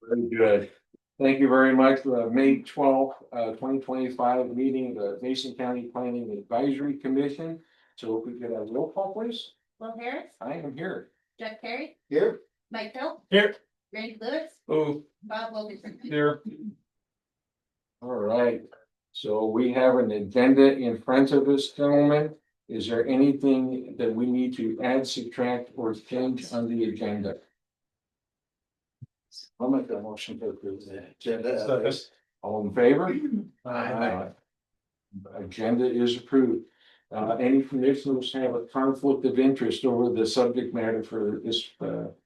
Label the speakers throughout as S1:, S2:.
S1: Very good. Thank you very much for the May 12th, 2025 meeting of the Mason County Planning Advisory Commission. So if we could have roll call, please.
S2: Will Harris,
S1: I am here.
S2: Jeff Perry,
S1: Here.
S2: Mike Hill,
S1: Here.
S2: Randy Lewis,
S1: Oh,
S2: Bob Wilkerson.
S1: here. All right. So we have an agenda in front of us, gentlemen. Is there anything that we need to add, subtract, or change on the agenda? I'll make a motion to approve the agenda. All in favor? Aye. Agenda is approved. Any commissioners have a conflict of interest over the subject matter for this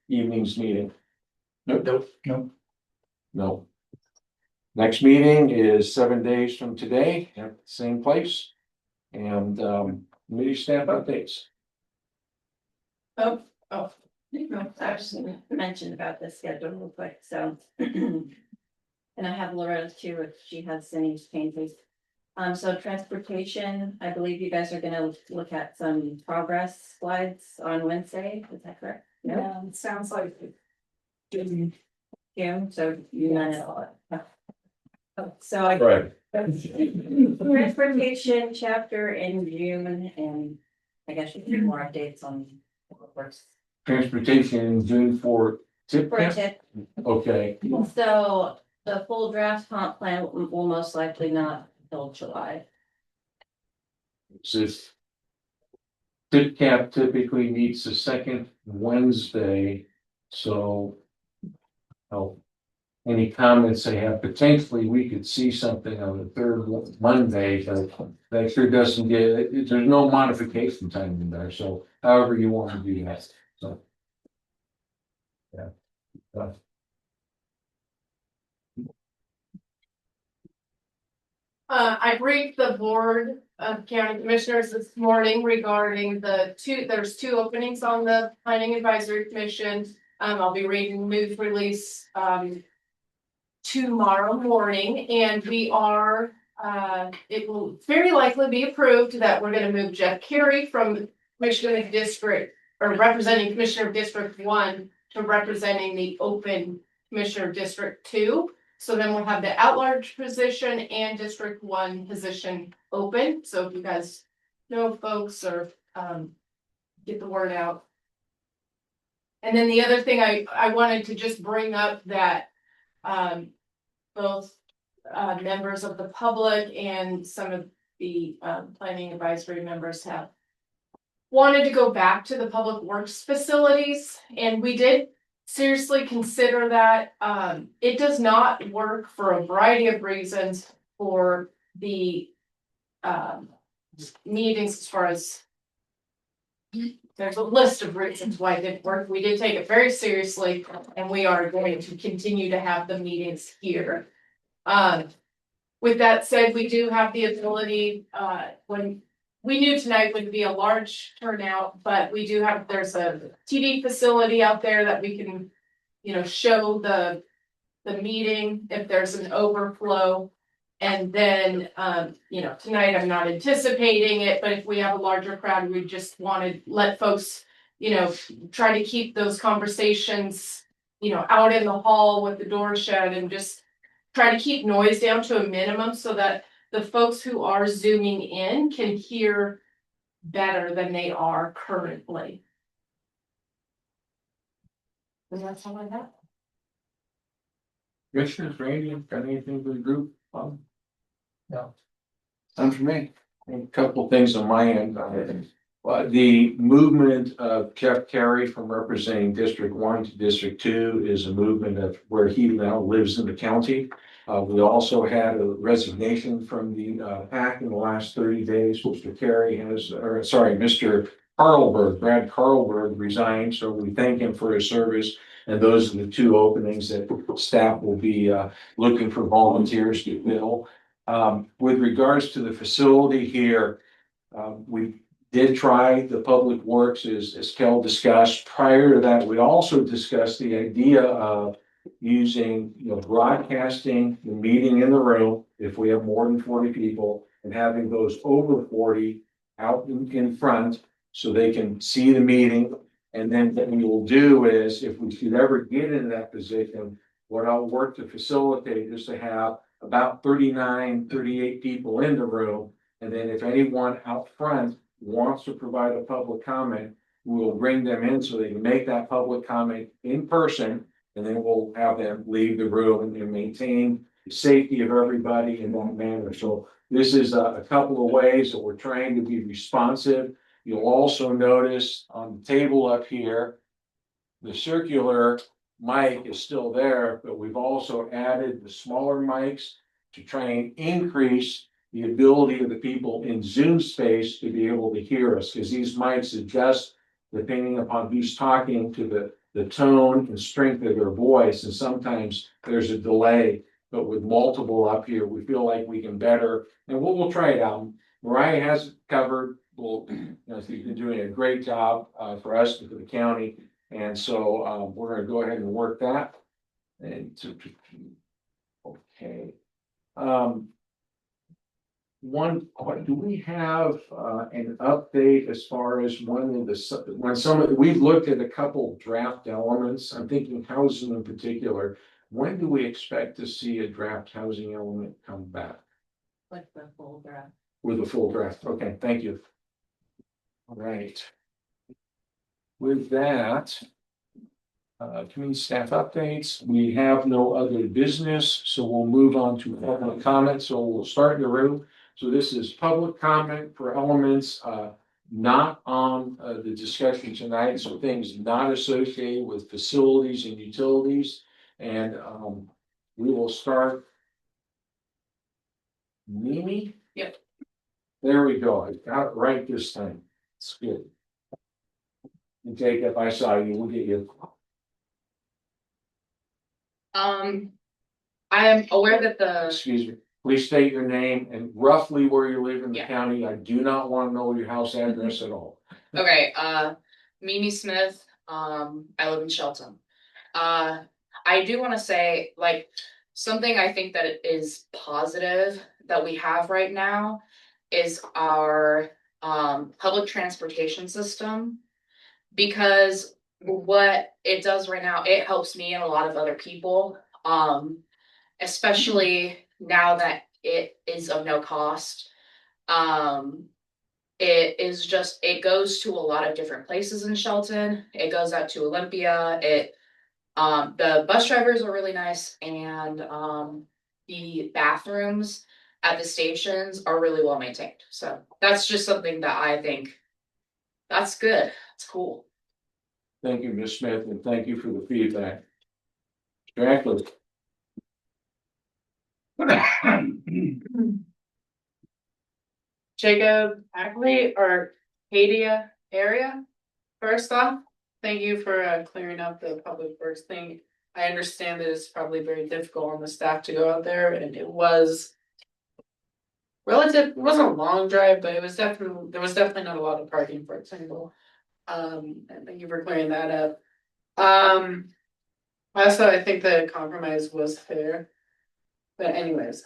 S1: evening's meeting? Nope. No. Next meeting is 7 days from today at the same place. And committee staff updates.
S2: No, I was just gonna mention about the schedule real quick, so. And I have Loretta too, if she has any changes. So transportation, I believe you guys are gonna look at some progress slides on Wednesday, is that correct? No,
S3: It sounds like.
S2: June, so you know. So I.
S1: Right.
S2: Transportation chapter in June, and I guess you need more updates on what works.
S1: Transportation in June for tip.
S2: For a tip.
S1: Okay.
S2: So the full draft comp plan will most likely not until July.
S1: This tip cap typically meets the second Wednesday, so. Oh, any comments they have, potentially we could see something on the third Monday, but that sure doesn't get, there's no modification time in there, so however you want to do that, so. Yeah.
S3: I briefed the board of county commissioners this morning regarding there's two openings on the planning advisory commission. I'll be reading news release, tomorrow morning, and we are, it will very likely be approved that we're gonna move Jeff Carey from Commissioner District, or representing Commissioner of District 1 to representing the open Commissioner of District 2. So then we'll have the at-large position and District 1 position open. So if you guys know folks or get the word out. And then the other thing I wanted to just bring up that both members of the public and some of the planning advisory members have wanted to go back to the public works facilities, and we did seriously consider that. It does not work for a variety of reasons for the meetings, as far as there's a list of reasons why it didn't work. We did take it very seriously, and we are going to continue to have the meetings here. With that said, we do have the ability, when we knew tonight would be a large turnout, but we do have, there's a TV facility out there that we can, show the meeting if there's an overflow. And then, tonight I'm not anticipating it, but if we have a larger crowd, we just want to let folks, try to keep those conversations, out in the hall with the door shut, and just try to keep noise down to a minimum so that the folks who are zooming in can hear better than they are currently. And that's all I have.
S1: Commissioners, Randy, got anything for the group?
S4: No.
S1: Time for me. A couple things on my end. The movement of Jeff Carey from representing District 1 to District 2 is a movement of where he now lives in the county. We also had a resignation from the PAC in the last 30 days. Mr. Carey Mr. Brad Carlberg resigned, so we thank him for his service. And those are the two openings that staff will be looking for volunteers to fill. With regards to the facility here, we did try the public works as Kel discussed. Prior to that, we also discussed the idea of using, broadcasting the meeting in the room if we have more than 40 people, and having those over 40 out in front so they can see the meeting. And then what we will do is, if we should ever get in that position, what I'll work to facilitate is to have about 39, 38 people in the room. And then if anyone out front wants to provide a public comment, we'll bring them in so they can make that public comment in person. And then we'll have them leave the room and maintain the safety of everybody in that manner. So this is a couple of ways that we're trying to be responsive. You'll also notice on the table up here, the circular mic is still there, but we've also added the smaller mics to try and increase the ability of the people in Zoom space to be able to hear us, because these mics adjust depending upon who's talking to the tone and strength of their voice, and sometimes there's a delay. But with multiple up here, we feel like we can better, and we'll try it out. Mariah has it covered. Well, she's been doing a great job for us and for the county. And so we're gonna go ahead and work that. And okay. Do we have an update as far as we've looked at a couple draft elements? I'm thinking housing in particular. When do we expect to see a draft housing element come back?
S2: With the full draft.
S1: With a full draft, okay, thank you. All right. With that, community staff updates, we have no other business, so we'll move on to public comment. So we'll start in the room. So this is public comment for elements not on the discussion tonight, so things not associated with facilities and utilities. And we will start. Mimi?
S3: Yep.
S1: There we go. I got it right this time. It's good. And Jake, if I saw you, we'll get you.
S3: I am aware that the,
S1: Excuse me, please state your name and roughly where you live in the
S3: Yeah.
S1: county. I do not want to know your house address at all.
S3: okay, Mimi Smith, I live in Shelton. I do wanna say, like, something I think that is positive that we have right now is our, public transportation system. Because what it does right now, it helps me and a lot of other people, especially now that it is of no cost. It is just, it goes to a lot of different places in Shelton. It goes out to Olympia. The bus drivers are really nice, and the bathrooms at the stations are really well maintained. So that's just something that I think that's good. It's cool.
S1: Thank you, Ms. Smith, and thank you for the feedback. Jacqueline.
S5: Jacob Ackley or Acadia area. First off, thank you for clearing up the public works thing. I understand that it's probably very difficult on the staff to go out there, and it was relative, it wasn't a long drive, but it was definitely, there was definitely not a lot of parking, for example. And thank you for clearing that up. Also, I think the compromise was fair. But anyways,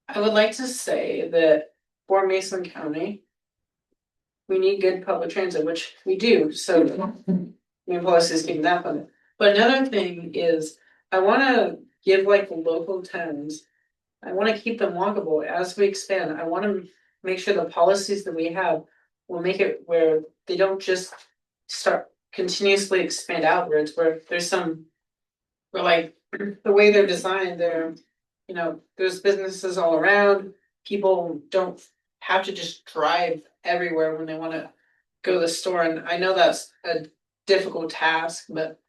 S5: I would like to say that for Mason County, we need good public transit, which we do, so main policy is keeping that funded. But another thing is, I wanna give like the local towns, I wanna keep them walkable as we expand. I wanna make sure the policies that we have will make it where they don't just start continuously expand outwards, where there's some, where like the way they're designed, they're, you know, there's businesses all around. People don't have to just drive everywhere when they wanna go to the store, and I know that's a difficult task, but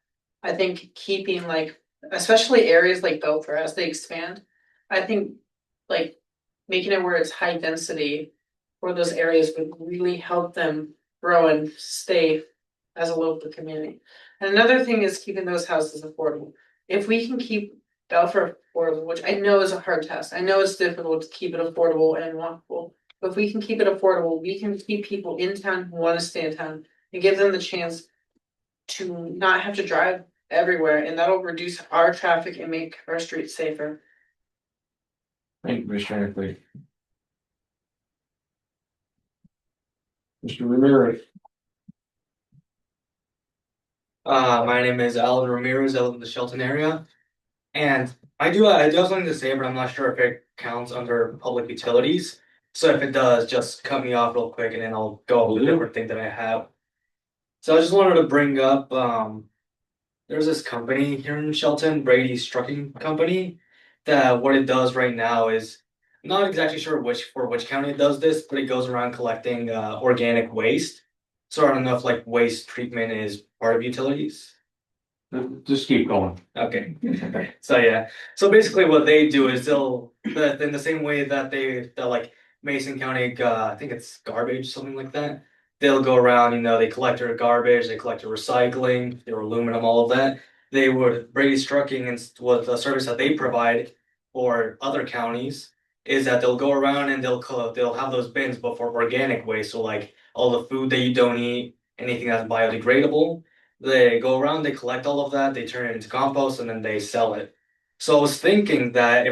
S5: I think keeping like, especially areas like Belfair as they expand, I think like making it where it's high density for those areas would really help them grow and stay as a local community. And another thing is keeping those houses affordable. If we can keep Belfair affordable, which I know is a hard task, I know it's difficult to keep it affordable and walkable. But if we can keep it affordable, we can keep people in town who want to stay in town and give them the chance to not have to drive everywhere, and that'll reduce our traffic and make our streets safer.
S1: Thank you, Mr. Ackley. Mr. Ramirez.
S6: My name is Alan Ramirez. I live in the Shelton area. And I do have something to say, but I'm not sure if it counts under public utilities. So if it does, just cut me off real quick and then I'll go over the different thing that I have. So I just wanted to bring up, there's this company here in Shelton, Brady's Trucking Company, that what it does right now is, I'm not exactly sure which county it does this, but it goes around collecting organic waste. So I don't know if like waste treatment is part of utilities.
S1: Just keep going.
S6: Okay. So yeah. So basically what they do is in the same way that that like Mason County, I think it's garbage, something like that. They'll go around, they collect their garbage, they collect their recycling, their aluminum, all of that. Brady's Trucking and what the service that they provide for other counties is that they'll go around and they'll have those bins, but for organic waste. So like all the food that you don't eat, anything that's biodegradable. They go around, they collect all of that, they turn it into compost, and then they sell it. So I was thinking that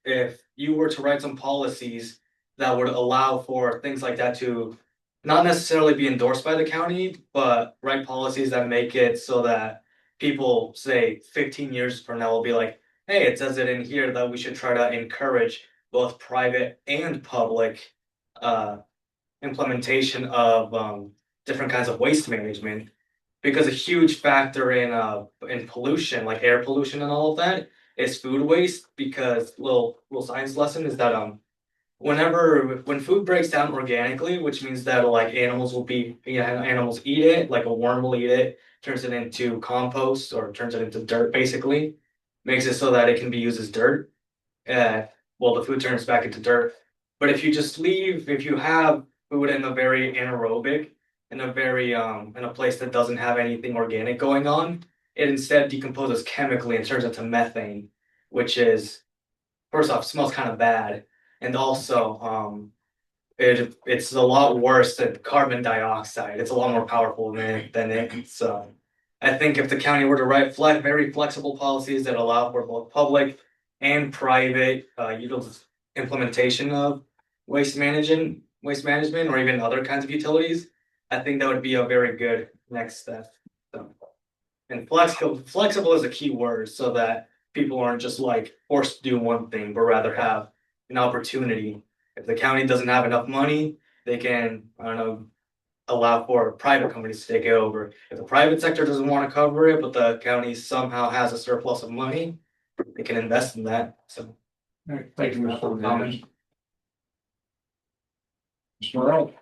S6: if you were to write some policies that would allow for things like that to not necessarily be endorsed by the county, but write policies that make it so that people say 15 years from now will be like, hey, it says it in here that we should try to encourage both private and public implementation of different kinds of waste management, because a huge factor in pollution, like air pollution and all of that, is food waste. Because little science lesson is that when food breaks down organically, which means that like animals eat it, like a worm will eat it, turns it into compost or turns it into dirt, basically makes it so that it can be used as dirt. uh, well, the food turns back into dirt. But if you have food in a very anaerobic, in a place that doesn't have anything organic going on, it instead decomposes chemically and turns into methane, which is, first off, smells kind of bad, and also it's a lot worse than carbon dioxide. It's a lot more powerful than it. So I think if the county were to write very flexible policies that allow for both public and private implementation of waste management, or even other kinds of utilities, I think that would be a very good next step. So, and flexible is a key word, so that people aren't just like forced to do one thing, but rather have an opportunity. If the county doesn't have enough money, they can, I don't know, allow for private companies to take it over. If the private sector doesn't want to cover it, but the county somehow has a surplus of money, they can invest in that. So
S1: All right, thank you, Mr.
S6: comment.
S1: Ramirez. Mr. Morrell.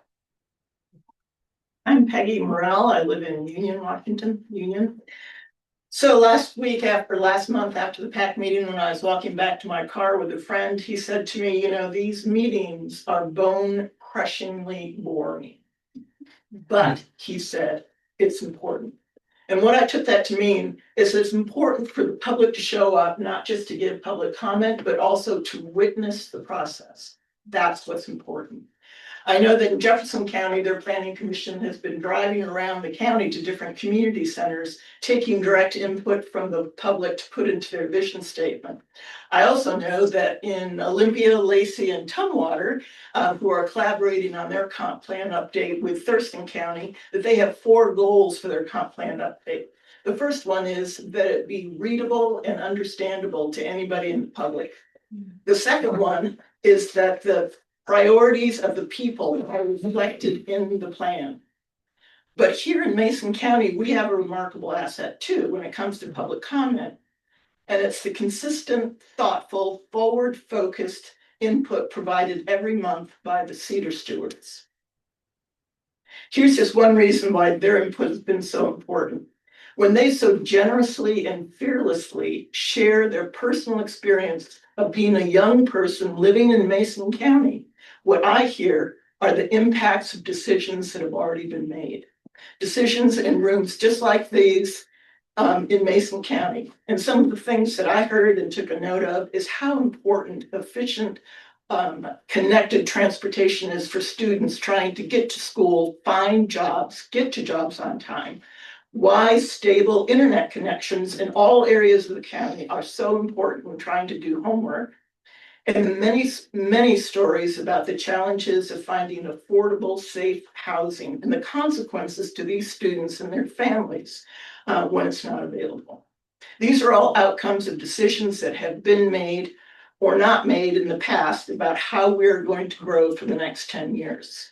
S7: I'm Peggy Morrell. I live in Union, Washington, Union. So last month after the PAC meeting, when I was walking back to my car with a friend, he said to me, these meetings are bone crushingly boring. But he said, it's important. And what I took that to mean is it's important for the public to show up, not just to give public comment, but also to witness the process. That's what's important. I know that in Jefferson County, their planning commission has been driving around the county to different community centers, taking direct input from the public to put into their vision statement. I also know that in Olympia, Lacey, and Tumwater, who are collaborating on their comp plan update with Thurston County, that they have 4 goals for their comp plan update. The first one is that it be readable and understandable to anybody in the public. The second one is that the priorities of the people are reflected in the plan. But here in Mason County, we have a remarkable asset too when it comes to public comment. And it's the consistent, thoughtful, forward-focused input provided every month by the Cedar stewards. Here's just one reason why their input has been so important. When they so generously and fearlessly share their personal experience of being a young person living in Mason County, what I hear are the impacts of decisions that have already been made. Decisions in rooms just like these in Mason County. And some of the things that I heard and took a note of is how important efficient, connected transportation is for students trying to get to school, find jobs, get to jobs on time. Why stable internet connections in all areas of the county are so important when trying to do homework. And many stories about the challenges of finding affordable, safe housing and the consequences to these students and their families. when it's not available. These are all outcomes of decisions that have been made or not made in the past about how we're going to grow for the next 10 years.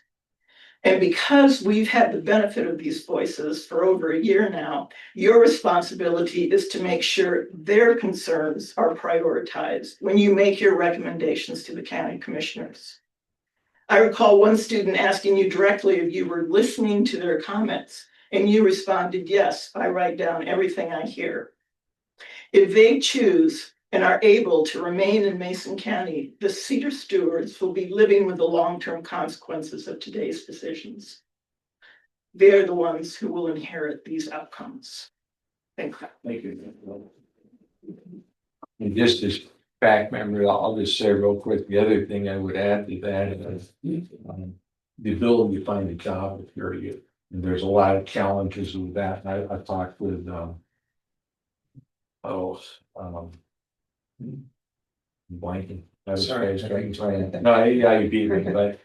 S7: And because we've had the benefit of these voices for over a year now, your responsibility is to make sure their concerns are prioritized when you make your recommendations to the county commissioners. I recall one student asking you directly if you were listening to their comments, and you responded, yes, I write down everything I hear. If they choose and are able to remain in Mason County, the Cedar stewards will be living with the long-term consequences of today's decisions. They're the ones who will inherit these outcomes. Thank you.
S1: Thank you. And just as fact memory, I'll just say real quick, the other thing I would add to that is the ability to find a job if you're you. And there's a lot of challenges with that. I talked with blanking. No, yeah, you beat me, but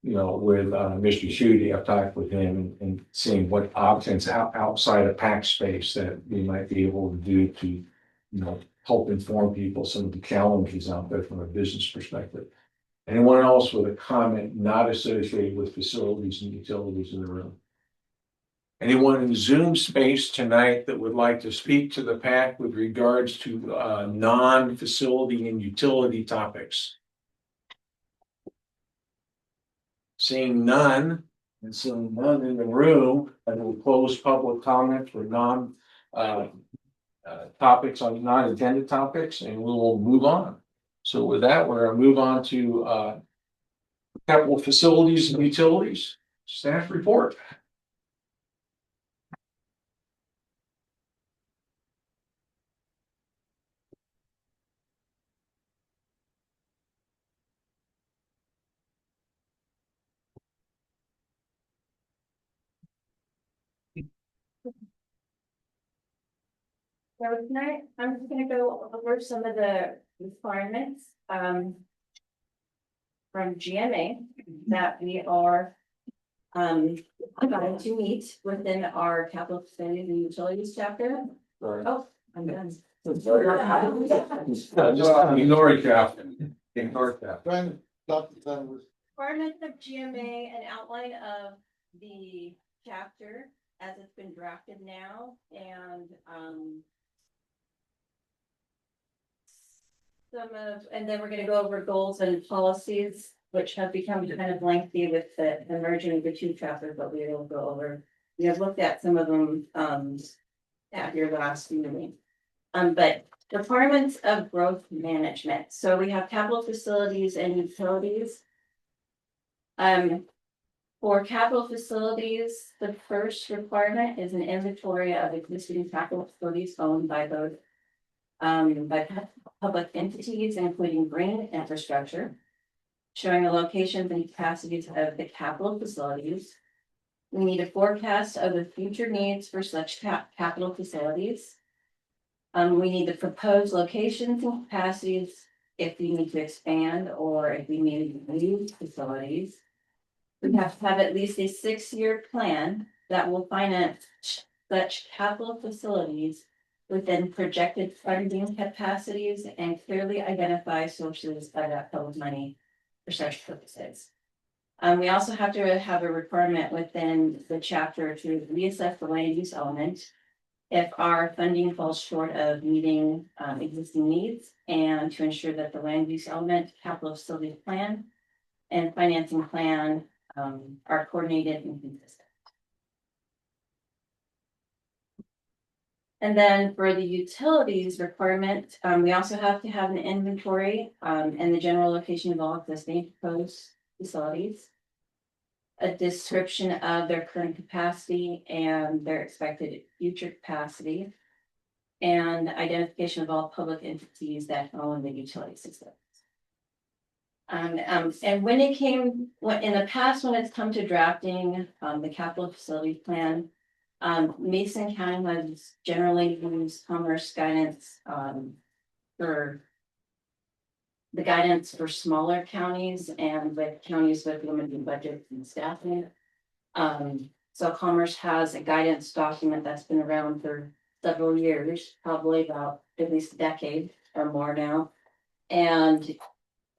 S1: you know, with Mr. Shooty, I've talked with him and seeing what options outside of PAC space that we might be able to do to, you know, help inform people some of the challenges out there from a business perspective. Anyone else with a comment not associated with facilities and utilities in the room? Anyone in Zoom space tonight that would like to speak to the PAC with regards to non-facility and utility topics? Seeing none, and seeing none in the room, I will close public comment for topics on non-agenda topics, and we will move on. So with that, we're gonna move on to capital facilities and utilities, staff report.
S2: So tonight, I'm just gonna go over some of the requirements, from GMA that we are, going to meet within our capital facilities and utilities chapter. Oh, I'm done.
S1: Just ignore it, Captain. Ignore it, Captain.
S2: Requirements of GMA, an outline of the chapter as it's been drafted now, and and then we're gonna go over goals and policies, which have become kind of lengthy with the merging of the two chapters, but we will go over. We have looked at some of them at your last meeting. But requirements of growth management. So we have capital facilities and utilities. For capital facilities, the first requirement is an inventory of existing capital facilities owned by both by public entities, including green infrastructure, showing the locations and capacities of the capital facilities. We need a forecast of the future needs for such capital facilities. We need the proposed locations and capacities if we need to expand or if we need new facilities. We have to have at least a 6-year plan that will finance such capital facilities within projected funding capacities and clearly identify sources of that public money for such purposes. We also have to have a requirement within the chapter to reassess the land use element if our funding falls short of meeting existing needs, and to ensure that the land use element, capital facility plan, and financing plan are coordinated and consistent. And then for the utilities requirement, we also have to have an inventory and the general location of all existing proposed facilities, a description of their current capacity and their expected future capacity, and identification of all public entities that own the utility systems. And when in the past, when it's come to drafting the capital facility plan, Mason County has generally used Commerce guidance for the guidance for smaller counties and with counties with limited budgets and staffing. So Commerce has a guidance document that's been around for several years, probably about at least a decade or more now. And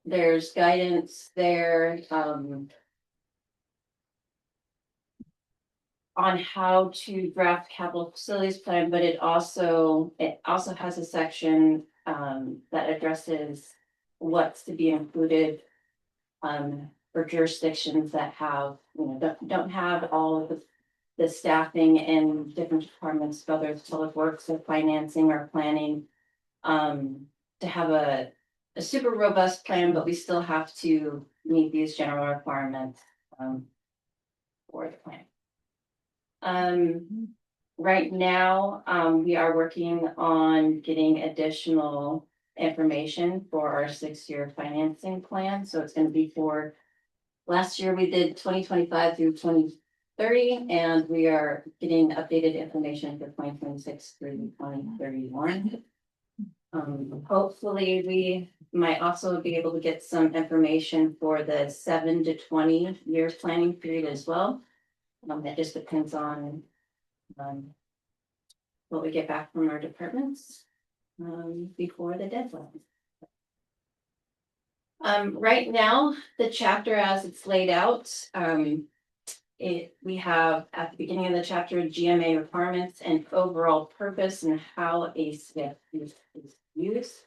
S2: there's guidance there, on how to draft capital facilities plan, but it also has a section, that addresses what's to be included, for jurisdictions that have, don't have all of the staffing in different departments, whether it's public works or financing or planning, to have a super robust plan, but we still have to meet these general requirements, for the plan. Right now, we are working on getting additional information for our 6-year financing plan, so it's gonna be for. Last year, we did 2025 through 2030, and we are getting updated information for 2026 through 2031. Hopefully, we might also be able to get some information for the 7 to 20 year planning period as well. It just depends on what we get back from our departments before the deadline. Right now, the chapter as it's laid out, we have at the beginning of the chapter, GMA requirements and overall purpose and how a SWIP is used.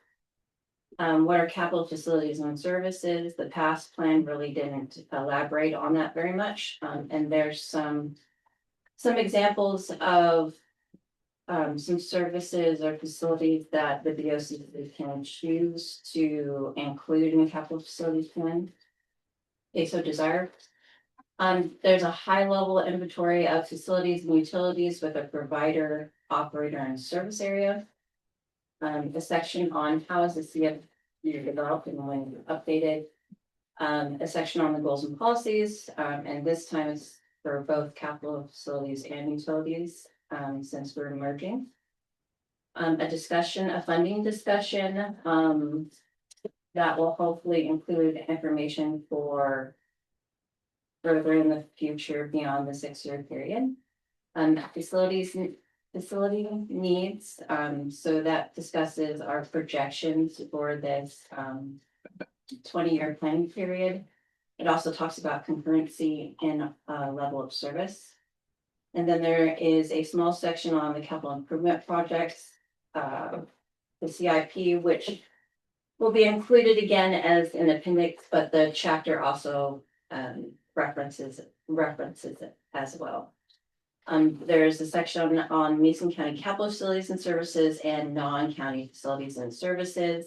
S2: What are capital facilities and services? The past plan really didn't elaborate on that very much. And there's some examples of some services or facilities that the BOCC can choose to include in the capital facilities plan. They so desire. There's a high level inventory of facilities and utilities with a provider, operator, and service area. The section on how is the CF developed and when updated. A section on the goals and policies, and this time it's for both capital facilities and utilities, since we're merging. A funding discussion, that will hopefully include information for further in the future beyond the 6-year period. Facility needs, so that discusses our projections for this 20-year planning period. It also talks about concurrency and level of service. And then there is a small section on the capital improvement projects, the CIP, which will be included again as an appendix, but the chapter also references it as well. There's a section on Mason County capital facilities and services and non-county facilities and services.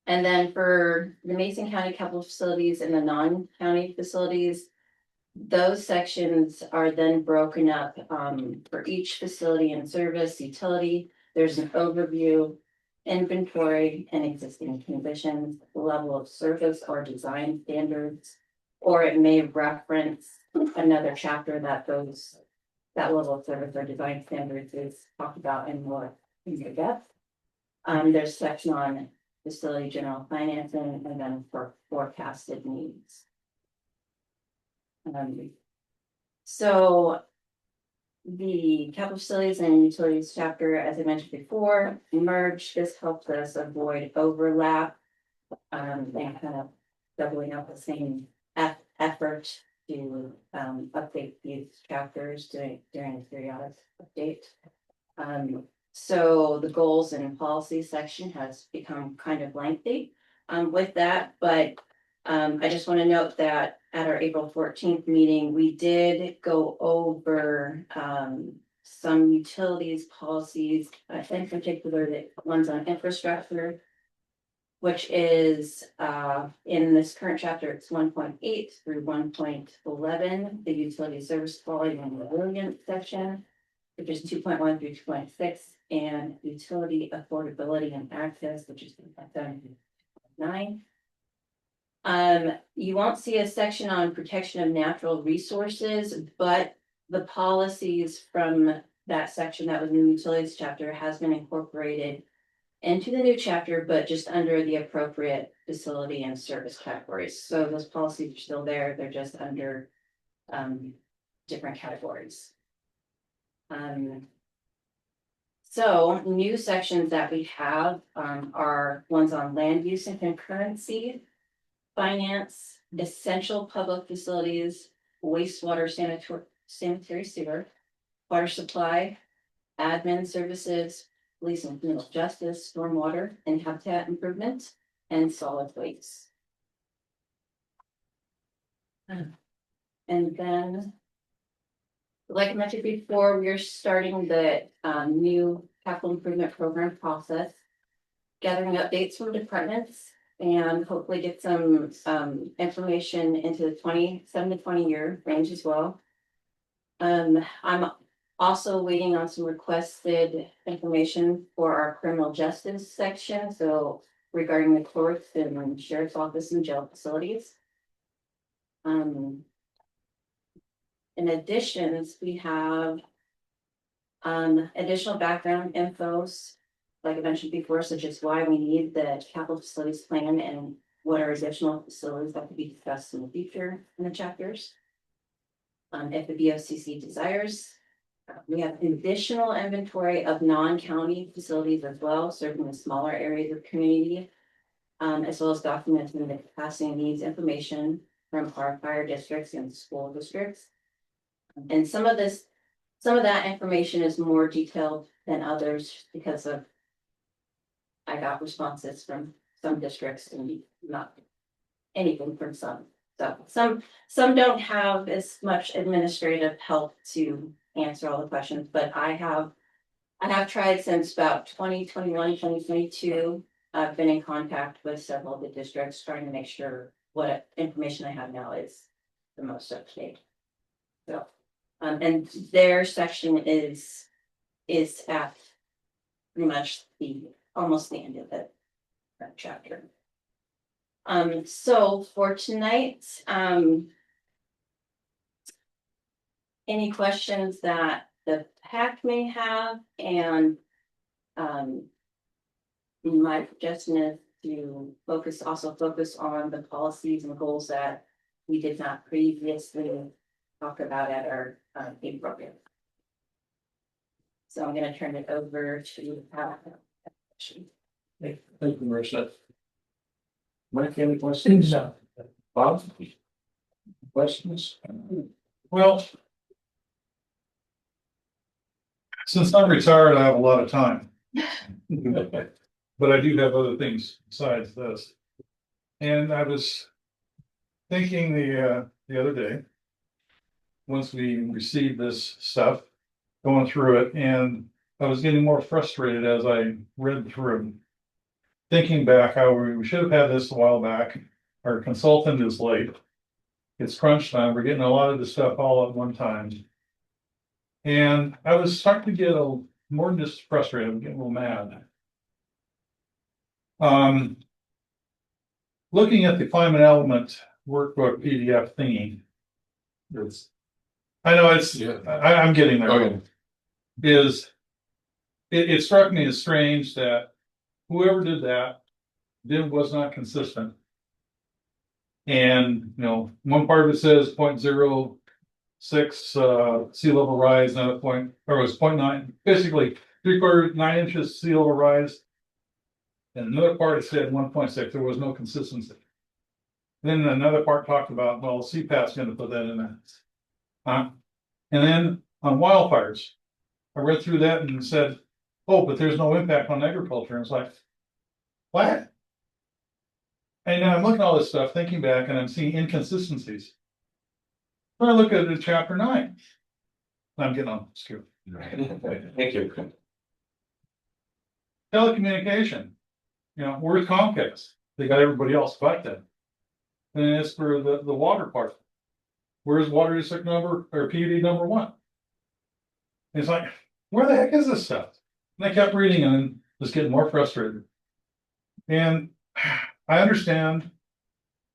S2: And then for the Mason County capital facilities and the non-county facilities, those sections are then broken up for each facility and service utility. There's an overview, inventory and existing conditions, level of service or design standards, or it may reference another chapter that level of service or design standards is talked about in more depth. There's a section on facility general financing and then for forecasted needs. So the capital facilities and utilities chapter, as I mentioned before, merged. This helps us avoid overlap and kind of doubling up the same effort to update these chapters during a periodic update. So the goals and policy section has become kind of lengthy with that, but I just want to note that at our April 14th meeting, we did go over some utilities policies, in particular the ones on infrastructure, which is in this current chapter, it's 1.8 through 1.11, the utility service quality and resilience section, which is 2.1 through 2.6, and utility affordability and access, which is 2.9. You won't see a section on protection of natural resources, but the policies from that section that was in the utilities chapter has been incorporated into the new chapter, but just under the appropriate facility and service categories. So those policies are still there. They're just under different categories. So new sections that we have are ones on land use and concurrency, finance, essential public facilities, wastewater sanitary sewer, water supply, admin services, police and criminal justice, stormwater and habitat improvement, and solid waste. And then, like I mentioned before, we're starting the new capital improvement program process, gathering updates from departments and hopefully get some information into the 27 to 20 year range as well. I'm also waiting on some requested information for our criminal justice section, so regarding the courts and sheriff's office and jail facilities. In addition, we have additional background infos, like I mentioned before, such as why we need the capital facilities plan and what are additional facilities that could be discussed in the future in the chapters. If the BOCC desires, we have additional inventory of non-county facilities as well, serving the smaller areas of community, as well as documenting the capacity needs information from our fire districts and school districts. And some of that information is more detailed than others because of I got responses from some districts and not anything from some. So some don't have as much administrative help to answer all the questions, but I have tried since about 2021, 2022. I've been in contact with several of the districts trying to make sure what information I have now is the most up to date. So, and their section is at pretty much almost the end of that chapter. So for tonight, any questions that the PAC may have, and my suggestion is to focus on the policies and goals that we did not previously talk about at our big program. So I'm going to turn it over to PAC.
S1: Thank you, Marissa. Mike, any questions?
S4: No.
S1: Bob? Questions?
S8: Well, since I'm retired, I have a lot of time, but I do have other things besides this. And I was thinking the other day, once we received this stuff, going through it, and I was getting more frustrated as I read through. Thinking back how we should have had this a while back. Our consultant is late. It's crunch time. We're getting a lot of the stuff all at one time. And I was starting to get more than just frustrated. I'm getting a little mad. Looking at the climate element workbook PDF thingy. I know it's,
S1: Yeah.
S8: I'm getting there.
S1: Okay.
S8: It struck me as strange that whoever did that was not consistent. And, one part of it says 0.06 sea level rise, another point, or it was 0.9, basically 9 inches sea level rise. And another part it said 1.6, there was no consistency. Then another part talked about, well, CPAT's gonna put that in there. And then on wildfires, I read through that and said, oh, but there's no impact on agriculture. And it's like, what? And now I'm looking at all this stuff, thinking back, and I'm seeing inconsistencies. When I look at it, chapter 9, I'm getting on skew.
S1: Thank you.
S8: Telecommunication, where's Comcast? They got everybody else but them. And as for the water part, where's water district number or PUD number 1? It's like, where the heck is this stuff? And I kept reading and just getting more frustrated. And I understand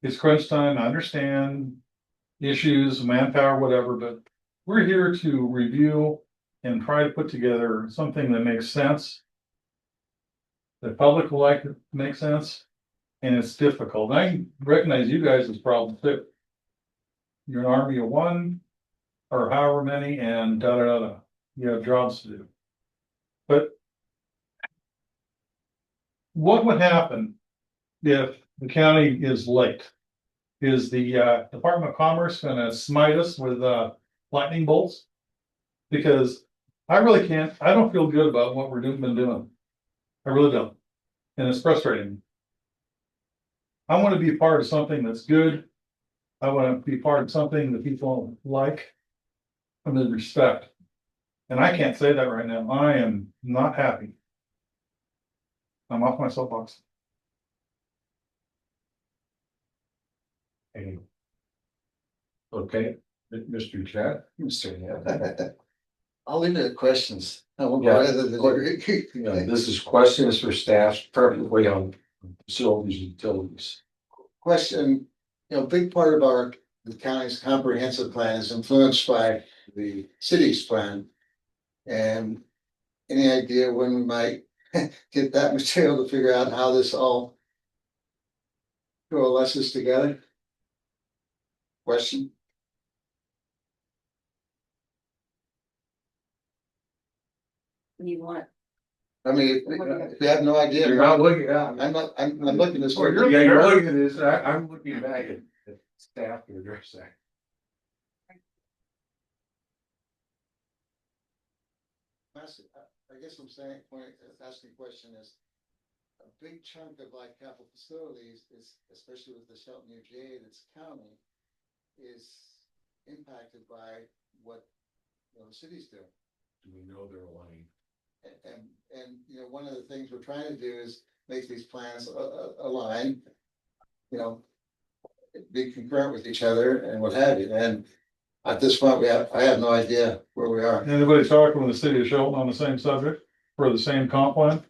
S8: it's crunch time. I understand issues, manpower, whatever, but we're here to review and try to put together something that makes sense. The public will like to make sense, and it's difficult. And I recognize you guys' problem too. You're an army of one. or however many, and da da da da, you have jobs to do. But what would happen if the county is late? Is the Department of Commerce gonna smite us with lightning bolts? Because I really can't, I don't feel good about what we're been doing. I really don't. And it's frustrating. I want to be part of something that's good. I want to be part of something that people like and they respect. And I can't say that right now. I am not happy. I'm off my soapbox.
S1: Any- Okay, Mr. Chad?
S9: Mr. I'll leave it at questions. I won't
S1: Yeah.
S9: go into the.
S1: Yeah, this is questions for staff, perfectly on facilities and utilities.
S9: Question, big part of the county's comprehensive plan is influenced by the city's plan. And any idea when we might get that material to figure out how this all coalesces together? Question?
S2: You want,
S9: I mean, if you have no idea.
S1: You're not looking at.
S9: I'm not, I'm looking this way.
S1: Yeah, you're looking at this, I'm looking back at staff to address that.
S9: I guess I'm saying, asking question is. A big chunk of like capital facilities is, especially with the Shelton UGA that's county, is impacted by what, the cities do.
S1: Do we know they're aligned?
S9: And, one of the things we're trying to do is make these plans align, be concurrent with each other and what have you, and at this point, I have no idea where we are.
S8: Anybody talking with the city of Shelton on the same subject for the same comp plan?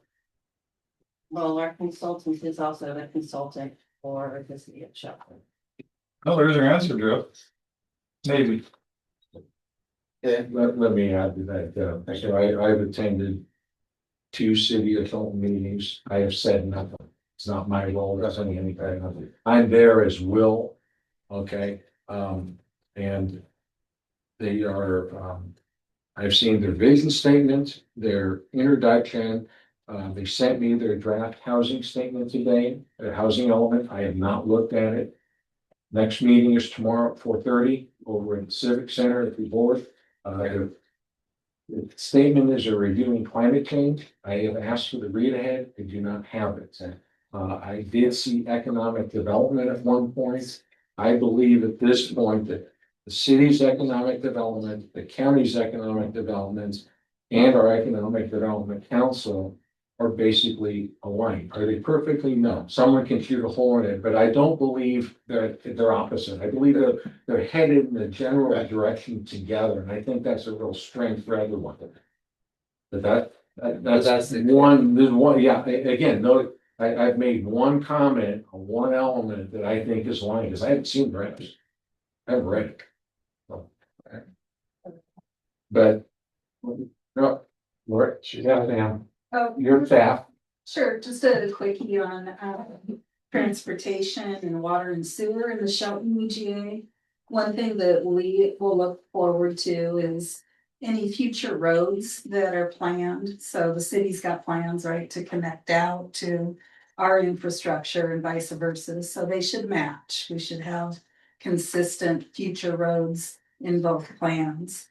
S2: well, our consultant is also the consultant for the city of Shelton.
S8: No, there's your answer, Joe. Maybe.
S9: Yeah,
S1: Let me add to that, so I've attended 2 city of Shelton meetings, I have said nothing. It's not my role, doesn't mean anything, I'm there as will, okay, and they are, I've seen their vision statement, their introduction. They sent me their draft housing statement today, their housing element. I have not looked at it. Next meeting is tomorrow at 4:30 over at the Civic Center at the board. The statement is a reviewing climate change. I have asked for the read ahead. I do not have it. I did see economic development at one point. I believe at this point that the city's economic development, the county's economic development, and our economic development council are basically aligned. Are they perfectly? No. Someone can shoot a hole in it, but I don't believe they're opposite. I believe they're headed in the general direction together, and I think that's a real strength for everyone. But that's one, there's one, yeah, again, no, I've made one comment on one element that I think is aligned, because I haven't seen the rest. I haven't read it. So, but, no, Laura, yeah, ma'am.
S10: Oh,
S1: Your staff.
S10: sure, just a quickie on transportation and water and sewer in the Shelton UGA. One thing that we will look forward to is any future roads that are planned. So the city's got plans, right, to connect out to our infrastructure and vice versa. So they should match. We should have consistent future roads in both plans.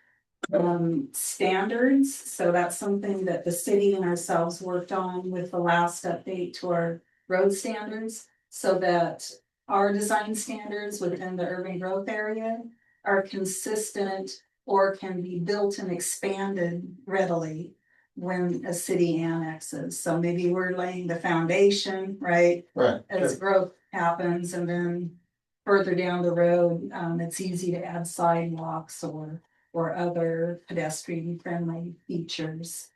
S10: Standards, so that's something that the city and ourselves worked on with the last update to our road standards. So that our design standards within the urban growth area are consistent or can be built and expanded readily when a city annexes. So maybe we're laying the foundation, right?
S9: right.
S10: As growth happens, and further down the road, it's easy to add sidewalks or other pedestrian friendly features.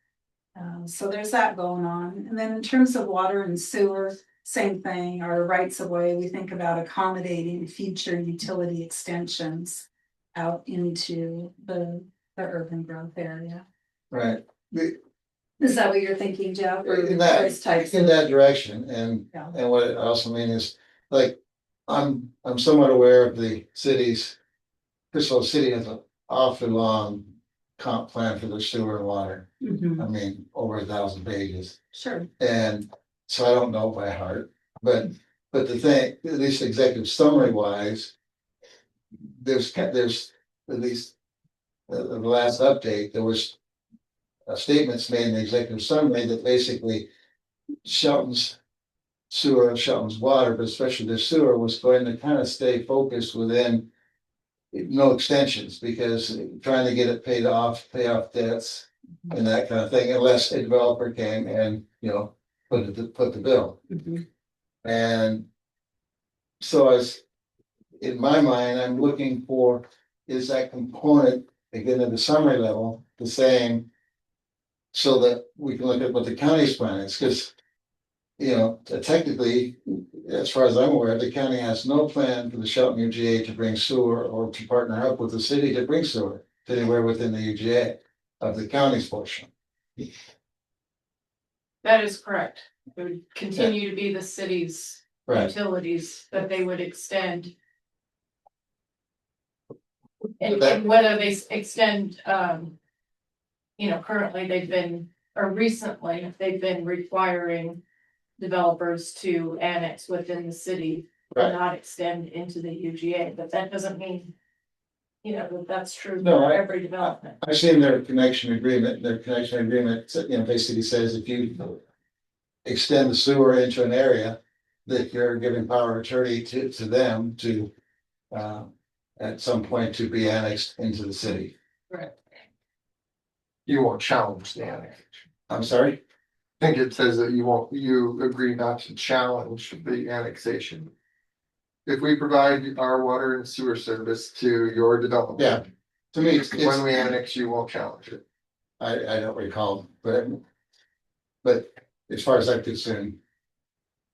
S10: So there's that going on. And then in terms of water and sewer, same thing, our rights of way, we think about accommodating future utility extensions out into the urban growth area.
S9: Right.
S10: Is that what you're thinking, Jeff? Or
S9: In
S10: those types
S9: in
S10: of-
S9: that direction, and
S10: Yeah.
S9: what it also means is, like, I'm somewhat aware of the city's, Crystal City has a awfully long comp plan for the sewer and water.
S10: Mhm.
S9: I mean, over 1,000 pages.
S10: Sure.
S9: And so I don't know by heart, but the thing, at least executive summary wise. There's at least the last update, there was. Statements made in the executive summary that basically Shelton's sewer, Shelton's water, but especially the sewer was going to kind of stay focused within. No extensions, because trying to get it paid off, pay off debts and that kind of thing, unless a developer came and, put the bill.
S10: Mhm.
S9: And so as, in my mind, I'm looking for, is that component, again, at the summary level, the same? So that we can look at what the county's plan is, because. Technically, as far as I'm aware, the county has no plan for the Shelton UGA to bring sewer or to partner up with the city to bring sewer to anywhere within the UGA of the county's portion.
S3: That is correct. It would continue to be the city's
S9: Right,
S3: utilities that they would extend.
S9: That-
S3: And whether they extend, currently they've been, or recently, they've been requiring developers to annex within the city
S9: Right.
S3: and not extend into the UGA, but that doesn't mean, that that's true
S9: No,
S3: for
S9: I-
S3: every development.
S9: I've seen their connection agreement, basically says if you. Extend the sewer into an area, that you're giving power of attorney to them to. At some point to be annexed into the city.
S4: You won't challenge the annexation.
S9: I'm sorry?
S4: I think it says that you agree not to challenge the annexation. If we provide our water and sewer service to your development.
S9: Yeah. To me, it's,
S4: When we annex, you won't challenge it.
S9: I don't recall, but as far as I'm concerned.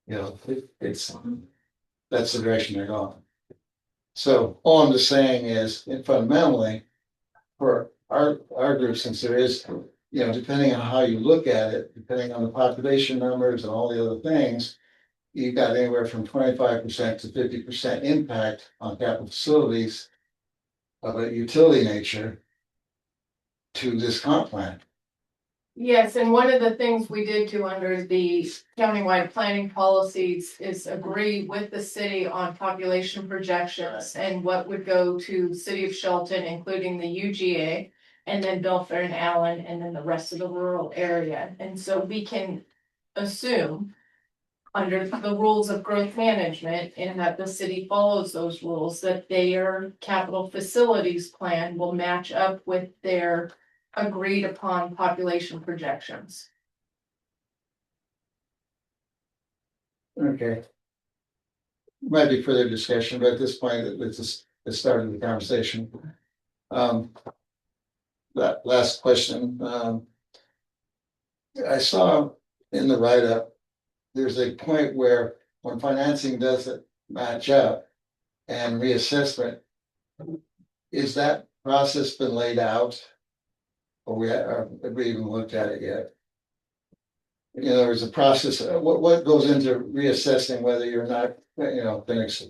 S9: It's, that's the direction they're going. So all I'm just saying is, fundamentally. For our group, since there is, depending on how you look at it, depending on the population numbers and all the other things. You've got anywhere from 25% to 50% impact on capital facilities. Of a utility nature. To this comp plan.
S3: Yes, and one of the things we did do under the countywide planning policies is agree with the city on population projections and what would go to city of Shelton, including the UGA. And then Belfair and Allen, and then the rest of the rural area, and so we can assume. Under the rules of growth management, and that the city follows those rules, that their capital facilities plan will match up with their agreed upon population projections.
S9: Okay. Might be further discussion, but at this point, it's just the start of the conversation. That last question, I saw in the write-up. There's a point where when financing doesn't match up and reassessment. Is that process been laid out? Or have we even looked at it yet? There's a process, what goes into reassessing whether you're not, things.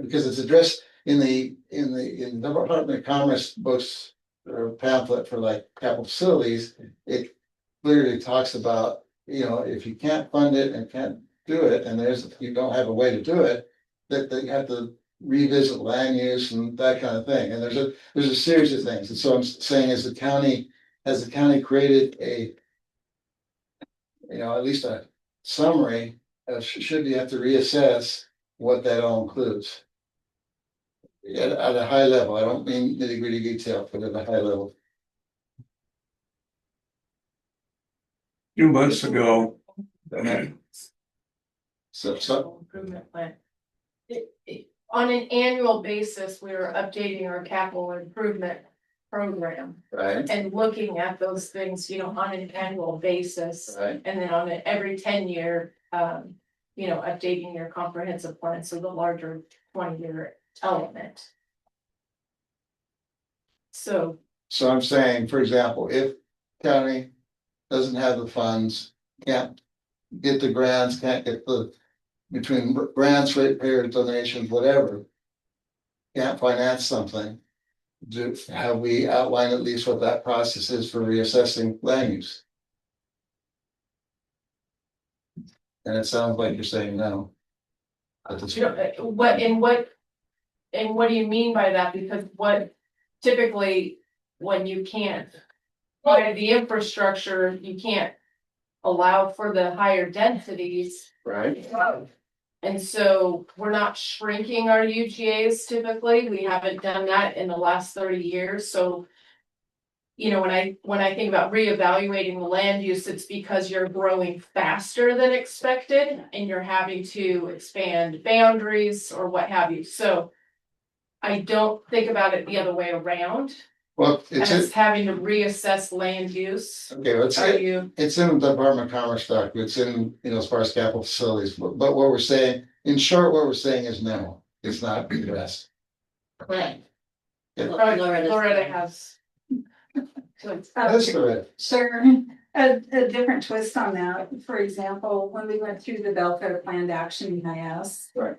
S9: Because it's addressed in the Department of Commerce books or pamphlet for like capital facilities, it clearly talks about, if you can't fund it and can't do it, and you don't have a way to do it, that you have to revisit land use and that kind of thing. And there's a series of things. And so I'm saying, has the county created at least a summary of should you have to reassess what that all includes? At a high level, I don't mean nitty gritty detail, but at a high level.
S1: Few months ago,
S9: So,
S3: Improvement plan. On an annual basis, we are updating our capital improvement program
S9: right,
S3: and looking at those things, on an annual basis.
S9: right,
S3: And then on every 10-year, updating your comprehensive plan, so the larger 20-year element. So,
S9: so I'm saying, for example, if county doesn't have the funds, can't get the grants, can't get the between grants, ratepayers, donations, whatever. can't finance something. Have we outlined at least what that process is for reassessing land use? And it sounds like you're saying no. At this point.
S3: What do you mean by that? Because what typically, when you can't buy the infrastructure, you can't allow for the higher densities.
S1: Right.
S3: And so we're not shrinking our UGAs typically. We haven't done that in the last 30 years, so. You know, when I think about reevaluating the land use, it's because you're growing faster than expected and you're having to expand boundaries or what have you, so. I don't think about it the other way around,
S9: Well, it's
S3: as having to reassess land use.
S9: okay,
S3: Are you,
S9: it's in the Department of Commerce document, it's in, as far as capital facilities, but what we're saying, in short, what we're saying is no, it's not addressed.
S3: right,
S2: Loretta.
S3: Loretta has.
S9: That's correct.
S10: Sure, a different twist on that, for example, when we went through the welfare planned action EIS.
S9: Right.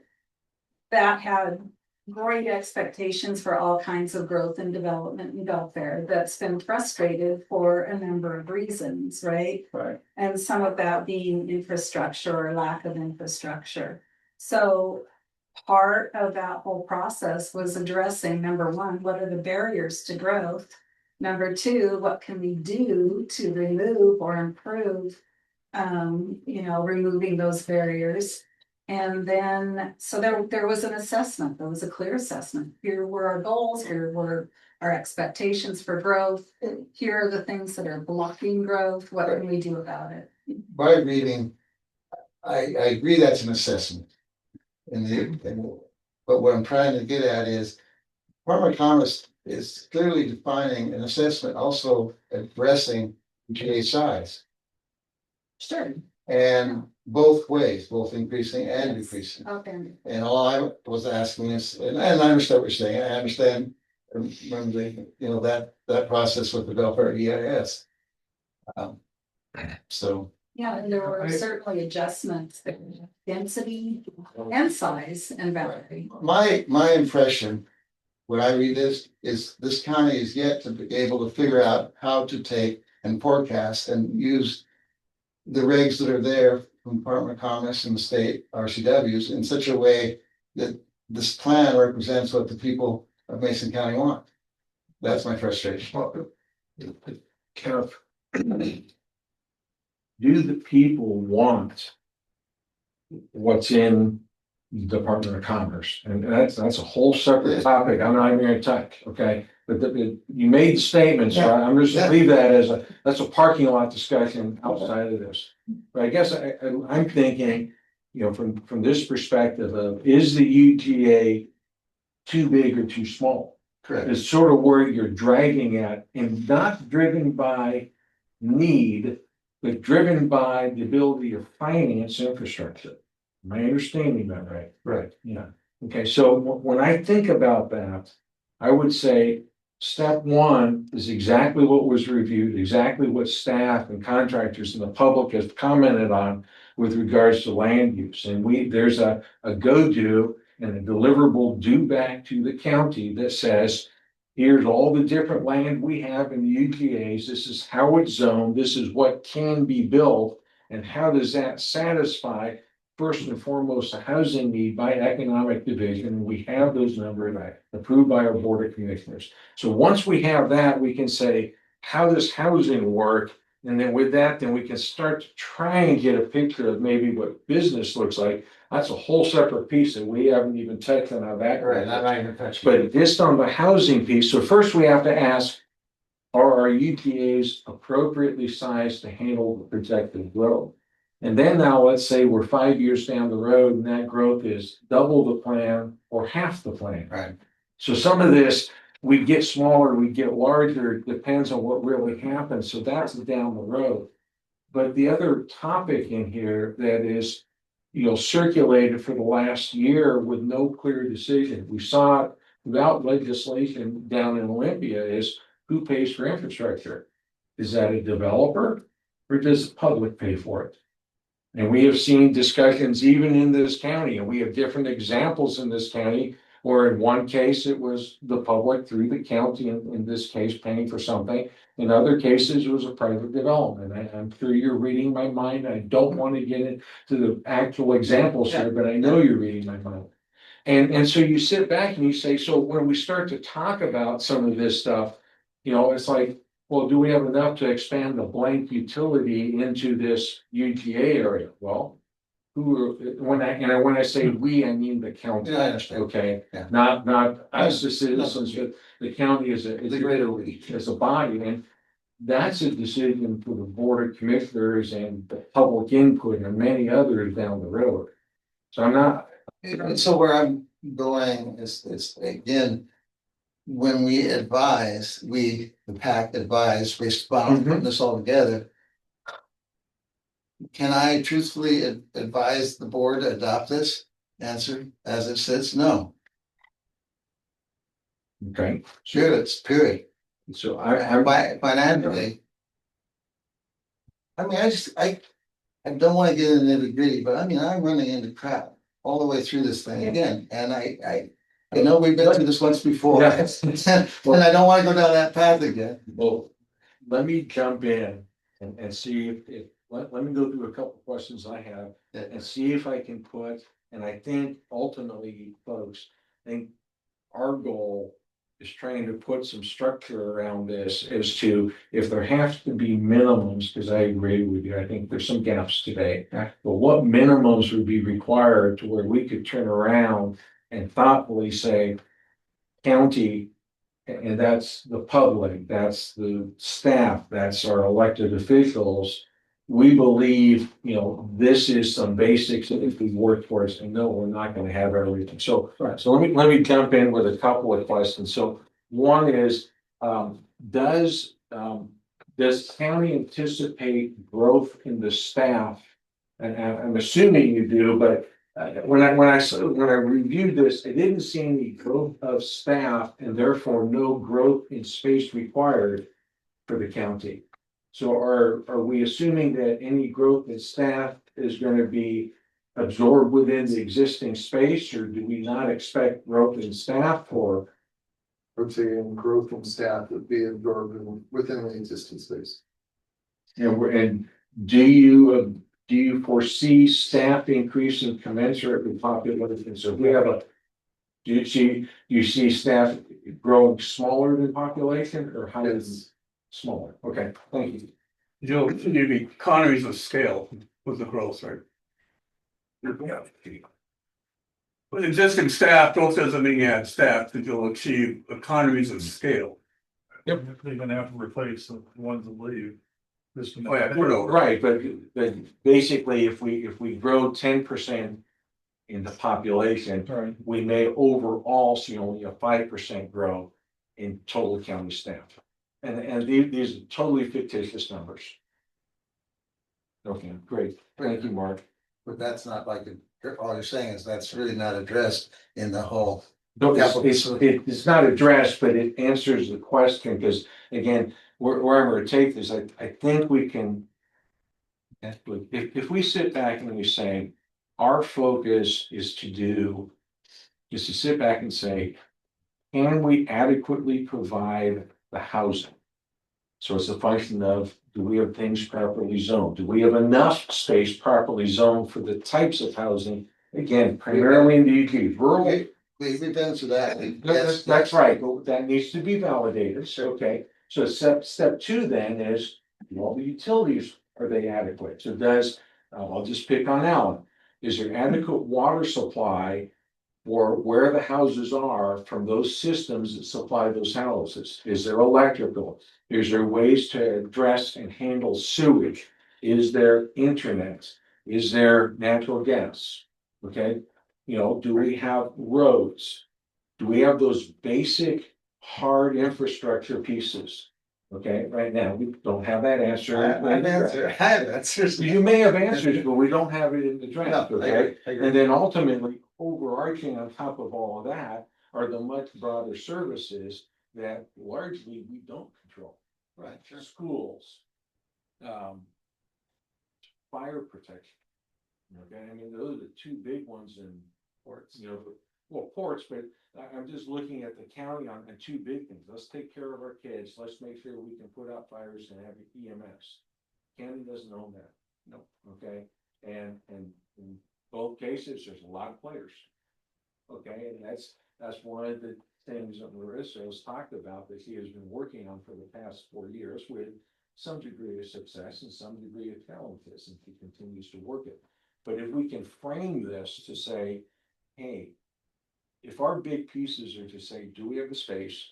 S10: That had great expectations for all kinds of growth and development and welfare that's been frustrated for a number of reasons, right?
S9: Right.
S10: And some of that being infrastructure or lack of infrastructure. So part of that whole process was addressing, number one, what are the barriers to growth? Number two, what can we do to remove or improve, removing those barriers? And then, so there was an assessment, there was a clear assessment. Here were our goals, here were our expectations for growth. Here are the things that are blocking growth, what can we do about it?
S9: By reading, I agree that's an assessment. But what I'm trying to get at is, Department of Commerce is clearly defining an assessment, also addressing GA size.
S10: Sure.
S9: And both ways, both increasing and decreasing.
S10: Okay.
S9: And all I was asking is, and I understand what you're saying, I understand, remember that process with the welfare EIS. So.
S10: Yeah, and there were certainly adjustments, density and size and boundary.
S9: My impression, when I read this, is this county is yet to be able to figure out how to take and forecast and use the regs that are there from Department of Commerce and the state RCWs in such a way that this plan represents what the people of Mason County want. That's my frustration.
S1: Kev, do the people want what's in the Department of Commerce? And that's a whole separate topic. I'm not even gonna touch, okay? But you made the statements, so I'm just gonna leave that as that's a parking lot discussion outside of this. But I guess I'm thinking, from this perspective of, is the UGA too big or too small?
S9: Correct.
S1: Is sort of where you're dragging at, and not driven by need, but driven by the ability to finance infrastructure. Am I understanding that right?
S9: Right.
S1: Yeah. Okay, so when I think about that, I would say step one is exactly what was reviewed, exactly what staff and contractors and the public has commented on with regards to land use. And there's a go-do and a deliverable due back to the county that says, here's all the different land we have in the UGAs. This is how it's zoned. This is what can be built. And how does that satisfy, first and foremost, a housing need by economic division? We have those numbers approved by our board of commissioners. So once we have that, we can say, how does housing work? And then with that, then we can start to try and get a picture of maybe what business looks like. That's a whole separate piece that we haven't even touched on how that.
S9: Right, I'm not even touching.
S1: But just on the housing piece, so first we have to ask, are our UGAs appropriately sized to handle the projected growth? And then now let's say we're 5 years down the road and that growth is double the plan or half the plan.
S9: Right.
S1: So some of this, we get smaller, we get larger, depends on what really happens. So that's down the road. But the other topic in here that is, circulated for the last year with no clear decision. We saw it throughout legislation down in Olympia is, who pays for infrastructure? Is that a developer or does the public pay for it? And we have seen discussions even in this county, and we have different examples in this county Or in one case, it was the public through the county, in this case, paying for something. In other cases, it was a private development. I'm sure you're reading my mind. I don't want to get into the actual examples here, but I know you're reading my mind. And so you sit back and you say, so when we start to talk about some of this stuff, it's like, well, do we have enough to expand the blank utility into this UGA area? Well, when I say we, I mean the county.
S9: Yeah, I understand.
S1: Okay,
S9: Yeah.
S1: not us as citizens, but the county as
S9: The greater we.
S1: as a body, and that's a decision for the board of commissioners and the public input and many others down the road. So I'm not,
S9: So where I'm going is again, when we advise, the PAC advise, based upon putting this all together. Can I truthfully advise the board to adopt this? Answer, as it sits, no.
S1: okay,
S9: Sure, it's period.
S1: so I'm
S9: Financially. I mean, I don't wanna get into the nitty gritty, but I mean, I'm running into crap all the way through this thing again, and I know we've been through this once before.
S1: Yeah.
S9: And I don't wanna go down that path again.
S1: Well, let me jump in and see if, let me go through a couple questions I have and see if I can put, and I think ultimately, folks, I think our goal is trying to put some structure around this as to if there has to be minimums, because I agree with you, I think there's some gaps today.
S9: Yeah.
S1: But what minimums would be required to where we could turn around and thoughtfully say, county, and that's the public, that's the staff, that's our elected officials. We believe, this is some basics that if we work towards, and no, we're not gonna have everything. So, so let me jump in with a couple of questions. So one is, does county anticipate growth in the staff? And I'm assuming you do, but when I reviewed this, I didn't see any growth of staff and therefore no growth in space required for the county. So are we assuming that any growth in staff is going to be absorbed within the existing space, or do we not expect growth in staff? Or
S4: Or saying growth from staff would be absorbed within the existing space.
S1: and do you foresee staff increase in commensurate with population? So if we have do you see staff growing smaller than population, or how is smaller? Okay, thank you.
S11: You'll need economies of scale with the growth rate. Yeah. With existing staff, growth doesn't mean you add staff, because you'll achieve economies of scale.
S8: Yep, they're gonna have to replace the ones that leave.
S11: Oh, yeah, turnover.
S1: Right, but basically, if we grow 10% in the population,
S8: Right.
S1: we may overall see only a 5% growth in total county staff. And these are totally fictitious numbers. Okay, great. Thank you, Mark.
S9: But that's not like, all you're saying is that's really not addressed in the whole.
S1: No, it's not addressed, but it answers the question, because again, where I'm gonna take this, I think we can. If we sit back and we say, our focus is to sit back and say, can we adequately provide the housing? So it's a function of, do we have things properly zoned? Do we have enough space properly zoned for the types of housing? Again, primarily in the UG, rural.
S9: We've been to that.
S1: That's right, but that needs to be validated, so, okay, so step two then is, all the utilities, are they adequate? So I'll just pick on Allen, is there adequate water supply for where the houses are from those systems that supply those houses? Is there electrical? Is there ways to address and handle sewage? Is there internet? Is there natural gas? Okay, do we have roads? Do we have those basic hard infrastructure pieces? Okay, right now, we don't have that answer.
S9: I have answers.
S1: You may have answers, but we don't have it in the draft,
S9: No, I
S1: okay?
S9: agree.
S1: And then ultimately, overarching on top of all of that are the much broader services that largely we don't control.
S9: Right, sure.
S1: Schools. Fire protection. Okay, I mean, those are the two big ones in ports, well, ports, but I'm just looking at the county on two big things. Let's take care of our kids. Let's make sure we can put out fires and have EMS. County doesn't own that. No. Okay, and in both cases, there's a lot of players. Okay, and that's one of the things that Marissa has talked about that she has been working on for the past 4 years with some degree of success and some degree of challenges, and she continues to work it. But if we can frame this to say, hey, if our big pieces are to say, do we have the space?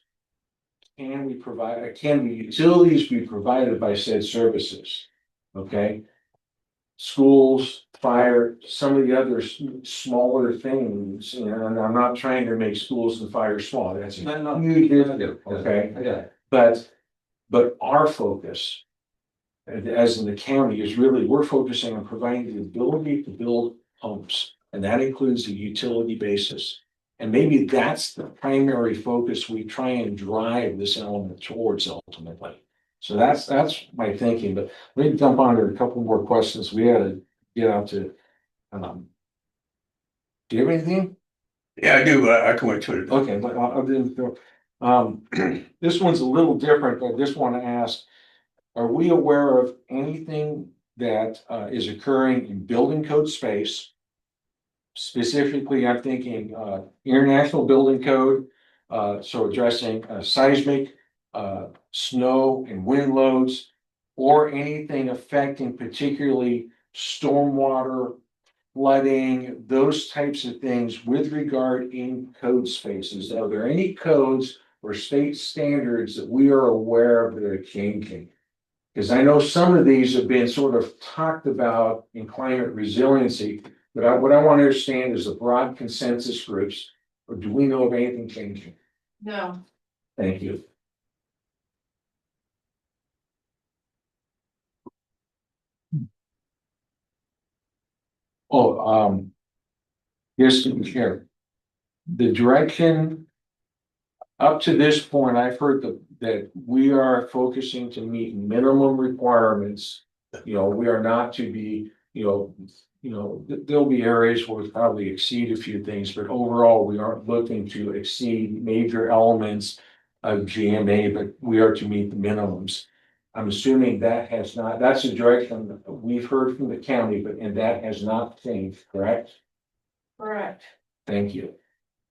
S1: Can we provide, can the utilities be provided by said services? Okay. Schools, fire, some of the other smaller things, and I'm not trying to make schools and fire small, that's a huge issue, okay? But our focus, as in the county, is really, we're focusing on providing the ability to build homes, and that includes the utility basis. And maybe that's the primary focus we try and drive this element towards ultimately. So that's my thinking, but let me jump on to a couple more questions. We had to get out to, do you have anything?
S11: Yeah, I do, but I can wait till.
S1: Okay, but this one's a little different, but I just want to ask, are we aware of anything that is occurring in building code space? Specifically, I'm thinking international building code, so addressing seismic, snow and wind loads, or anything affecting particularly stormwater, flooding, those types of things with regard in code spaces. Are there any codes or state standards that we are aware of that are changing? Because I know some of these have been sort of talked about in climate resiliency, but what I want to understand is the broad consensus groups, or do we know of anything changing?
S3: No,
S1: Thank you. Oh, yes, Chair. The direction up to this point, I've heard that we are focusing to meet minimum requirements. You know, we are not to be, there'll be areas where we probably exceed a few things, but overall, we aren't looking to exceed major elements of GMA, but we are to meet the minimums. I'm assuming that's the direction that we've heard from the county, and that has not changed, correct?
S3: correct.
S1: Thank you.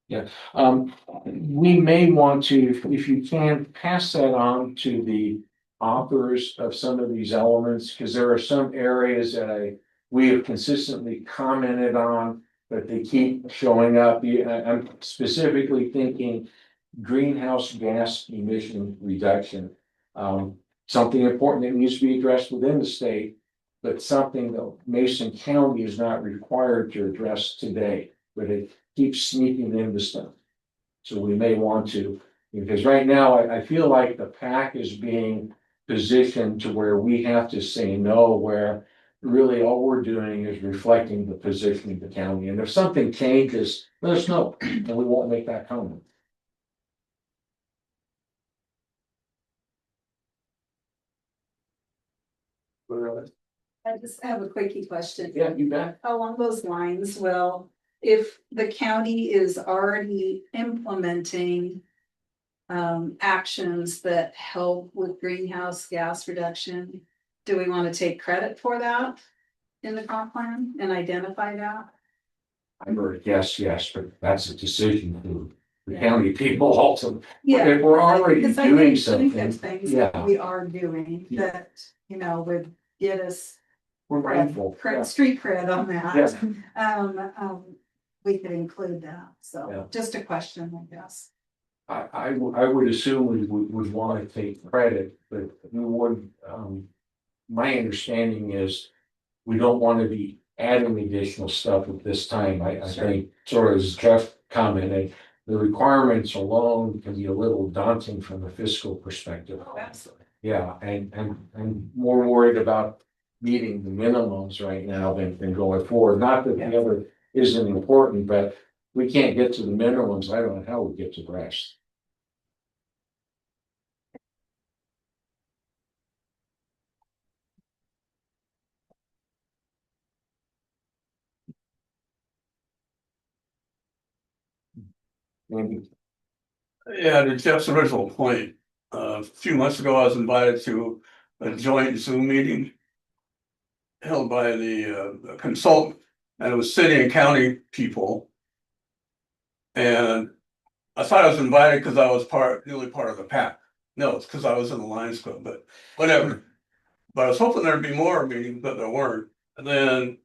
S1: Yeah, we may want to, if you can, pass that on to the authors of some of these elements, because there are some areas that we have consistently commented on, but they keep showing up. I'm specifically thinking greenhouse gas emission reduction. Something important that needs to be addressed within the state, but something that Mason County is not required to address today, but it keeps sneaking into stuff. So we may want to, because right now I feel like the PAC is being positioned to where we have to say no, where really all we're doing is reflecting the position of the county. And if something changes, let us know, and we won't make that comment.
S10: I just have a quickie question.
S1: Yeah, you bet.
S10: Along those lines, well, if the county is already implementing actions that help with greenhouse gas reduction, do we want to take credit for that in the comp plan and identify that?
S1: I'm going to guess yes, but that's a decision for the county people also.
S10: Yeah.
S1: If we're already
S10: Because I
S1: doing
S10: think there's
S1: something,
S10: things
S1: yeah.
S10: that we are doing
S1: Yeah.
S10: that, would get us
S1: We're mindful.
S10: street cred on that.
S1: Yes.
S10: We could include that,
S1: Yeah.
S10: so just a question, I guess.
S1: I would assume we would want to take credit, but we would, my understanding is we don't want to be adding additional stuff at this time. I think, sort of as Jeff commented, the requirements alone can be a little daunting from a fiscal perspective.
S10: Oh, absolutely.
S1: Yeah, and I'm more worried about meeting the minimums right now than going forward. Not that the other isn't important, but we can't get to the minimums. I don't know how we get to the rest. Maybe.
S11: Yeah, to Jeff's original point, a few months ago, I was invited to a joint Zoom meeting. Held by the consultant, and it was city and county people. And I thought I was invited because I was newly part of the PAC. No, it's because I was in the Lions Club, but whatever. But I was hoping there'd be more meetings, but there weren't. And then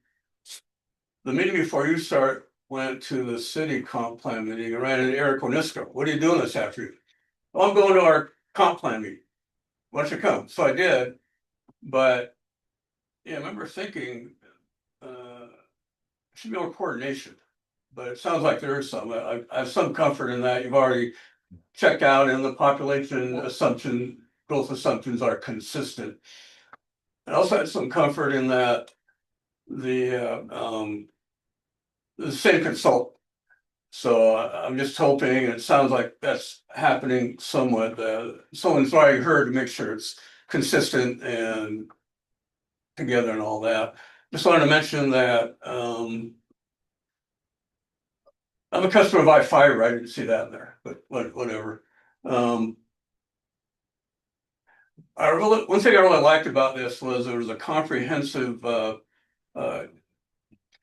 S11: the meeting before you start went to the city comp plan meeting. I ran into Eric Onisko. What are you doing this afternoon? Oh, I'm going to our comp plan meeting. Why don't you come? So I did, but yeah, I remember thinking should be more coordination. But it sounds like there is some. I have some comfort in that. You've already checked out and the population growth assumptions are consistent. I also had some comfort in that the same consultant. So I'm just hoping, and it sounds like that's happening somewhat. Someone's already heard to make sure it's consistent and together and all that. Just wanted to mention that I'm a customer of I-Fiber. I didn't see that in there, but whatever. One thing I really liked about this was there was a comprehensive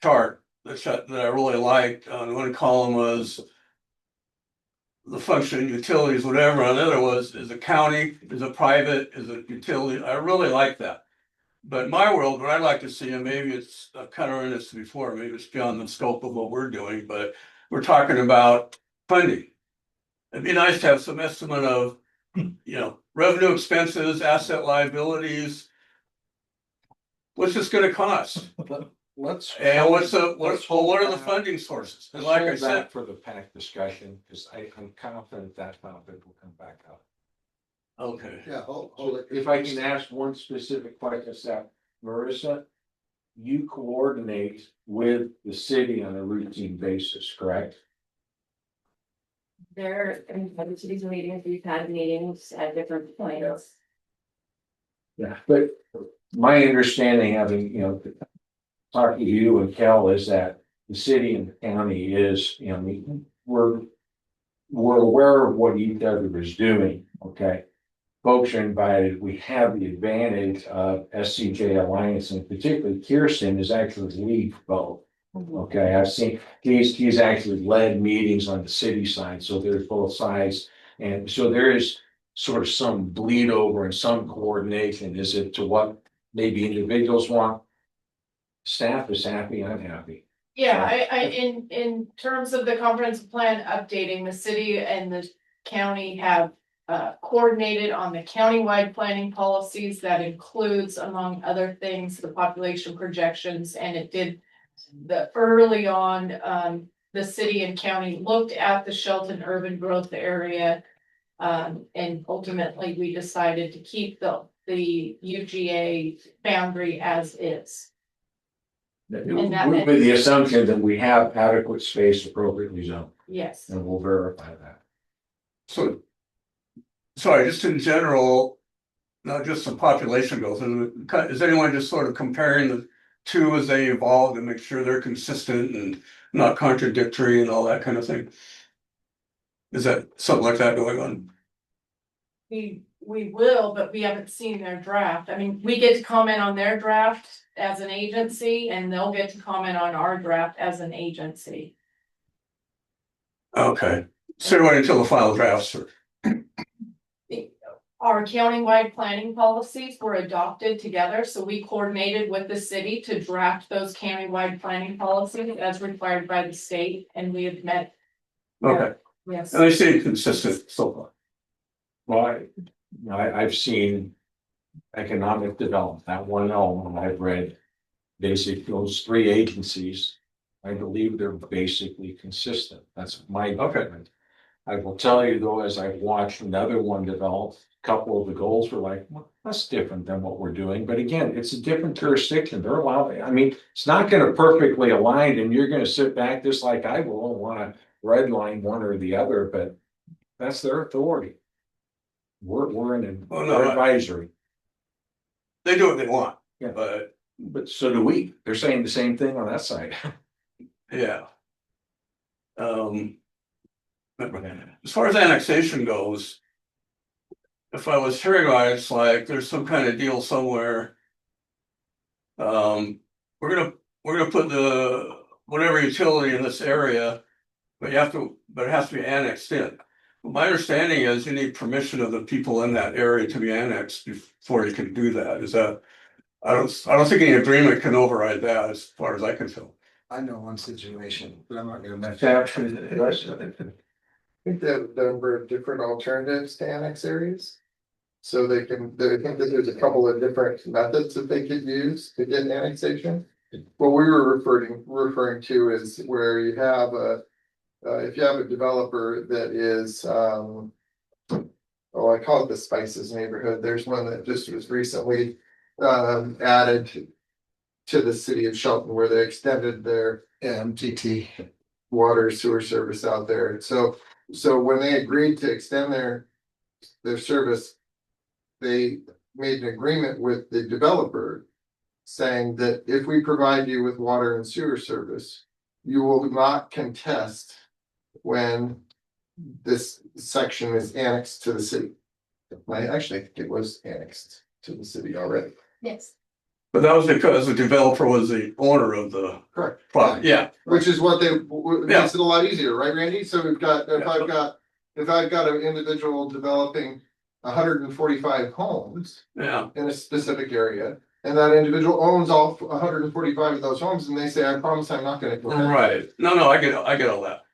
S11: chart that I really liked. One column was the function, utilities, whatever. And the other was, is it county, is it private, is it utility? I really like that. But in my world, what I'd like to see, and maybe it's kind of run this before, maybe it's beyond the scope of what we're doing, but we're talking about funding. It'd be nice to have some estimate of, revenue, expenses, asset liabilities. What's this gonna cost? And what are the funding sources? And like I said,
S1: for the PAC discussion, because I'm confident that topic will come back up.
S11: okay,
S9: Yeah,
S1: So if I can ask one specific question, Seth, Marissa, you coordinate with the city on a routine basis, correct?
S2: There, in other cities meetings, we've had meetings at different points.
S1: Yeah. But my understanding, having, talked to you and Kel, is that the city and the county is, we're aware of what each other is doing, okay? Folks are invited. We have the advantage of SCJ Alliance, and particularly Kirsten is actually the lead for both. Okay, I've seen, he's actually led meetings on the city side, so there's both sides. And so there is sort of some bleed over and some coordination. Is it to what maybe individuals want? Staff is happy, I'm happy.
S3: Yeah, in terms of the comprehensive plan updating, the city and the county have coordinated on the countywide planning policies. That includes, among other things, the population projections, and it did early on, the city and county looked at the Shelton urban growth area. And ultimately, we decided to keep the UGA boundary as is.
S1: With the assumption that we have adequate space appropriately zoned,
S3: Yes.
S1: and we'll verify that.
S11: so, sorry, just in general, not just the population growth, and is anyone just sort of comparing the two as they evolve to make sure they're consistent and not contradictory and all that kind of thing? Is that something like that going on?
S3: We will, but we haven't seen their draft. I mean, we get to comment on their draft as an agency, and they'll get to comment on our draft as an agency.
S11: Okay, so wait until the final drafts are.
S3: Our countywide planning policies were adopted together, so we coordinated with the city to draft those countywide planning policies as required by the state, and we have met.
S11: Okay,
S3: Yes.
S11: and they stay consistent so far.
S1: Well, I've seen economic development, that one element I've read. Basically, those three agencies, I believe they're basically consistent. That's my opinion. I will tell you though, as I've watched another one develop, a couple of the goals were like, well, that's different than what we're doing. But again, it's a different jurisdiction. They're allowed, I mean, it's not gonna perfectly align and you're gonna sit back just like I will and wanna redline one or the other, but that's their authority. We're in an advisory.
S11: They do what they want.
S1: Yeah.
S11: But
S1: So do we. They're saying the same thing on that side.
S11: yeah. As far as annexation goes. If I was hearing right, it's like there's some kind of deal somewhere. We're gonna put the whatever utility in this area, but it has to be annexed in. My understanding is you need permission of the people in that area to be annexed before you can do that. Is that? I don't think any agreement can override that as far as I can tell.
S9: I know one situation, but I'm not gonna mention.
S4: I think they have a number of different alternatives to annex areas. So I think that there's a couple of different methods that they could use to get an annexation. What we were referring to is where you have if you have a developer that is, oh, I call it the Spices neighborhood. There's one that just was recently, added to the city of Shelton where they extended their MTT water sewer service out there. So when they agreed to extend their service, they made an agreement with the developer saying that if we provide you with water and sewer service, you will not contest when this section is annexed to the city. I actually think it was annexed to the city already.
S2: Yes.
S11: But that was because the developer was the owner of the
S4: Correct.
S11: property. Yeah.
S4: Which is what makes it a lot easier, right, Randy? So we've got, if I've got an individual developing 145 homes
S11: Yeah.
S4: in a specific area, and that individual owns all 145 of those homes, and they say, I promise I'm not gonna.
S11: Right. No, I get all that.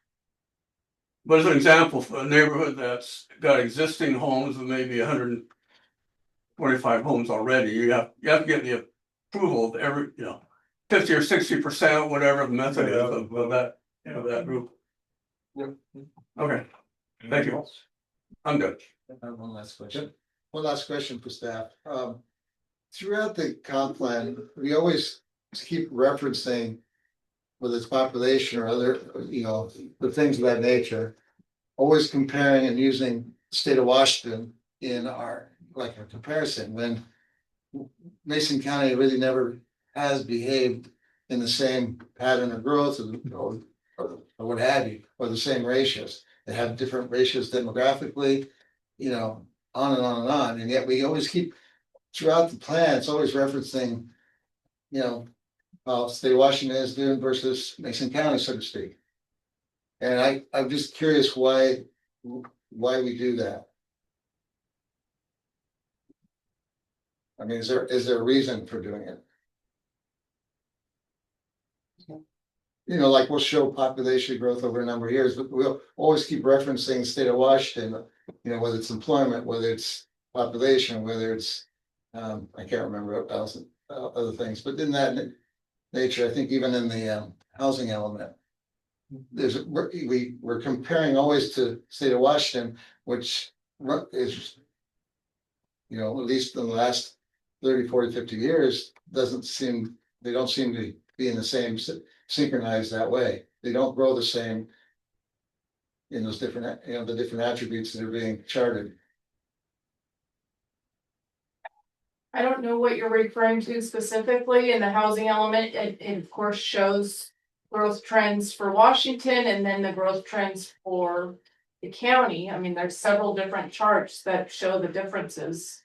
S11: But as an example, for a neighborhood that's got existing homes of maybe 145 homes already, you have to get the approval of every, 50 or 60%, whatever the method is of that group.
S4: Yep.
S11: Okay, thank you. I'm good.
S9: I have one last question. One last question for staff. Throughout the comp plan, we always keep referencing, whether it's population or other, the things of that nature. Always comparing and using the state of Washington in a comparison, when Mason County really never has behaved in the same pattern of growth or what have you, or the same ratios. They have different ratios demographically, on and on and on. And yet we always keep throughout the plan, it's always referencing, how state of Washington is doing versus Mason County, so to speak. And I'm just curious why we do that. I mean, is there a reason for doing it? Like we'll show population growth over a number of years, but we'll always keep referencing the state of Washington, whether it's employment, whether it's population, whether it's, I can't remember what else, other things, but in that nature, I think even in the housing element, we're comparing always to state of Washington, which is, at least in the last 30, 40, 50 years, they don't seem to be in the same synchronized that way. They don't grow the same in those different, the different attributes that are being charted.
S3: I don't know what you're referring to specifically in the housing element. It of course shows growth trends for Washington and then the growth trends for the county. I mean, there's several different charts that show the differences.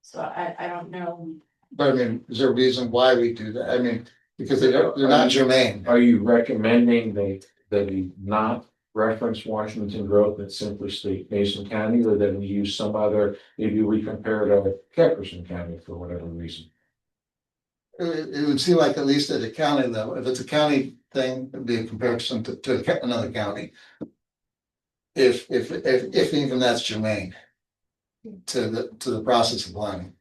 S3: So I don't know.
S9: But I mean, is there a reason why we do that? I mean, because they're not germane.
S1: Are you recommending that we not reference Washington growth, that simply state Mason County, or that we use some other, maybe we compare to Jefferson County for whatever reason?
S9: It would seem like at least at the county level, if it's a county thing, it'd be a comparison to another county. If even that's germane to the process of planning.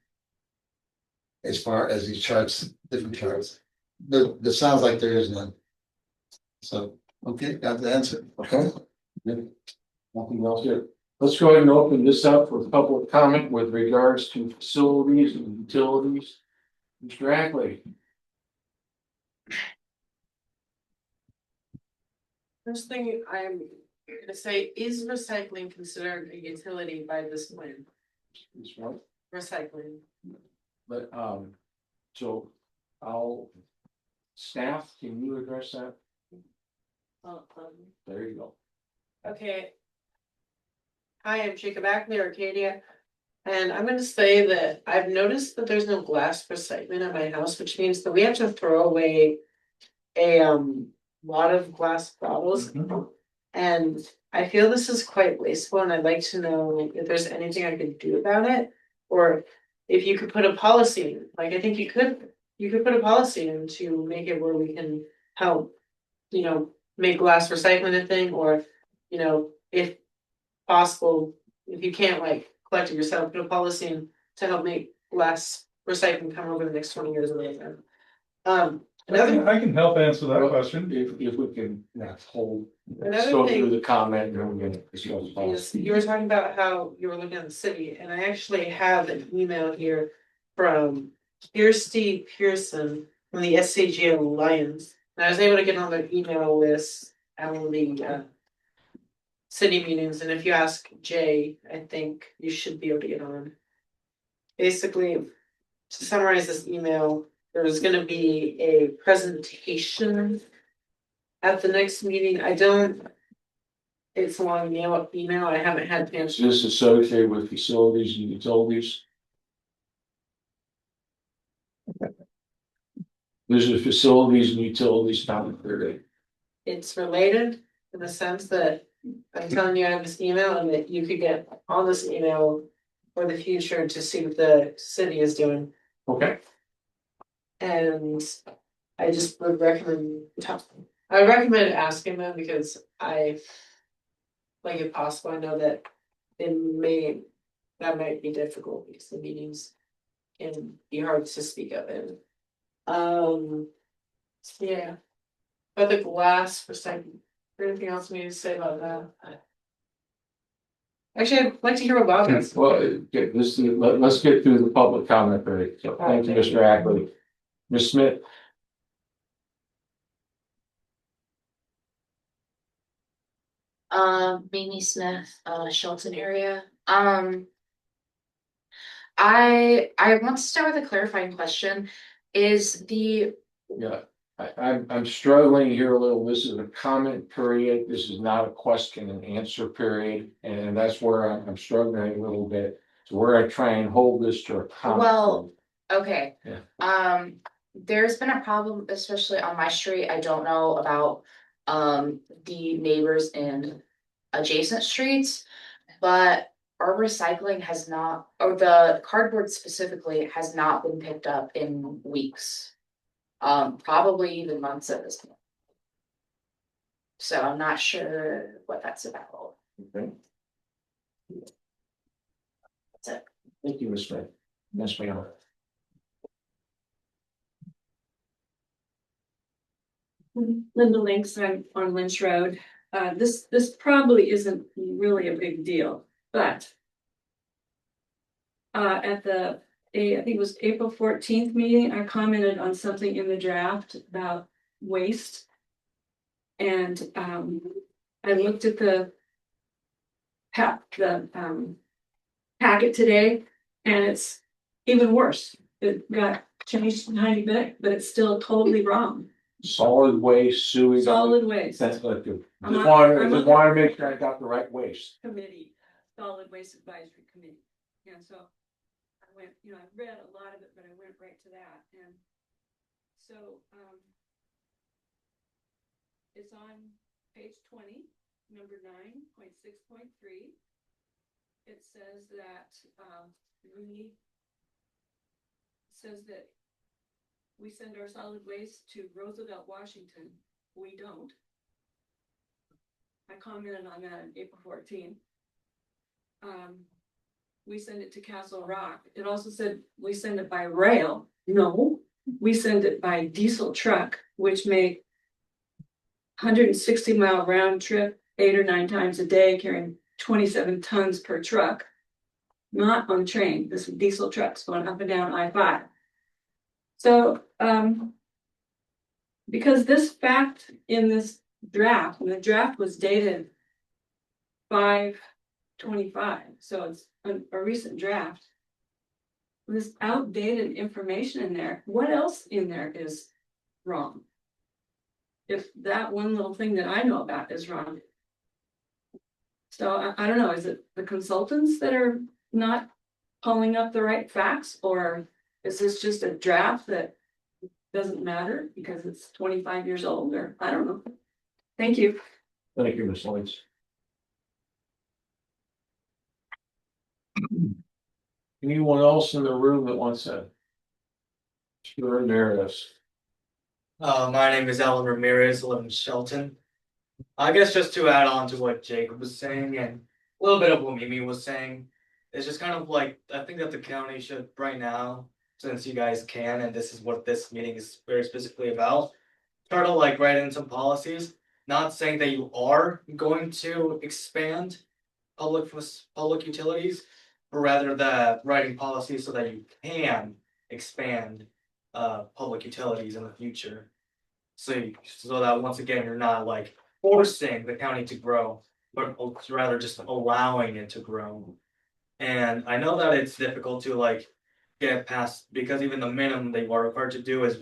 S9: As far as these charts, different charts, there sounds like there is none. So, okay, got the answer.
S1: Okay. Good. Nothing else here. Let's go ahead and open this up for public comment with regards to facilities and utilities. Mr. Ackley.
S5: First thing I'm gonna say, is recycling considered a utility by this plan?
S1: This one.
S5: Recycling.
S1: But, so staff, can you address that? There you go.
S5: Okay, Hi, I'm Jacob Ackley, Arcadia. And I'm gonna say that I've noticed that there's no glass recycling at my house, which means that we have to throw away a lot of glass bottles. And I feel this is quite wasteful, and I'd like to know if there's anything I could do about it. Or if you could put a policy, in. Like I think you could put a policy in to make it where we can help, make glass recycling a thing, or, if possible, if you can't like collect it yourself, put a policy in to help make glass recycling come over the next 20 years or later.
S8: I can help answer that
S1: Well,
S8: question.
S1: If we can, hold,
S5: Another
S1: go
S5: thing-
S1: through the comment, and then we're gonna discuss.
S5: Yes,
S1: policy.
S5: you were talking about how you were looking at the city, and I actually have an email here from Kirsty Pearson from the SCG Alliance. And I was able to get on their email list at one of the city meetings, and if you ask Jay, I think you should be able to get on. Basically, to summarize this email, there's gonna be a presentation at the next meeting. It's a long email, I haven't had a chance
S1: Is
S5: to.
S1: this associated with facilities and utilities? This is facilities and utilities topic 30.
S5: It's related in the sense that I'm telling you, I have this email and that you could get on this email for the future to see what the city is doing.
S1: Okay.
S5: And I just would recommend, I would recommend asking them because like if possible, I know that that might be difficult because the meetings can be hard to speak of in. Yeah. But the glass recycling, anything else we need to say about that? Actually, I'd like to hear what Bob has.
S1: Well, let's get through the public comment period. So thank you, Mr. Ackley. Ms. Smith.
S12: Mamie Smith, Shelton area. I want to start with a clarifying question. Is the
S1: Yeah, I'm struggling here a little. This is a comment period. This is not a question and answer period. And that's where I'm struggling a little bit. So we're gonna try and hold this to a comment.
S12: Well, okay.
S1: Yeah.
S12: There's been a problem, especially on my street. I don't know about the neighbors in adjacent streets, but our recycling has not, or the cardboard specifically, has not been picked up in weeks. Probably even months at this point. So I'm not sure what that's about.
S1: Okay.
S12: That's it.
S1: Thank you, Ms. Smith. Ms. Miller.
S13: Linda Links, I'm on Lynch Road. This probably isn't really a big deal, but at I think it was April 14th meeting, I commented on something in the draft about waste. And I looked at the packet today, and it's even worse. It got changed a tiny bit, but it's still totally wrong.
S1: Solid waste, sewage.
S13: Solid waste.
S1: That's what I do.
S13: I'm
S1: Just
S13: on-
S1: want to make sure I got the right waste.
S13: Committee, Solid Waste Advisory Committee. And so I went, I read a lot of it, but I went right to that. And so it's on page 20, number 9.6.3. It says that we send our solid waste to Roosevelt, Washington. We don't. I commented on that on April 14th. We send it to Castle Rock. It also said we send it by rail. No, we send it by diesel truck, which make 160-mile round trip 8 or 9 times a day, carrying 27 tons per truck. Not on train. This diesel trucks going up and down I-5. So, because this fact in this draft, and the draft was dated 5/25, so it's a recent draft. This outdated information in there, what else in there is wrong? If that one little thing that I know about is wrong. So I don't know, is it the consultants that are not pulling up the right facts, or is this just a draft that doesn't matter because it's 25 years old, or I don't know. Thank you.
S1: Thank you, Ms. Lynch. Anyone else in the room that wants to? Sure, there is.
S6: My name is Alan Ramirez, I live in Shelton. I guess just to add on to what Jacob was saying and a little bit of what Mimi was saying, it's just kind of like, I think that the county should right now, since you guys can, and this is what this meeting is very specifically about, try to like write in some policies, not saying that you are going to expand public utilities, but rather that writing policies so that you can expand public utilities in the future. So that once again, you're not like forcing the county to grow, but rather just allowing it to grow. And I know that it's difficult to like get past because even the minimum that you are required to do is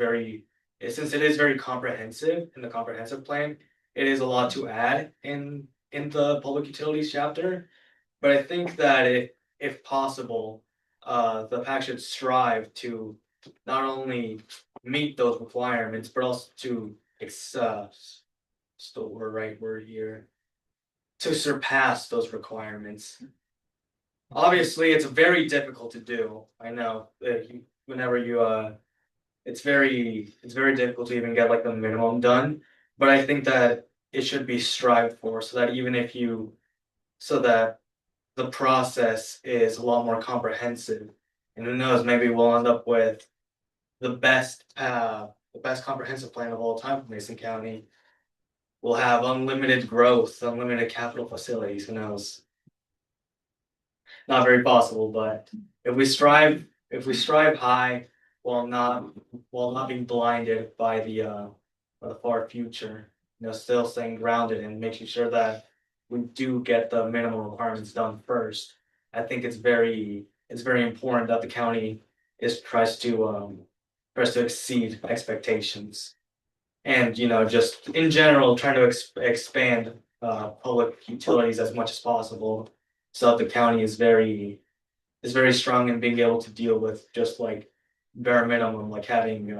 S6: since it is very comprehensive in the comprehensive plan, it is a lot to add in the public utilities chapter. But I think that if possible, the PAC should strive to not only meet those requirements, but also to still the right word here, to surpass those requirements. Obviously, it's very difficult to do. I know that whenever you it's very difficult to even get like the minimum done. But I think that it should be strived for so that even if so that the process is a lot more comprehensive. And who knows, maybe we'll end up with the best comprehensive plan of all time for Mason County. We'll have unlimited growth, unlimited capital facilities, who knows? Not very possible, but if we strive high while not being blinded by the far future, still staying grounded and making sure that we do get the minimum requirements done first. I think it's very important that the county tries to exceed expectations, and just in general trying to expand public utilities as much as possible, so that the county is very strong in being able to deal with just like bare minimum, like having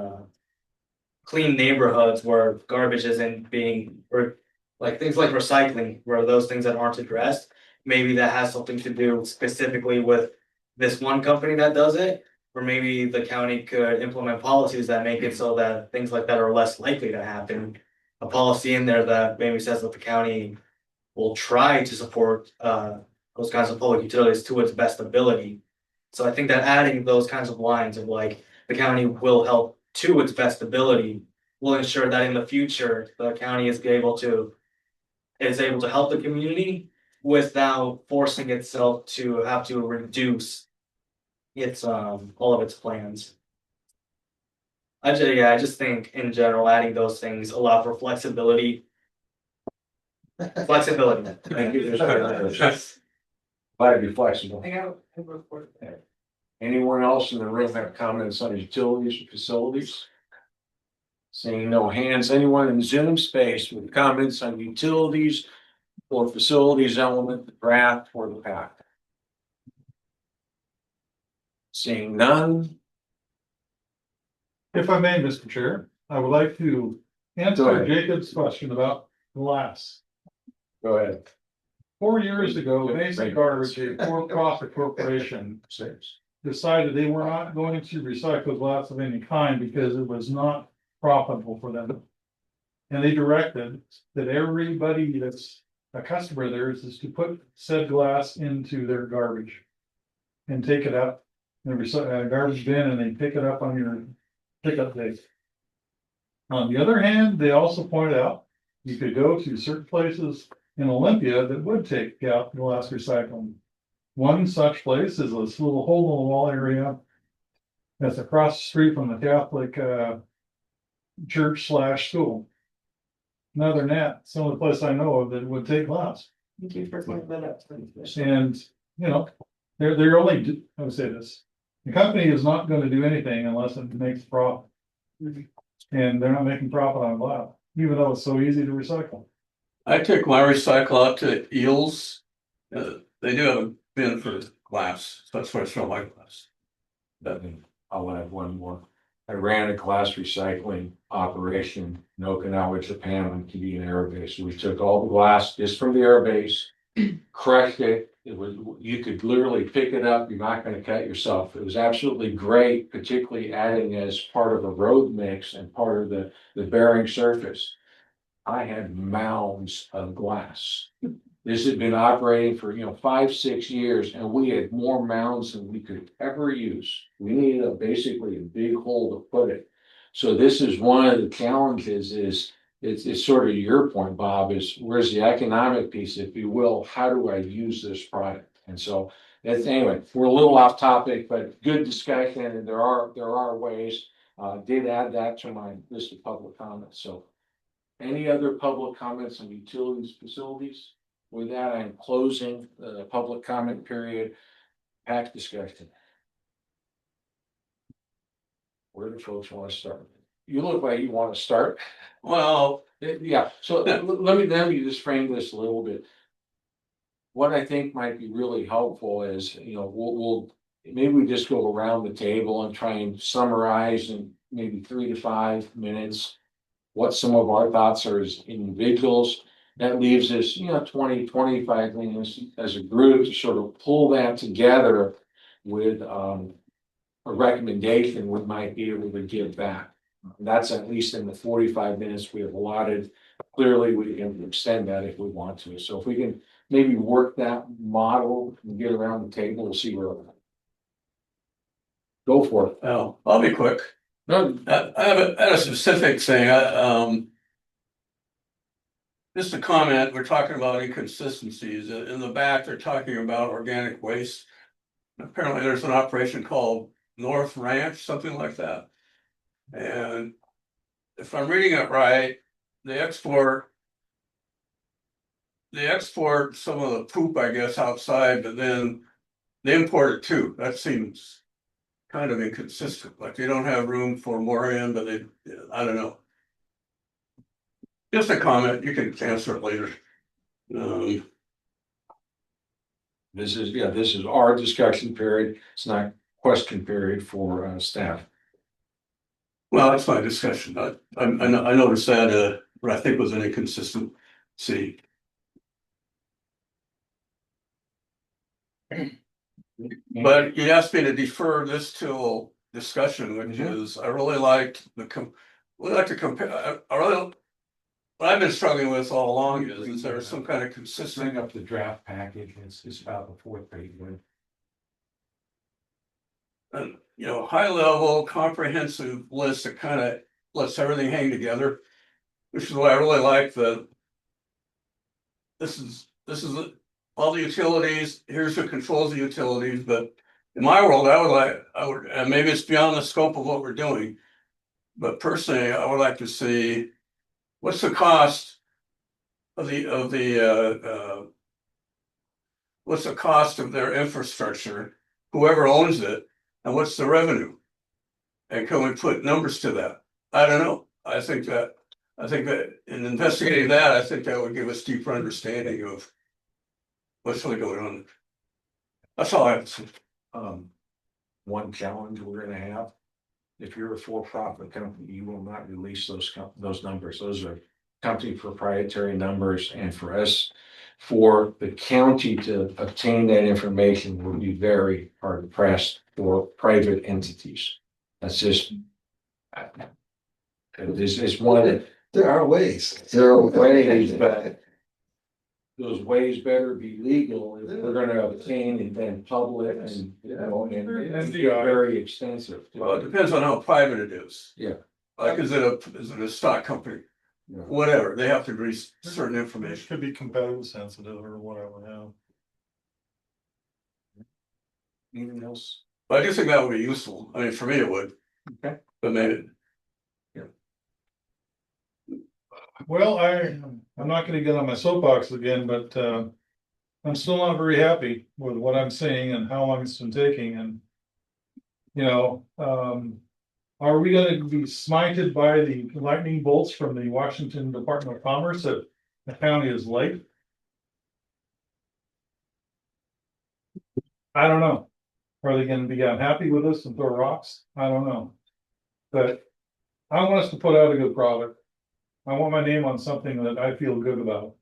S6: clean neighborhoods where garbage isn't being, or like things like recycling, where those things that aren't addressed, maybe that has something to do specifically with this one company that does it, or maybe the county could implement policies that make it so that things like that are less likely to happen. A policy in there that maybe says that the county will try to support those kinds of public utilities to its best ability. So I think that adding those kinds of lines of like the county will help to its best ability will ensure that in the future the county is able to help the community without forcing itself to have to reduce its all of its plans. I just think in general adding those things allow for flexibility. Flexibility.
S1: Thank you. Glad to be flexible.
S5: I got a report.
S1: Anyone else in the room have comments on utilities or facilities? Seeing no hands, anyone in Zoom space with comments on utilities or facilities element, the draft or the PAC? Seeing none.
S8: If I may, Mr. Chair, I would like to
S1: Go
S8: answer
S1: ahead.
S8: Jacob's question about glass.
S1: Go ahead.
S8: 4 years ago, Mason Garbage, a for-profit corporation, decided they were not going to recycle glass of any kind because it was not profitable for them. And they directed that everybody that's a customer of theirs is to put said glass into their garbage and take it up in a garbage bin, and they pick it up on your pickup day. On the other hand, they also pointed out you could go to certain places in Olympia that would take out glass recycling. One such place is this little hole in the wall area that's across the street from the Catholic church / school. Other than that, it's the only place I know of that would take glass.
S5: Thank you for clearing that up.
S8: And, they're only, I would say this, the company is not gonna do anything unless it makes profit. And they're not making profit on glass, even though it's so easy to recycle.
S11: I took my recycle out to Eels They do have a bin for glass, so that's why it's not like glass.
S1: I'll add one more. I ran a glass recycling operation in Okinawa, Japan, on Canadian Air Base. We took all the glass just from the air base, crushed it. It was, you could literally pick it up. You're not going to cut yourself. It was absolutely great, particularly adding as part of a road mix and part of the bearing surface. I had mounds of glass. This had been operating for, 5, 6 years, and we had more mounds than we could ever use. We needed basically a big hole to put it. So this is one of the challenges is, it's sort of your point, Bob, is where's the economic piece, if you will, how do I use this product? And so that's, anyway, we're a little off topic, but good discussion, and there are ways. Did add that to my list of public comments, so. Any other public comments on utilities facilities? With that, I'm closing the public comment period. PAC discussion. Where do folks want to start? You look like you want to start.
S11: Well,
S1: Yeah, so let me just frame this a little bit. What I think might be really helpful is, we'll maybe we just go around the table and try and summarize in maybe 3 to 5 minutes what some of our thoughts are as individuals. That leaves us, 20, 25 minutes as a group to sort of pull that together with a recommendation we might be able to give back. That's at least in the 45 minutes we have allotted. Clearly, we can extend that if we want to. So if we can maybe work that model and get around the table, we'll see where we're at. Go for it.
S11: well, I'll be quick.
S1: No,
S11: I have a specific thing, just a comment, we're talking about inconsistencies, in the back, they're talking about organic waste. Apparently, there's an operation called North Ranch, something like that. And if I'm reading it right, they export some of the poop, I guess, outside, but then they import it too. That seems kind of inconsistent, like they don't have room for more in, but they, I don't know. Just a comment, you can answer it later.
S1: this is our discussion period. It's not question period for staff.
S11: Well, that's my discussion. I noticed that, what I think was an inconsistency. But you asked me to defer this till discussion, which is, I really liked we like to compare, I really. What I've been struggling with all along is there some kind of consistent.
S1: Bring up the draft package, it's about the 4th page.
S11: High level comprehensive list that kind of lets everything hang together, which is why I really like this is all the utilities, here's who controls the utilities, but in my world, and maybe it's beyond the scope of what we're doing. But personally, I would like to see what's the cost of what's the cost of their infrastructure, whoever owns it, and what's the revenue? And can we put numbers to that? I don't know. I think that in investigating that, I think that would give us deeper understanding of what's really going on. That's all I have to say.
S1: One challenge we're gonna have, if you're a for-profit company, you will not release those numbers. Those are company proprietary numbers, and for us, for the county to obtain that information will be very hard pressed for private entities. That's just. This is one of
S4: There are ways.
S1: but. Those ways better be legal if we're gonna obtain and then public and, and be very extensive.
S11: Well, it depends on how private it is.
S1: Yeah.
S11: Like, is it a stock company?
S1: Yeah.
S11: Whatever, they have to release certain
S8: It
S11: information.
S8: could be competitive sensitive or whatever now.
S1: Anything else?
S11: But I do think that would be useful. I mean, for me, it would.
S1: Okay.
S11: But maybe,
S8: Well, I'm not gonna get on my soapbox again, but I'm still not very happy with what I'm seeing and how long it's been taking, and are we gonna be smited by the lightning bolts from the Washington Department of Commerce that the county is late? I don't know. Are they gonna be unhappy with us and throw rocks? I don't know. But I want us to put out a good product. I want my name on something that I feel good about.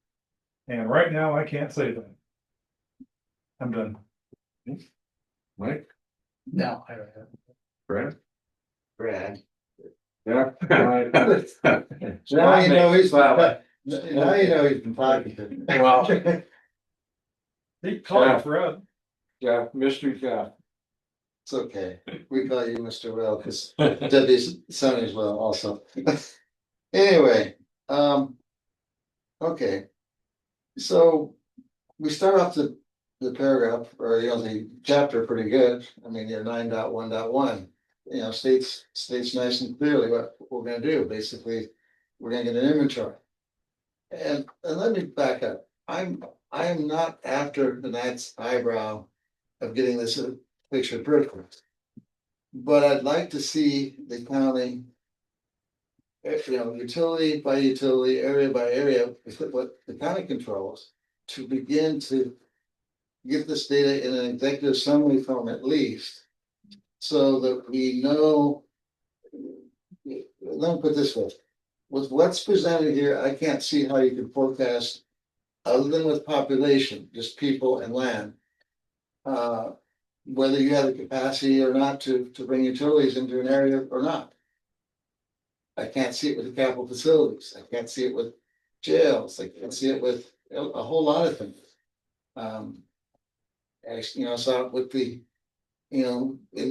S8: And right now, I can't say that. I'm done.
S1: Mike,
S9: No, I don't have.
S1: Brad?
S9: Brad.
S1: Yeah.
S9: Now you know he's, now you know he's been talking to me.
S1: Well,
S8: They call
S1: Yeah.
S8: it Fred.
S1: yeah, mystery cat.
S9: It's okay, we call you Mr. Well, because Debbie's son is well also. Anyway, okay. So we start off the paragraph or the chapter pretty good. I mean, you're 9.1.1. States nice and clearly what we're gonna do. Basically, we're gonna get an inventory. And let me back up. I am not after the knight's eyebrow of getting this picture perfect. But I'd like to see the county, utility by utility, area by area, what the county controls, to begin to get this data in an executive summary form at least, so that we know. Let me put it this way, with what's presented here, I can't see how you can forecast, other than with population, just people and land. Whether you have the capacity or not to bring utilities into an area or not. I can't see it with the capital facilities, I can't see it with jails, I can't see it with a whole lot of things. I saw it with the,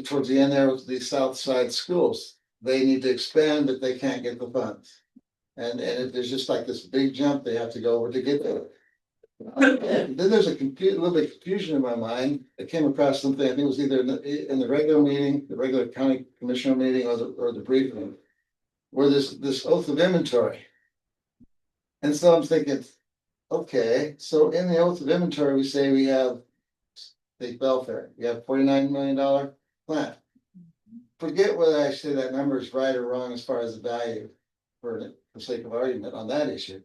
S9: towards the end there with the south side schools, they need to expand, but they can't get the funds. And if there's just like this big jump they have to go over to get there. Then there's a little bit of confusion in my mind. I came across something, I think it was either in the regular meeting, the regular county commissioner meeting, or the briefing, where this oath of inventory. And so I'm thinking, okay, so in the oath of inventory, we say we have state welfare, we have $49 million plan. Forget whether I say that number is right or wrong as far as the value, for sake of argument on that issue.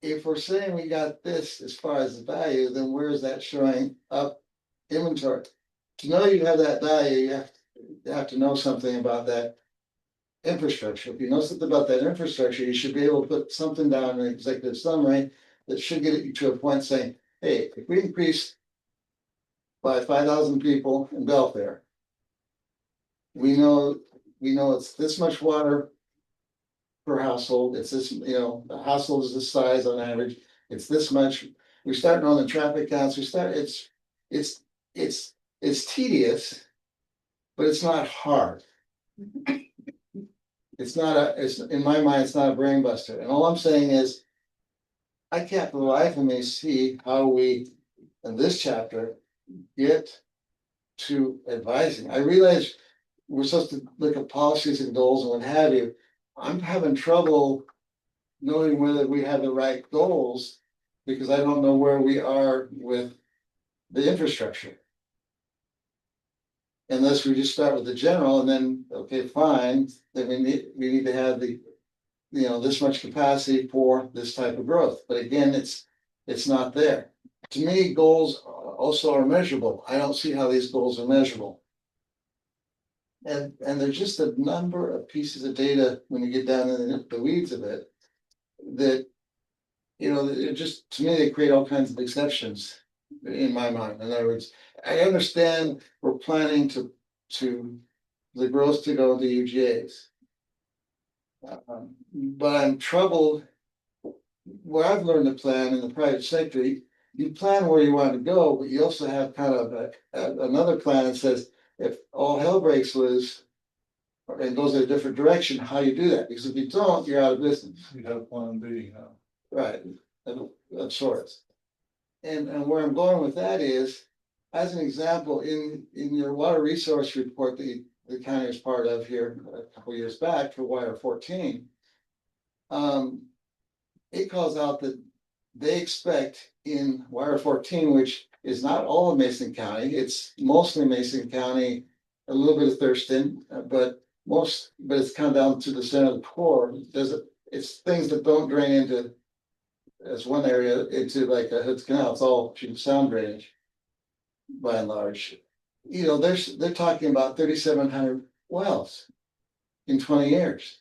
S9: If we're saying we got this as far as the value, then where is that showing up inventory? To know you have that value, you have to know something about that infrastructure. If you know something about that infrastructure, you should be able to put something down in an executive summary that should get you to a point saying, hey, if we increase by 5,000 people in Belfair, we know it's this much water per household, it's this, the household is this size on average, it's this much. We're starting on the traffic counts, it's tedious, but it's not hard. It's in my mind, it's not a brain buster. And all I'm saying is, I can't for the life of me see how we, in this chapter, get to advising. I realize we're supposed to look at policies and goals and what have you. I'm having trouble knowing whether we have the right goals, because I don't know where we are with the infrastructure. Unless we just start with the general and then, okay, fine, then we need to have the, this much capacity for this type of growth. But again, it's not there. To me, goals also are measurable. I don't see how these goals are measurable. And there's just a number of pieces of data when you get down in the weeds of it that, it just, to me, they create all kinds of exceptions in my mind. In other words, I understand we're planning to the growth to go into UGAs. But I'm troubled where I've learned to plan in the private sector. You plan where you want to go, but you also have kind of another plan that says, if all hell breaks loose and goes in a different direction, how you do that? Because if you don't, you're out of business.
S8: You have plan B,
S9: Right, of sorts. And where I'm going with that is, as an example, in your water resource report that the county was part of here a couple of years back for Wire 14, it calls out that they expect in Wire 14, which is not all of Mason County, it's mostly Mason County, a little bit of Thurston, but it's come down to the center of the core. It's things that don't drain into as one area into like a Hoods Canal, it's all sound drainage. By and large, you know, they're talking about 3,700 wells in 20 years.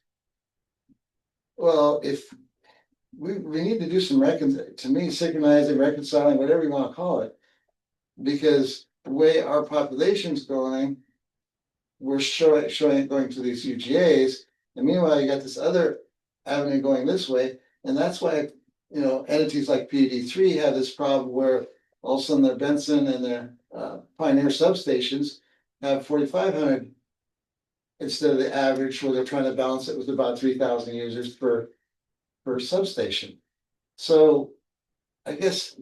S9: Well, if we need to do some to me, synchronizing, reconciling, whatever you want to call it. Because the way our population's going, we're showing it going to these UGAs, and meanwhile, you got this other avenue going this way, and that's why, you know, entities like PD3 have this problem where all of a sudden their Benson and their Pioneer substations have 4,500 instead of the average where they're trying to balance it with about 3,000 users per substation. So I guess,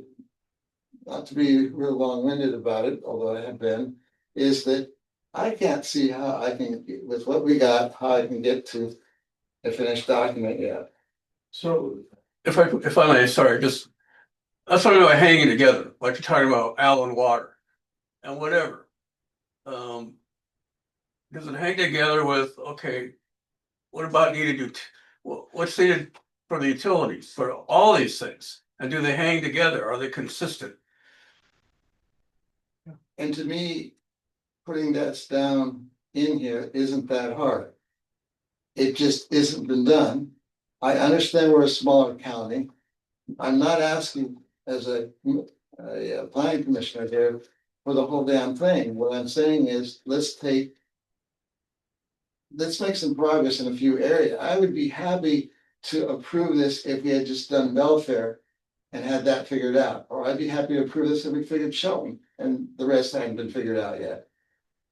S9: not to be real long-winded about it, although I have been, is that I can't see how I can, with what we got, how I can get to a finished document yet.
S11: So if I may, sorry, just, that's talking about hanging together, like you're talking about Allen Water and whatever. Does it hang together with, okay, what about needed to, what's needed for the utilities, for all these things? And do they hang together? Are they consistent?
S9: And to me, putting that down in here isn't that hard. It just isn't been done. I understand we're a smaller county. I'm not asking as a planning commissioner here for the whole damn thing. What I'm saying is, let's make some progress in a few areas. I would be happy to approve this if we had just done welfare and had that figured out. Or I'd be happy to approve this if we figured Shelton and the rest hadn't been figured out yet.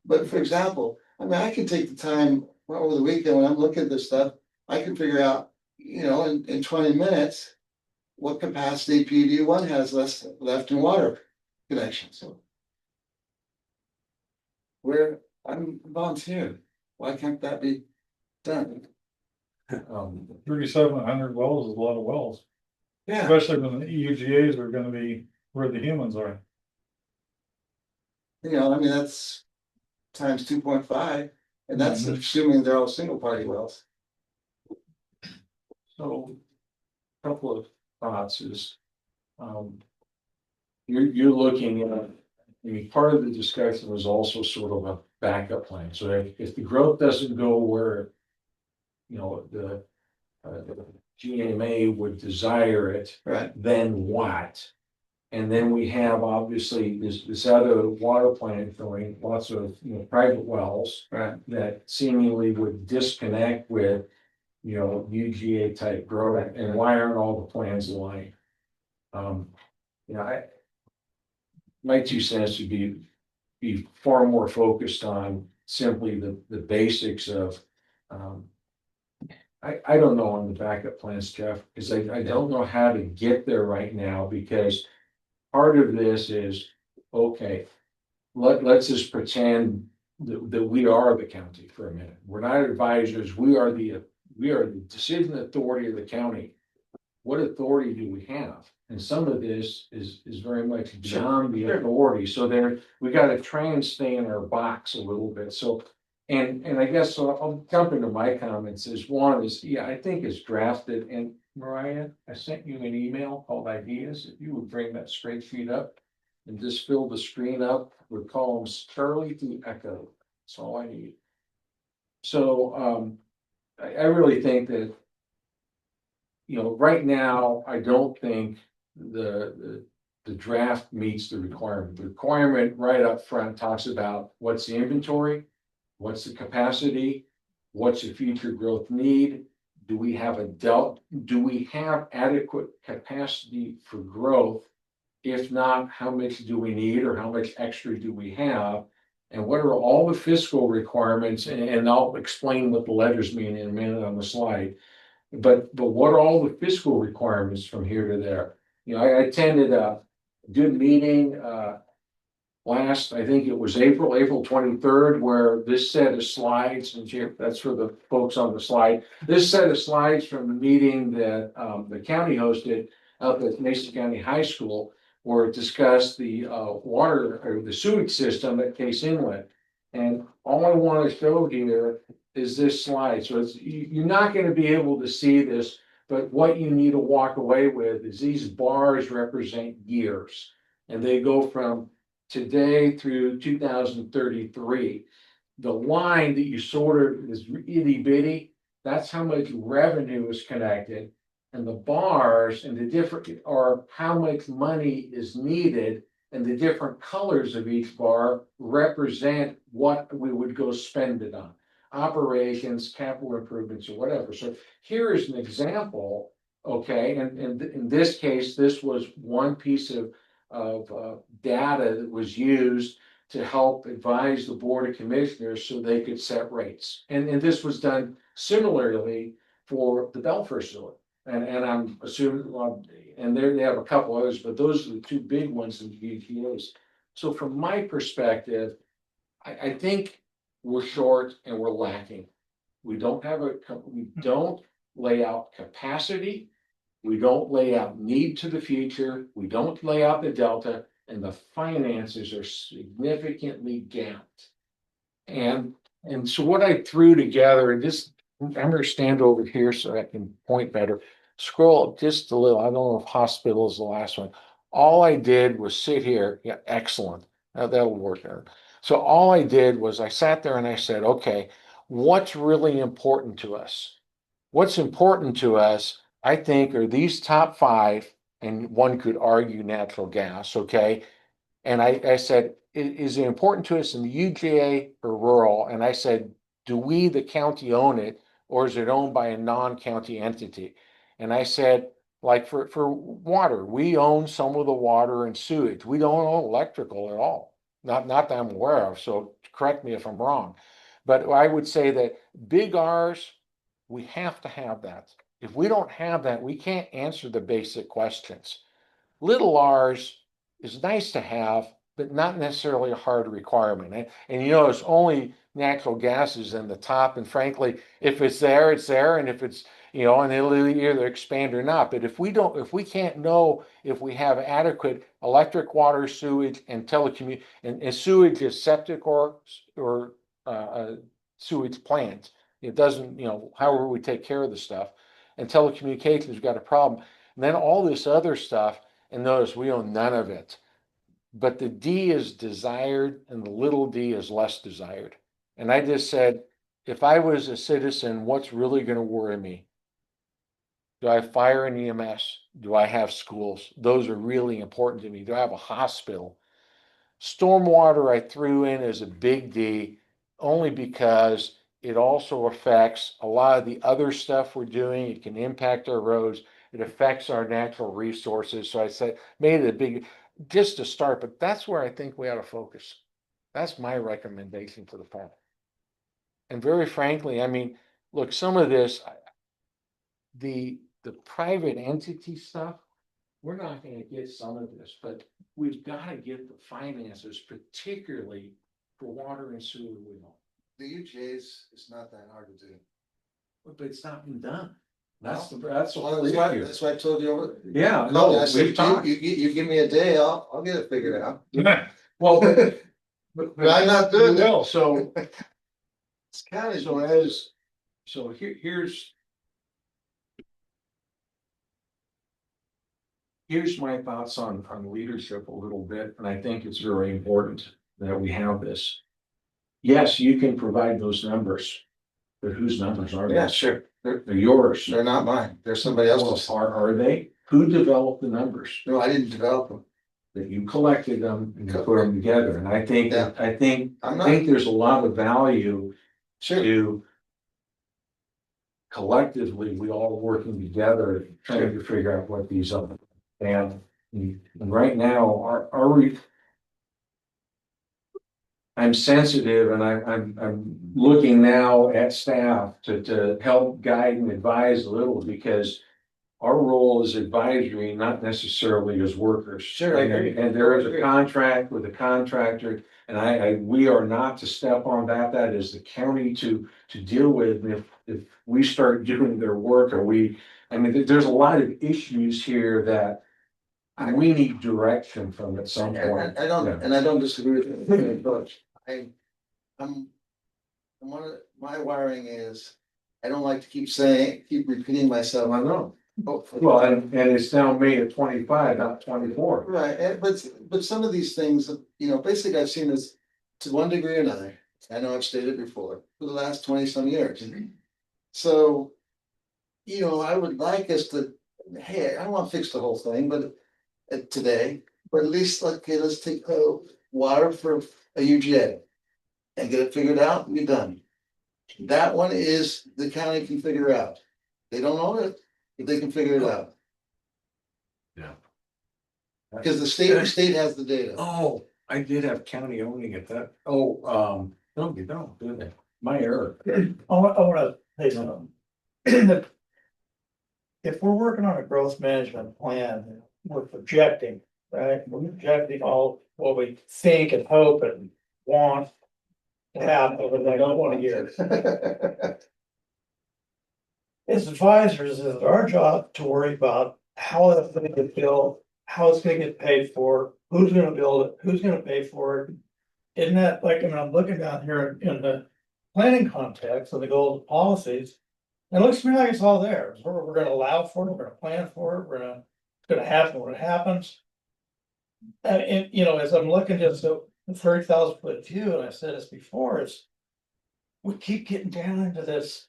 S9: But for example, I mean, I can take the time over the weekend when I'm looking at this stuff, I can figure out, you know, in 20 minutes, what capacity PD1 has left in water connections. Where I'm volunteering, why can't that be done?
S8: 3,700 wells is a lot of wells,
S9: Yeah,
S8: especially when the EUGAs are gonna be where the humans are.
S9: you know, I mean, that's times 2.5, and that's assuming they're all single party wells.
S1: So, a couple of thoughts is, you're looking at, I mean, part of the discussion was also sort of a backup plan. So if the growth doesn't go where, you know, the GMA would desire it,
S9: Right.
S1: then what? And then we have obviously this other water plant going, lots of, you know, private wells.
S9: Right.
S1: That seemingly would disconnect with, you know, UGA type growth, and why aren't all the plans aligned? You know, my 2 cents would be far more focused on simply the basics of, I don't know on the backup plans, Jeff, because I don't know how to get there right now, because part of this is, okay, let's just pretend that we are the county for a minute. We're not advisors, we are the decision authority of the county. What authority do we have? And some of this is very much beyond the authority. So we got to try and stay in our box a little bit. So, and I guess I'll jump into my comments. One is, yeah, I think it's drafted. And Mariah, I sent you an email called ideas. If you would bring that spreadsheet up and just fill the screen up with columns Charlie through Echo. That's all I need. So, I really think that, you know, right now, I don't think the draft meets the requirement. The requirement right up front talks about what's the inventory, what's the capacity, what's the future growth need? Do we have adequate capacity for growth? If not, how much do we need, or how much extra do we have? And what are all the fiscal requirements? And I'll explain what the letters mean in a minute on the slide. But what are all the fiscal requirements from here to there? You know, I attended a good meeting last, I think it was April 23rd, where this set of slides, and that's for the folks on the slide. This set of slides from the meeting that the county hosted up at Mason County High School, where it discussed the water or the sewage system at Case Inlet. And all I want to show here is this slide. So you're not going to be able to see this, But what you need to walk away with is these bars represent years. And they go from today through 2033. The line that you sort of is itty bitty, that's how much revenue is connected. And the bars and the different are how much money is needed. And the different colors of each bar represent what we would go spend it on. Operations, capital improvements, or whatever. So here is an example, okay, and in this case, this was one piece of data that was used to help advise the Board of Commissioners so they could set rates. And this was done similarly for the Belfair facility. And I'm assuming, and there they have a couple others, but those are the two big ones in the UGAs. So from my perspective, I think we're short and we're lacking. We don't lay out capacity. We don't lay out need to the future. We don't lay out the delta, and the finances are significantly gapped. And so what I threw together, and just, I'm gonna stand over here so I can point better. Scroll up just a little. I don't know if hospital is the last one. All I did was sit here. Yeah, excellent. Now that'll work out. So all I did was I sat there and I said, okay, what's really important to us? What's important to us, I think, are these top five, and one could argue natural gas, okay? And I said, is it important to us in the UGA or rural? And I said, do we, the county, own it, or is it owned by a non-county entity? And I said, like for water, we own some of the water and sewage. We don't own electrical at all. Not that I'm aware of, so correct me if I'm wrong. But I would say that big R's, we have to have that. If we don't have that, we can't answer the basic questions. Little R's is nice to have, but not necessarily a hard requirement. And you know, it's only natural gases in the top. And frankly, if it's there, it's there. And if it's, you know, and it'll either expand or not. But if we can't know if we have adequate electric, water, sewage, and telecommunication, and sewage is septic or sewage plant. It doesn't, you know, however we take care of the stuff. And telecommunications got a problem. And then all this other stuff, and notice we own none of it. But the D is desired and the little d is less desired. And I just said, if I was a citizen, what's really going to worry me? Do I have fire and EMS? Do I have schools? Those are really important to me. Do I have a hospital? Stormwater I threw in as a big D only because it also affects a lot of the other stuff we're doing. It can impact our roads. It affects our natural resources. So I said, made it a big, just to start, but that's where I think we ought to focus. That's my recommendation for the panel. And very frankly, I mean, look, some of this, the private entity stuff, we're not going to get some of this, but we've got to get the finances, particularly for water and sewer. We know.
S9: The UGAs is not that hard to do.
S1: But it's not been done. That's
S9: Well,
S1: that's
S9: Well,
S1: what
S9: that's why I told you.
S1: Yeah,
S9: I
S1: no,
S9: said,
S1: we've talked.
S9: you give me a day, I'll get it figured out.
S1: Well,
S9: But I'm not doing it.
S1: Well, so
S9: It's kind of.
S1: Here's my thoughts on leadership a little bit, and I think it's very important that we have this. Yes, you can provide those numbers, but whose numbers are they?
S9: Yeah, sure.
S1: They're yours.
S9: They're not mine. They're somebody else's.
S1: Are they? Who developed the numbers?
S9: No, I didn't develop them.
S1: That you collected them and you put them together, and I think,
S9: Yeah.
S1: I think
S9: I'm
S1: there's a lot of value
S9: Sure.
S1: to collectively, we all working together, trying to figure out what these are. And right now, I'm sensitive and I'm looking now at staff to help guide and advise a little, because our role is advisory, not necessarily as workers.
S9: Sure, I agree.
S1: And there is
S9: I
S1: a
S9: agree.
S1: contract with a contractor, and we are not to step on that. That is the county to deal with. And if we start doing their work, there's a lot of issues here that we need direction from at some point.
S9: I don't,
S1: Yeah.
S9: and I don't disagree with you, but I'm one of my wiring is, I don't like to keep repeating myself.
S1: I know. Well, and it's now May of 25, not 24.
S9: Right, but some of these things, basically I've seen this to one degree or another. I know I've stated before, for the last 20-some years. So, I would like us to, hey, I don't want to fix the whole thing, but today, but at least, okay, let's take water for a UGA and get it figured out and be done. That one is the county can figure out. They don't own it, but they can figure it out.
S1: Yeah.
S9: Because the state has the data.
S1: Oh, I did have county owning it, no, you don't, do they? My error.
S14: I wanna say something. If we're working on a growth management plan, we're projecting, right? We're projecting all what we think and hope and want to happen over the next 20 years. As advisors, it's our job to worry about how that's gonna get built, how it's gonna get paid for, who's gonna build it, who's gonna pay for it. Isn't that like, and I'm looking down here in the planning context of the goals and policies. It looks to me like it's all there. We're gonna allow for it, we're gonna plan for it, it's gonna happen when it happens. And as I'm looking just the 30,000 foot view, and I said this before, is we keep getting down into this.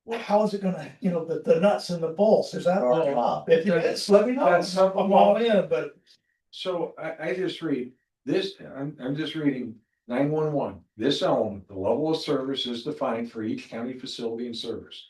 S14: Well, how is it gonna, the nuts and the bolts? Is that our job? If it is, let me know. I'm all in, but.
S1: So I just read this, I'm just reading 911. This element, the level of service is defined for each county facility and service.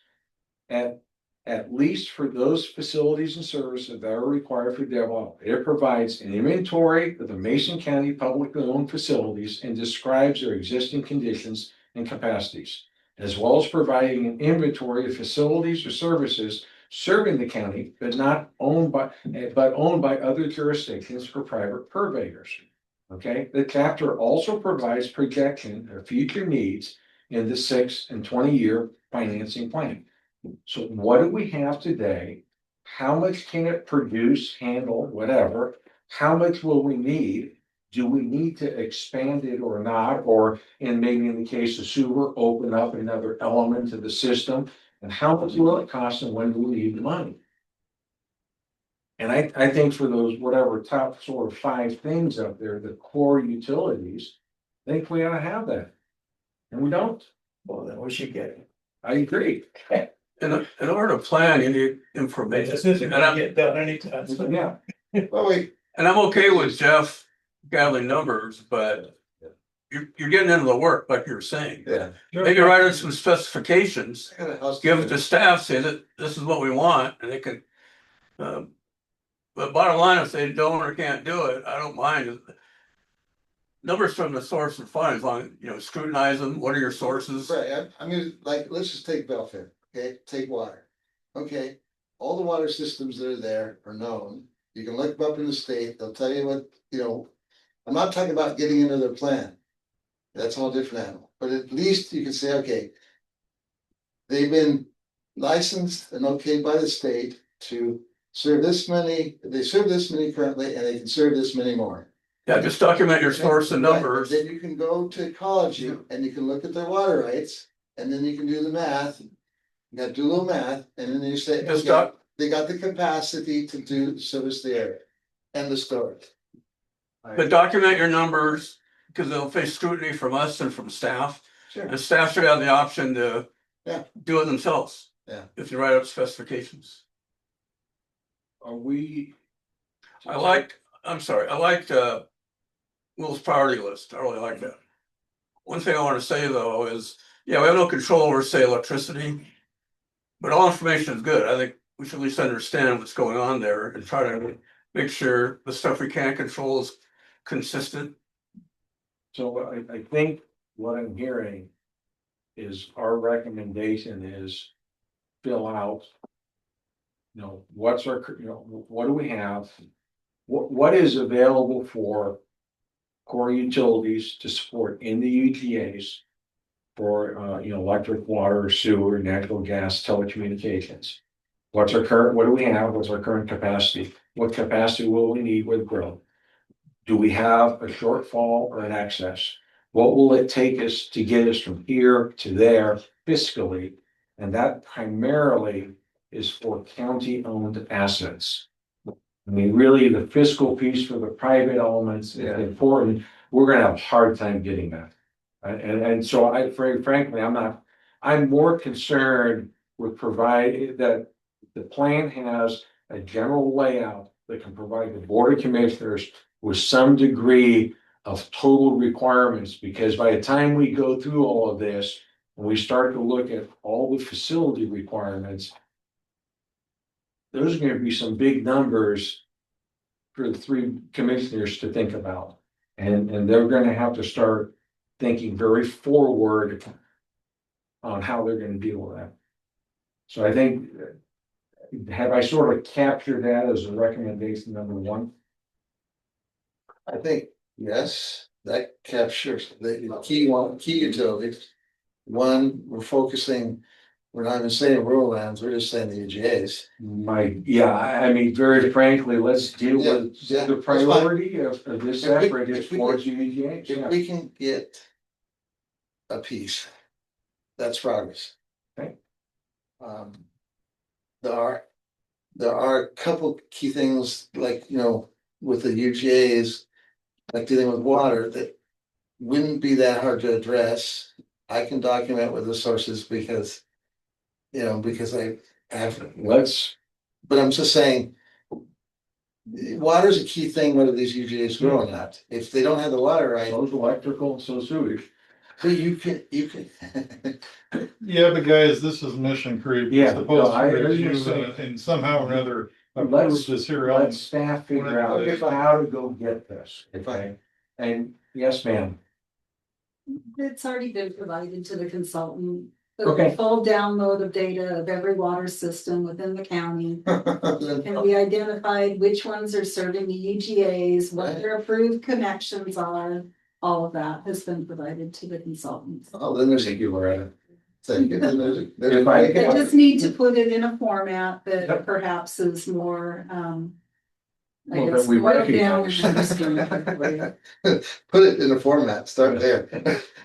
S1: At least for those facilities and services that are required for development, it provides an inventory of the Mason County publicly owned facilities and describes their existing conditions and capacities, as well as providing an inventory of facilities or services serving the county, but owned by other jurisdictions or private purveyors. Okay, the chapter also provides projection of future needs in the 6 and 20-year financing plan. So what do we have today? How much can it produce, handle, whatever? How much will we need? Do we need to expand it or not? Or maybe in the case of sewer, open up another element to the system? And how much will it cost and when do we need the money? And I think for those whatever top sort of 5 things up there, the core utilities, I think we ought to have that. And we don't.
S14: Well, then we should get it.
S1: I agree.
S11: In order to plan, you need information.
S14: This isn't
S11: And
S14: gonna get done anytime soon.
S1: Yeah.
S9: Well, wait,
S11: And I'm okay with Jeff gathering numbers, but you're getting into the work, like you were saying.
S9: yeah.
S11: Maybe write out some specifications,
S9: I got a house
S11: give it to staff, say that this is what we want, and they can. But bottom line, if they don't or can't do it, I don't mind. Numbers from the source are fine, as long as, scrutinize them, what are your sources?
S9: Right, I mean, like, let's just take Belfair, okay, take water. Okay, all the water systems that are there are known. You can look them up in the state, they'll tell you what, I'm not talking about getting into their plan. That's a whole different animal, but at least you can say, okay. They've been licensed and okayed by the state to serve this many, they serve this many currently, and they can serve this many more.
S11: Yeah, just document your source and
S9: Right,
S11: numbers.
S9: then you can go to ecology and you can look at their water rights, and then you can do the math. You gotta do a little math, and then you say,
S11: Just
S9: okay, they got the capacity to service the area and the storage.
S11: But document your numbers, because they'll face scrutiny from us and from staff.
S9: Sure.
S11: And staff should have the option to
S9: Yeah.
S11: do it themselves.
S9: Yeah.
S11: If you write up specifications.
S1: Are we?
S11: I liked Will's priority list. I really like that. One thing I want to say though is, yeah, we have no control over, say, electricity. But all information is good. I think we should at least understand what's going on there and try to make sure the stuff we can't control is consistent.
S1: So I think what I'm hearing is our recommendation is fill out. What's our, what do we have? What is available for core utilities to support in the UGAs for, electric, water, sewer, natural gas, telecommunications? What's our current, what do we have? What's our current capacity? What capacity will we need with growth? Do we have a shortfall or an excess? What will it take us to get us from here to there fiscally? And that primarily is for county-owned assets. I mean, really, the fiscal piece for the private elements is important. We're gonna have a hard time getting that. And so frankly, I'm more concerned with providing that the plan has a general layout that can provide the board of commissioners with some degree of total requirements, because by the time we go through all of this, and we start to look at all the facility requirements, those are gonna be some big numbers for the three commissioners to think about. And they're gonna have to start thinking very forward on how they're gonna deal with that. So I think, have I sort of captured that as a recommendation number one?
S9: I think, yes, that captures the key utilities. One, we're focusing, we're not even saying rural lands, we're just saying the UGAs.
S1: I mean, very frankly, let's deal with
S9: Yeah,
S1: the
S9: that's fine.
S1: priority of this
S9: If we-
S1: effort is
S9: if we
S1: towards
S9: get-
S1: UGA.
S9: If we can get a piece, that's progress.
S1: Okay.
S9: There are a couple key things like, with the UGAs, like dealing with water, that wouldn't be that hard to address. I can document with the sources because, because I have. But I'm just saying, water is a key thing, whether these UGAs grow or not. If they don't have the water right.
S1: So's electrical and so sewage.
S9: So you can.
S8: Yeah, but guys, this is mission creep.
S1: Yeah,
S8: Supposed
S1: no,
S8: to
S1: I
S8: review
S1: understand.
S8: and somehow or another
S1: Let's-
S8: approve this here.
S1: Let staff figure out how to go get this, okay? And yes, ma'am.
S10: It's already been provided to the consultant.
S1: Okay.
S10: A full download of data of every water system within the county. And we identified which ones are serving the UGAs, what their approved connections are. All of that has been provided to the consultants.
S9: Oh, then there's a Loretta. Thank you. Then there's
S1: If I
S10: I
S1: can-
S10: just need to put it in a format that perhaps is more, I
S1: Well,
S10: guess,
S1: that we
S10: more down
S1: recognize.
S10: and understood.
S9: Put it in a format, start there.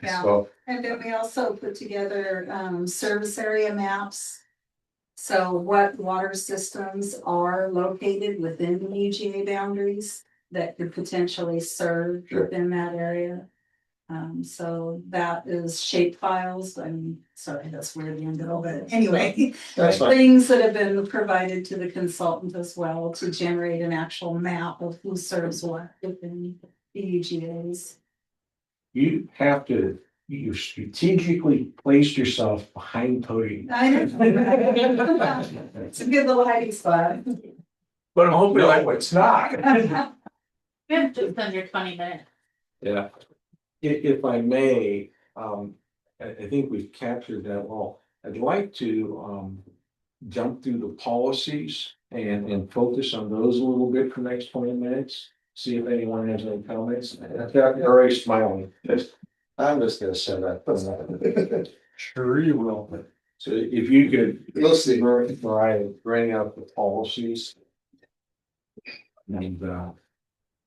S10: Yeah.
S1: So,
S10: And then we also put together service area maps. So what water systems are located within the UGA boundaries that could potentially serve within that area. So that is shape files. I'm sorry, that's weird the end of it, but anyway.
S9: That's fine.
S10: Things that have been provided to the consultant as well to generate an actual map of who serves what within the UGAs.
S1: you have to, you strategically place yourself behind Cody.
S10: I know. It's a good little hiding spot.
S11: But I'm hoping.
S1: No, it's not.
S2: Just under 20 minutes.
S1: Yeah. If I may, I think we've captured that well. I'd like to, jump through the policies and focus on those a little bit for the next 20 minutes. See if anyone has any comments. You're already smiling.
S9: I'm just gonna say that.
S1: Sure you will. So if you could.
S9: We'll see.
S1: Mariah, bring up the policies. And,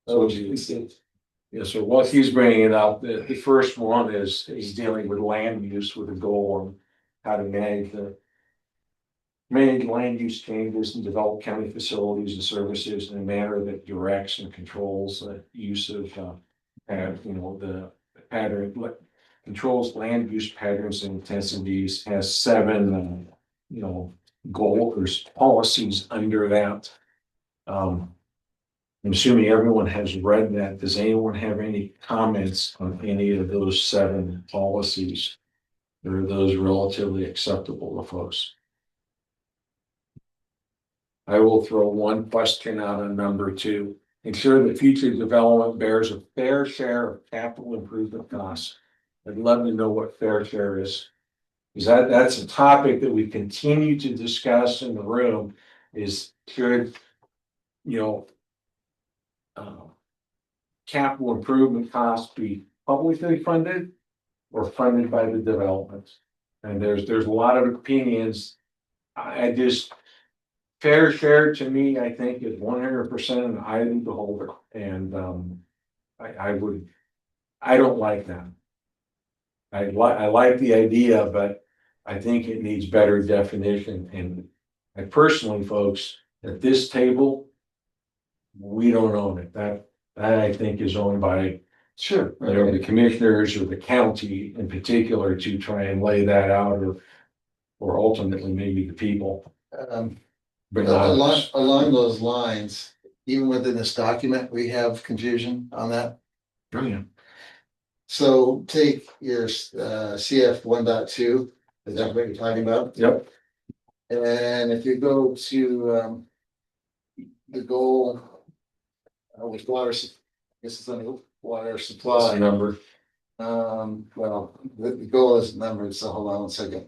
S9: Oh,
S1: yeah, so what he's bringing up, the first one is he's dealing with land use with a goal on how to manage land use changes and develop county facilities and services in a manner that directs and controls the use of, the pattern, controls land use patterns and intensities, has 7, goals, there's policies under that. I'm assuming everyone has read that. Does anyone have any comments on any of those 7 policies? Or are those relatively acceptable to folks? I will throw one question out on number 2. Ensure that future development bears a fair share of capital improvement costs. I'd love to know what fair share is. Because that's a topic that we continue to discuss in the room is should, capital improvement costs be publicly funded or funded by the development? And there's a lot of opinions. Fair share to me, I think is 100% an eye of the beholder. And I don't like that. I like the idea, but I think it needs better definition. And I personally, folks, at this table, we don't own it. That I think is owned by the commissioners or the county in particular to try and lay that out, or ultimately maybe the people. But not us.
S9: Along those lines, even within this document, we have confusion on that.
S1: Brilliant.
S9: So take your CF 1.2, is that what you're talking about?
S1: Yep.
S9: And if you go to the goal with water, I guess it's on the water
S1: What's the
S9: supply.
S1: number?
S9: Well, the goal isn't numbered, so hold on one second.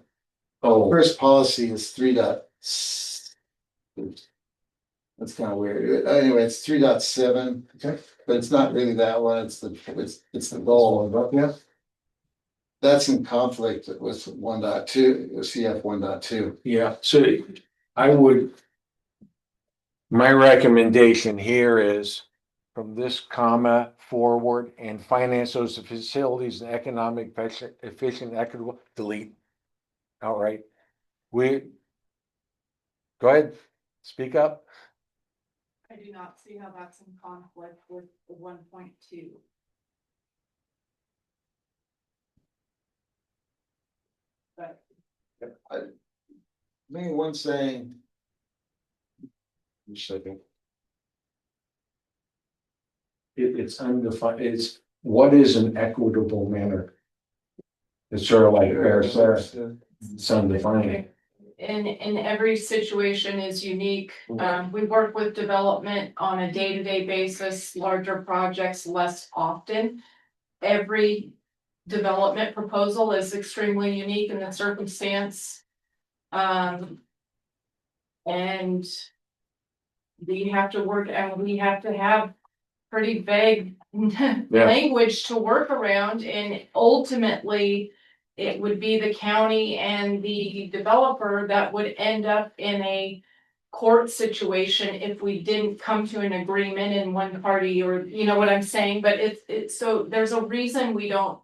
S1: Oh,
S9: First policy is 3. That's kind of weird. Anyway, it's 3.7.
S1: Okay.
S9: But it's not really that one. It's the goal.
S1: yeah.
S9: That's in conflict with 1.2, CF 1.2.
S1: Yeah, so my recommendation here is from this comma forward and finance those facilities and economic, efficient, equitable, delete. All right. Go ahead, speak up.
S3: I do not see how that's in conflict with the 1.2. But
S9: Maybe one saying,
S1: Just a second. It's undefined, it's what is an equitable manner? It's sort of like fair share, it's undefined.
S3: in every situation is unique. We work with development on a day-to-day basis, larger projects less often. Every development proposal is extremely unique in the circumstance. And we have to work, and we have to have pretty vague language to work around, and ultimately it would be the county and the developer that would end up in a court situation if we didn't come to an agreement in one party, or you know what I'm saying, but it's so there's a reason we don't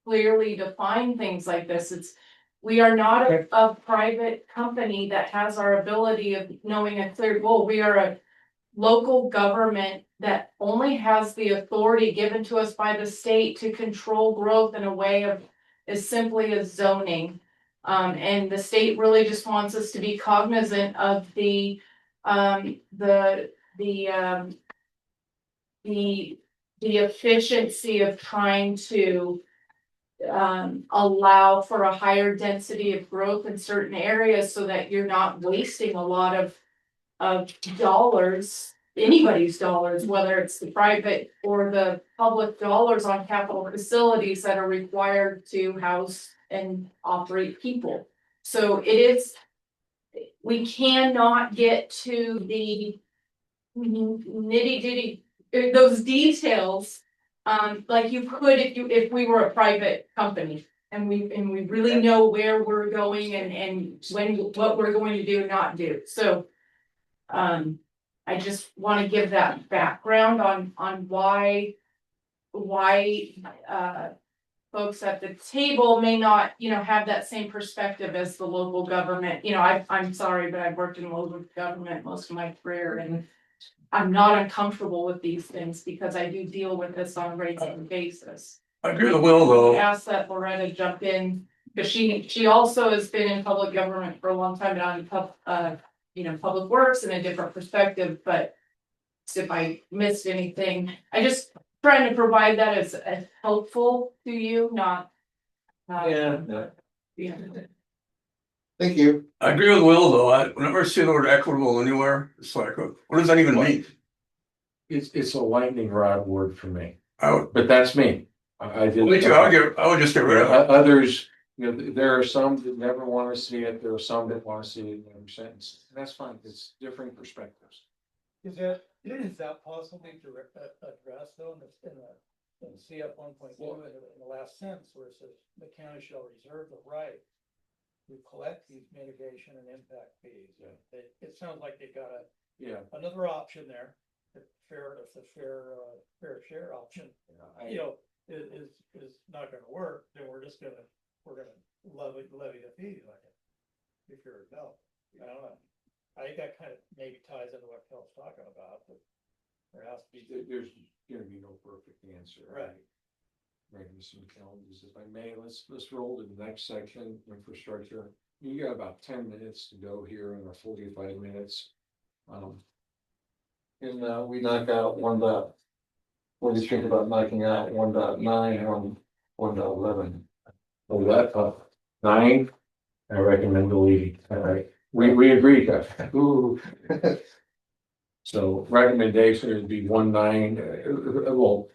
S3: clearly define things like this. We are not a private company that has our ability of knowing a clear goal. We are a local government that only has the authority given to us by the state to control growth in a way of as simply as zoning. And the state really just wants us to be cognizant of the efficiency of trying to allow for a higher density of growth in certain areas so that you're not wasting a lot of dollars, anybody's dollars, whether it's the private or the public dollars on capital facilities that are required to house and operate people. So we cannot get to the nitty gritty, those details, like you could if we were a private company. And we really know where we're going and what we're going to do and not do. So I just want to give that background on why folks at the table may not, have that same perspective as the local government. I'm sorry, but I've worked in local government most of my career, and I'm not uncomfortable with these things because I do deal with this on a regular basis.
S11: I agree with Will though.
S3: Ask that Loretta jump in, because she also has been in public government for a long time, and on public works in a different perspective, but if I missed anything, I just trying to provide that as helpful to you, not.
S1: Yeah.
S9: thank you.
S11: I agree with Will though. I whenever I see the word equitable anywhere, it's like, what does that even mean?
S1: It's a lightning rod word for me,
S11: I
S1: but that's me. I did.
S11: Me too. I would just get rid of it.
S1: Others, there are some that never want to see it. There are some that want to see it in every sentence. That's fine. It's different perspectives.
S14: Is that possibly addressed though in CF 1.2 in the last sentence where it says the county shall reserve the right to collect these mitigation and impact fees? It sounds like they got another option there. If the fair share option, is not gonna work, then we're gonna levy the fees like it. If you're a developer, I don't know. I think that kind of maybe ties into what Phil's talking about, but there has to be.
S1: There's gonna be no perfect answer.
S14: Right.
S1: Making some challenges, if I may, let's roll to the next section, infrastructure. You got about 10 minutes to go here in our 45 minutes. And we knock out 1. What do you think about knocking out 1.9, 1.11? Oh, that 9. I recommend deleting. All right, we agree, Jeff. Ooh. So recommendation would be 1.9. Well,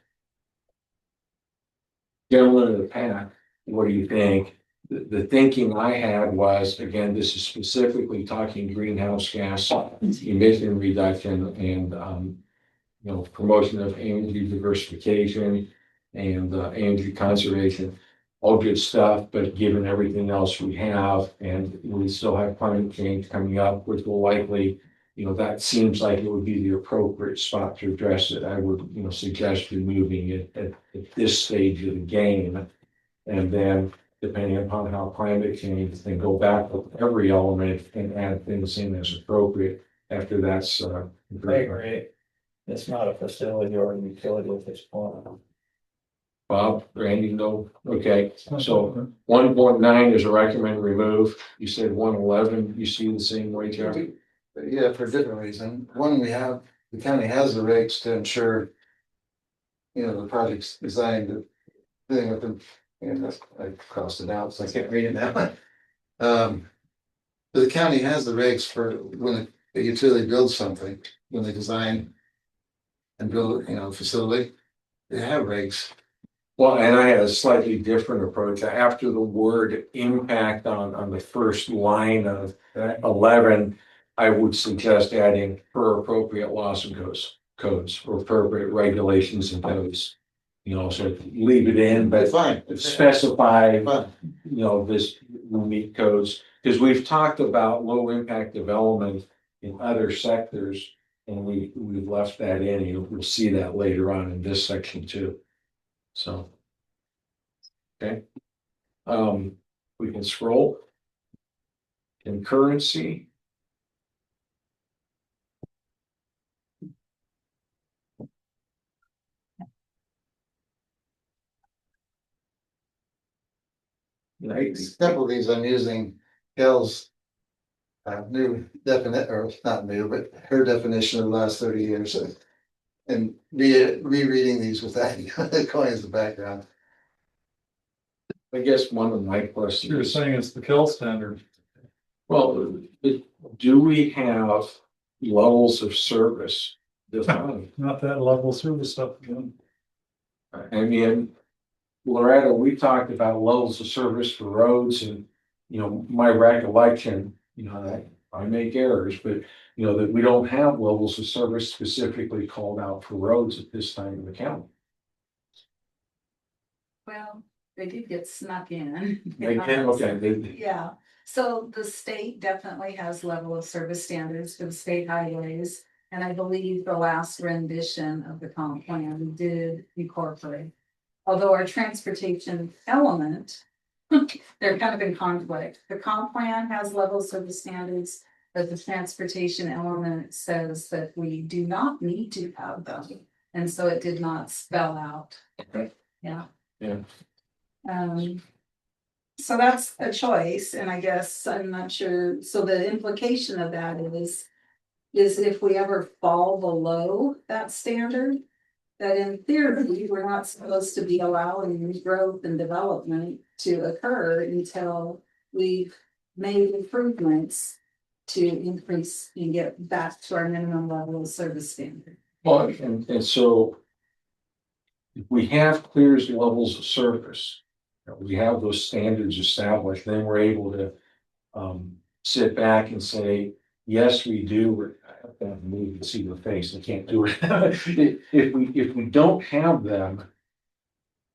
S1: gentlemen of the pack, what do you think? The thinking I had was, again, this is specifically talking greenhouse gas emission reduction and, promotion of energy diversification and energy conservation. All good stuff, but given everything else we have, and we still have climate change coming up, which will likely, that seems like it would be the appropriate spot to address it. I would, suggest removing it at this stage of the game. And then depending upon how climate change, then go back with every element and add things in as appropriate after that's.
S14: I agree. It's not a facility or a utility at this point.
S1: Bob, Randy, no, okay, so 1.9 is a recommend remove, you said 1.11, you see the same way, Jeff?
S9: Yeah, for a different reason. One, the county has the regs to ensure. The project's designed to, thing with the, I crossed it out, so I can't read it now. But the county has the regs for when a utility builds something, when they design. And build, a facility, they have regs.
S1: Well, and I had a slightly different approach. After the word impact on the first line of 11, I would suggest adding per appropriate laws and codes or appropriate regulations and codes. So leave it in, but
S9: Fine.
S1: specify,
S9: Fine.
S1: this will meet codes. Because we've talked about low impact development in other sectors, and we've left that in, and we'll see that later on in this section too. So. Okay. We can scroll. Concurrency.
S9: A couple of these I'm using Kel's. New definite, or not new, but her definition of the last 30 years. And rereading these with that going as the background.
S1: I guess one of my questions.
S8: You're saying it's the kill standard.
S1: Well, do we have levels of service defined?
S8: Not that level of service stuff again.
S1: I mean, Loretta, we talked about levels of service for roads and, my recollection, I make errors, but, that we don't have levels of service specifically called out for roads at this time in the county.
S10: Well, they did get snuck in.
S1: They can, okay.
S10: Yeah, so the state definitely has level of service standards for the state highways. And I believe the last rendition of the comp plan did incorporate. Although our transportation element, they're kind of in conflict. The comp plan has level of service standards, but the transportation element says that we do not need to have them. And so it did not spell out. Yeah.
S1: Yeah.
S10: So that's a choice, and I guess I'm not sure, so the implication of that is if we ever fall below that standard, that in theory, we're not supposed to be allowing growth and development to occur until we've made improvements to increase and get back to our minimum level of service standard.
S1: Well, and so if we have clears levels of service, we have those standards established, then we're able to sit back and say, yes, we do. I have to move and see the face. I can't do it. If we don't have them,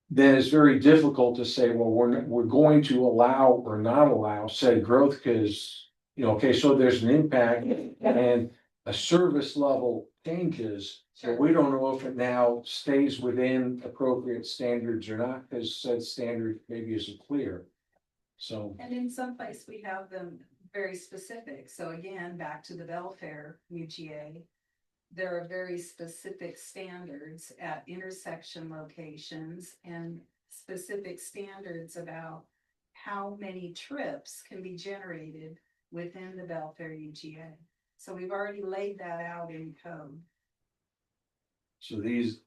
S1: then it's very difficult to say, well, we're going to allow or not allow said growth because, okay, so there's an impact and a service level changes. So we don't know if it now stays within appropriate standards or not, because said standard maybe isn't clear. So.
S10: And in some place we have them very specific. So again, back to the welfare UGA. There are very specific standards at intersection locations and specific standards about how many trips can be generated within the welfare UGA. So we've already laid that out in code.
S1: So these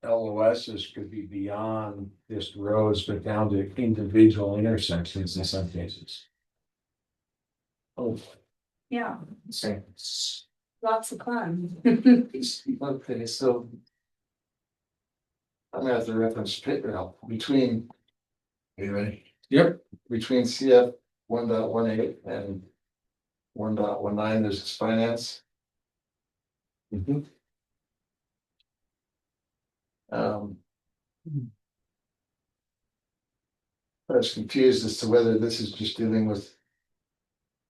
S1: LOSs could be beyond just roads, but down to individual intersections in some cases. Oh,
S10: Yeah,
S1: same.
S10: lots of fun.
S4: Okay, so. I'm gonna have to reference pit rail between. Are you ready?
S1: Yep.
S4: Between CF 1.18 and 1.19, there's this finance.
S1: Mhm.
S4: Um. I was confused as to whether this is just dealing with.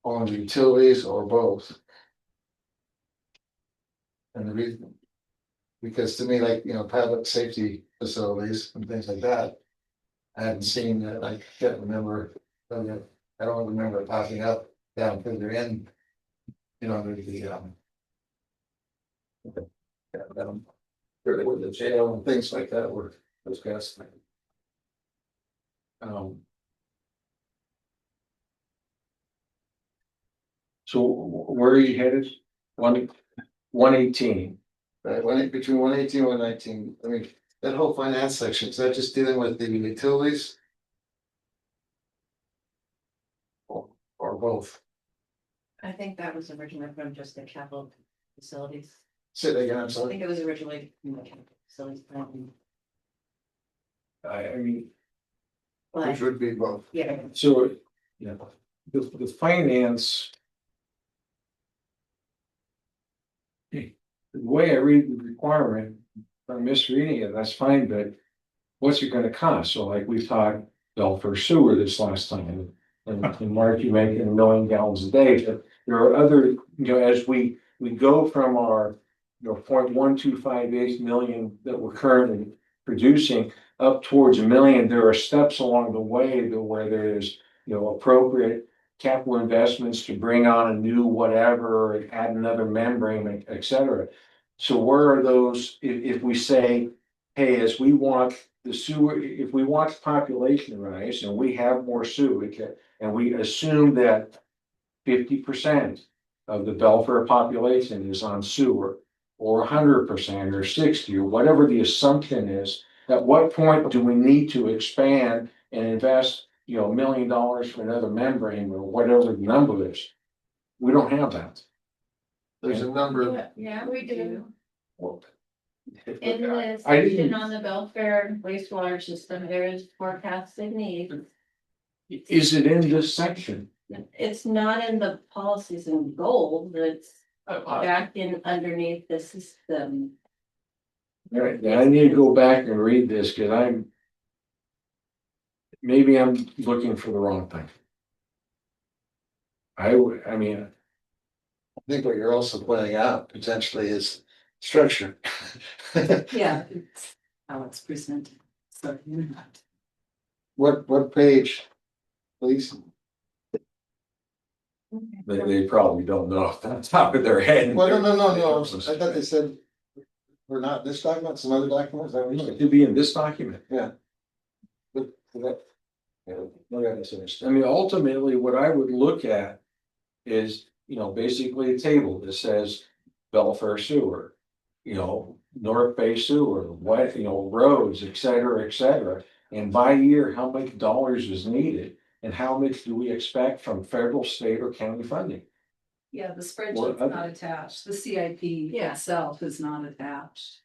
S4: All the utilities or both. And the reason. Because to me, like, public safety facilities and things like that. I haven't seen that, I can't remember, I don't remember it popping up down further in. With the jail and things like that were discussed.
S1: So where are you headed? 118.
S4: Right, between 118 and 119, I mean, that whole finance section, is that just dealing with the utilities? Or both?
S2: I think that was originally from just the capital facilities.
S4: Say that again, I'm
S2: I
S4: sorry.
S2: think it was originally from the capital facilities plan.
S1: I mean,
S2: But,
S4: Which would be both.
S2: yeah,
S1: so, yeah, the finance. The way I read the requirement, if I'm misreading it, that's fine, but what's it gonna cost? So like we talked Belfair sewer this last time. And Mark, you making 1 million gallons a day, but there are other, as we go from our. 0.1258 million that we're currently producing up towards 1 million, there are steps along the way to where there is, appropriate. Capital investments to bring on a new whatever, add another membrane, et cetera. So where are those, if we say, hey, as we want the sewer, if we want the population to rise and we have more sewage, and we assume that 50% of the Belfair population is on sewer, or 100% or 60, or whatever the assumption is, at what point do we need to expand and invest, $1 million for another membrane or whatever the number is? We don't have that.
S4: There's a number.
S2: yeah, we do.
S1: Well,
S2: In the
S1: I
S2: section
S1: didn't-
S2: on the welfare wastewater system, there is forecasted need.
S1: Is it in this section?
S2: It's not in the policies in gold, it's back in underneath the system.
S1: All right, I need to go back and read this, because maybe I'm looking for the wrong thing. I mean.
S4: I think what you're also pointing out potentially is structure.
S10: Yeah, it's how it's presented. So you're not.
S4: What page, please?
S1: They probably don't know off the top of their head.
S4: Well, no, I thought they said. We're not this document, some other documents, that
S1: It could be in this document.
S4: yeah. But that. Yeah, maybe I misunderstood.
S1: I mean, ultimately, what I would look at is, basically a table that says Belfair sewer. North Bay sewer, what, roads, et cetera, et cetera. And by year, how much dollars is needed and how much do we expect from federal, state or county funding?
S10: Yeah, the
S1: Or
S10: spreadsheet's
S1: other-
S10: not attached. The CIP
S2: Yeah.
S10: itself is not attached.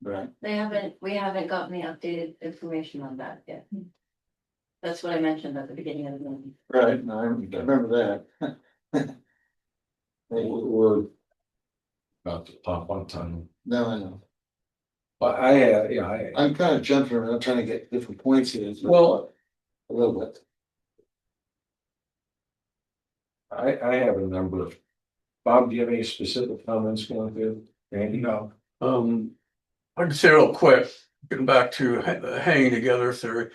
S1: Right.
S2: We haven't gotten the updated information on that yet. That's what I mentioned at the beginning of the meeting.
S4: Right, no, I remember that.
S1: We're about to top on time.
S4: No, I know.
S1: But
S4: I'm kind of jumping around trying to get different points here.
S1: Well-
S4: A little bit.
S1: I have a number of. Bob, do you have any specific comments going through? Randy?
S11: No, I can say real quick, getting back to the hanging together theory.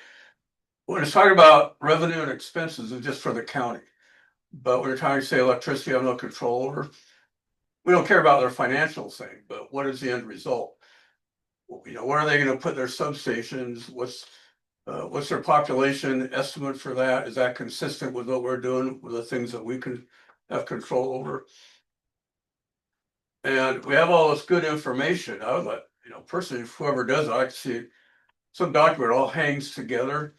S11: When it's talking about revenue and expenses, it's just for the county. But we're trying to say electricity, I have no control over. We don't care about their financial thing, but what is the end result? You know, where are they gonna put their substations? What's their population estimate for that? Is that consistent with what we're doing with the things that we can have control over? And we have all this good information. I would like, you know, personally, whoever does it, I like to see some document all hangs together.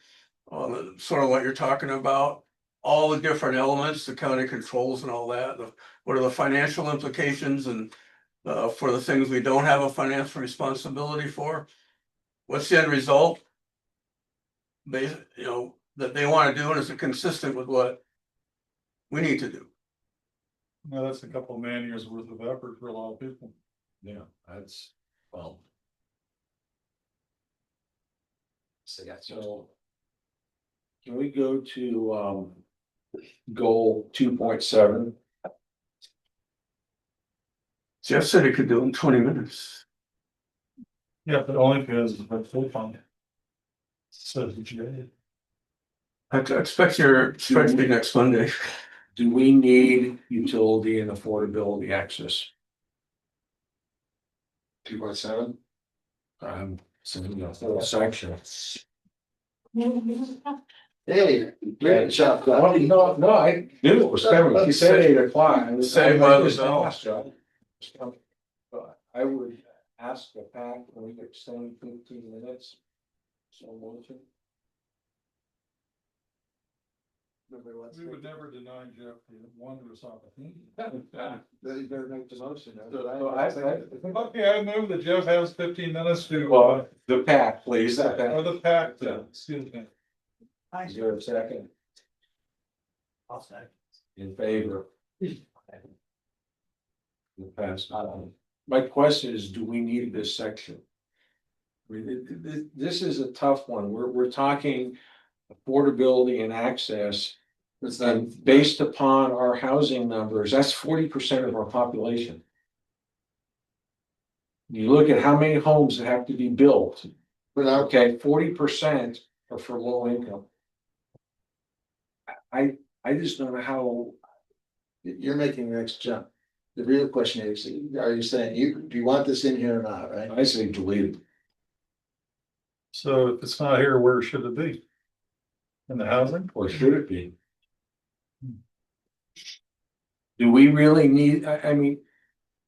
S11: Sort of what you're talking about, all the different elements, the county controls and all that. What are the financial implications and for the things we don't have a financial responsibility for? What's the end result? You know, that they want to do, and is it consistent with what we need to do?
S8: No, that's a couple of man years worth of effort for a lot of people.
S1: Yeah, that's, well. So. Can we go to, goal 2.7?
S11: Jeff said he could do it in 20 minutes.
S8: Yeah, but only because it's my full fund. Says the GA.
S11: I expect your spreadsheet next Monday.
S1: Do we need utility and affordability access?
S9: 2.7.
S1: So, you know, full section.
S9: Hey, great job.
S1: No, I knew it was coming. She said 8 o'clock. I would ask the PAC, when we extend 15 minutes. So motion.
S8: We would never deny Jeff the wondrous opportunity.
S9: You better make the motion.
S8: Okay, I move that Jeff has 15 minutes to,
S1: Well, the PAC, please. The PAC.
S8: or the pack, excuse me.
S1: Is there a second?
S14: I'll say.
S1: In favor? Pass. My question is, do we need this section? I mean, this is a tough one. We're talking affordability and access. And based upon our housing numbers, that's 40% of our population. You look at how many homes that have to be built. Okay, 40% are for low income. I just don't know how.
S9: You're making the next jump. The real question is, are you saying do you want this in here or not, right?
S1: I say delete it.
S8: So if it's not here, where should it be? In the housing?
S1: Or should it be? Do we really need, I mean.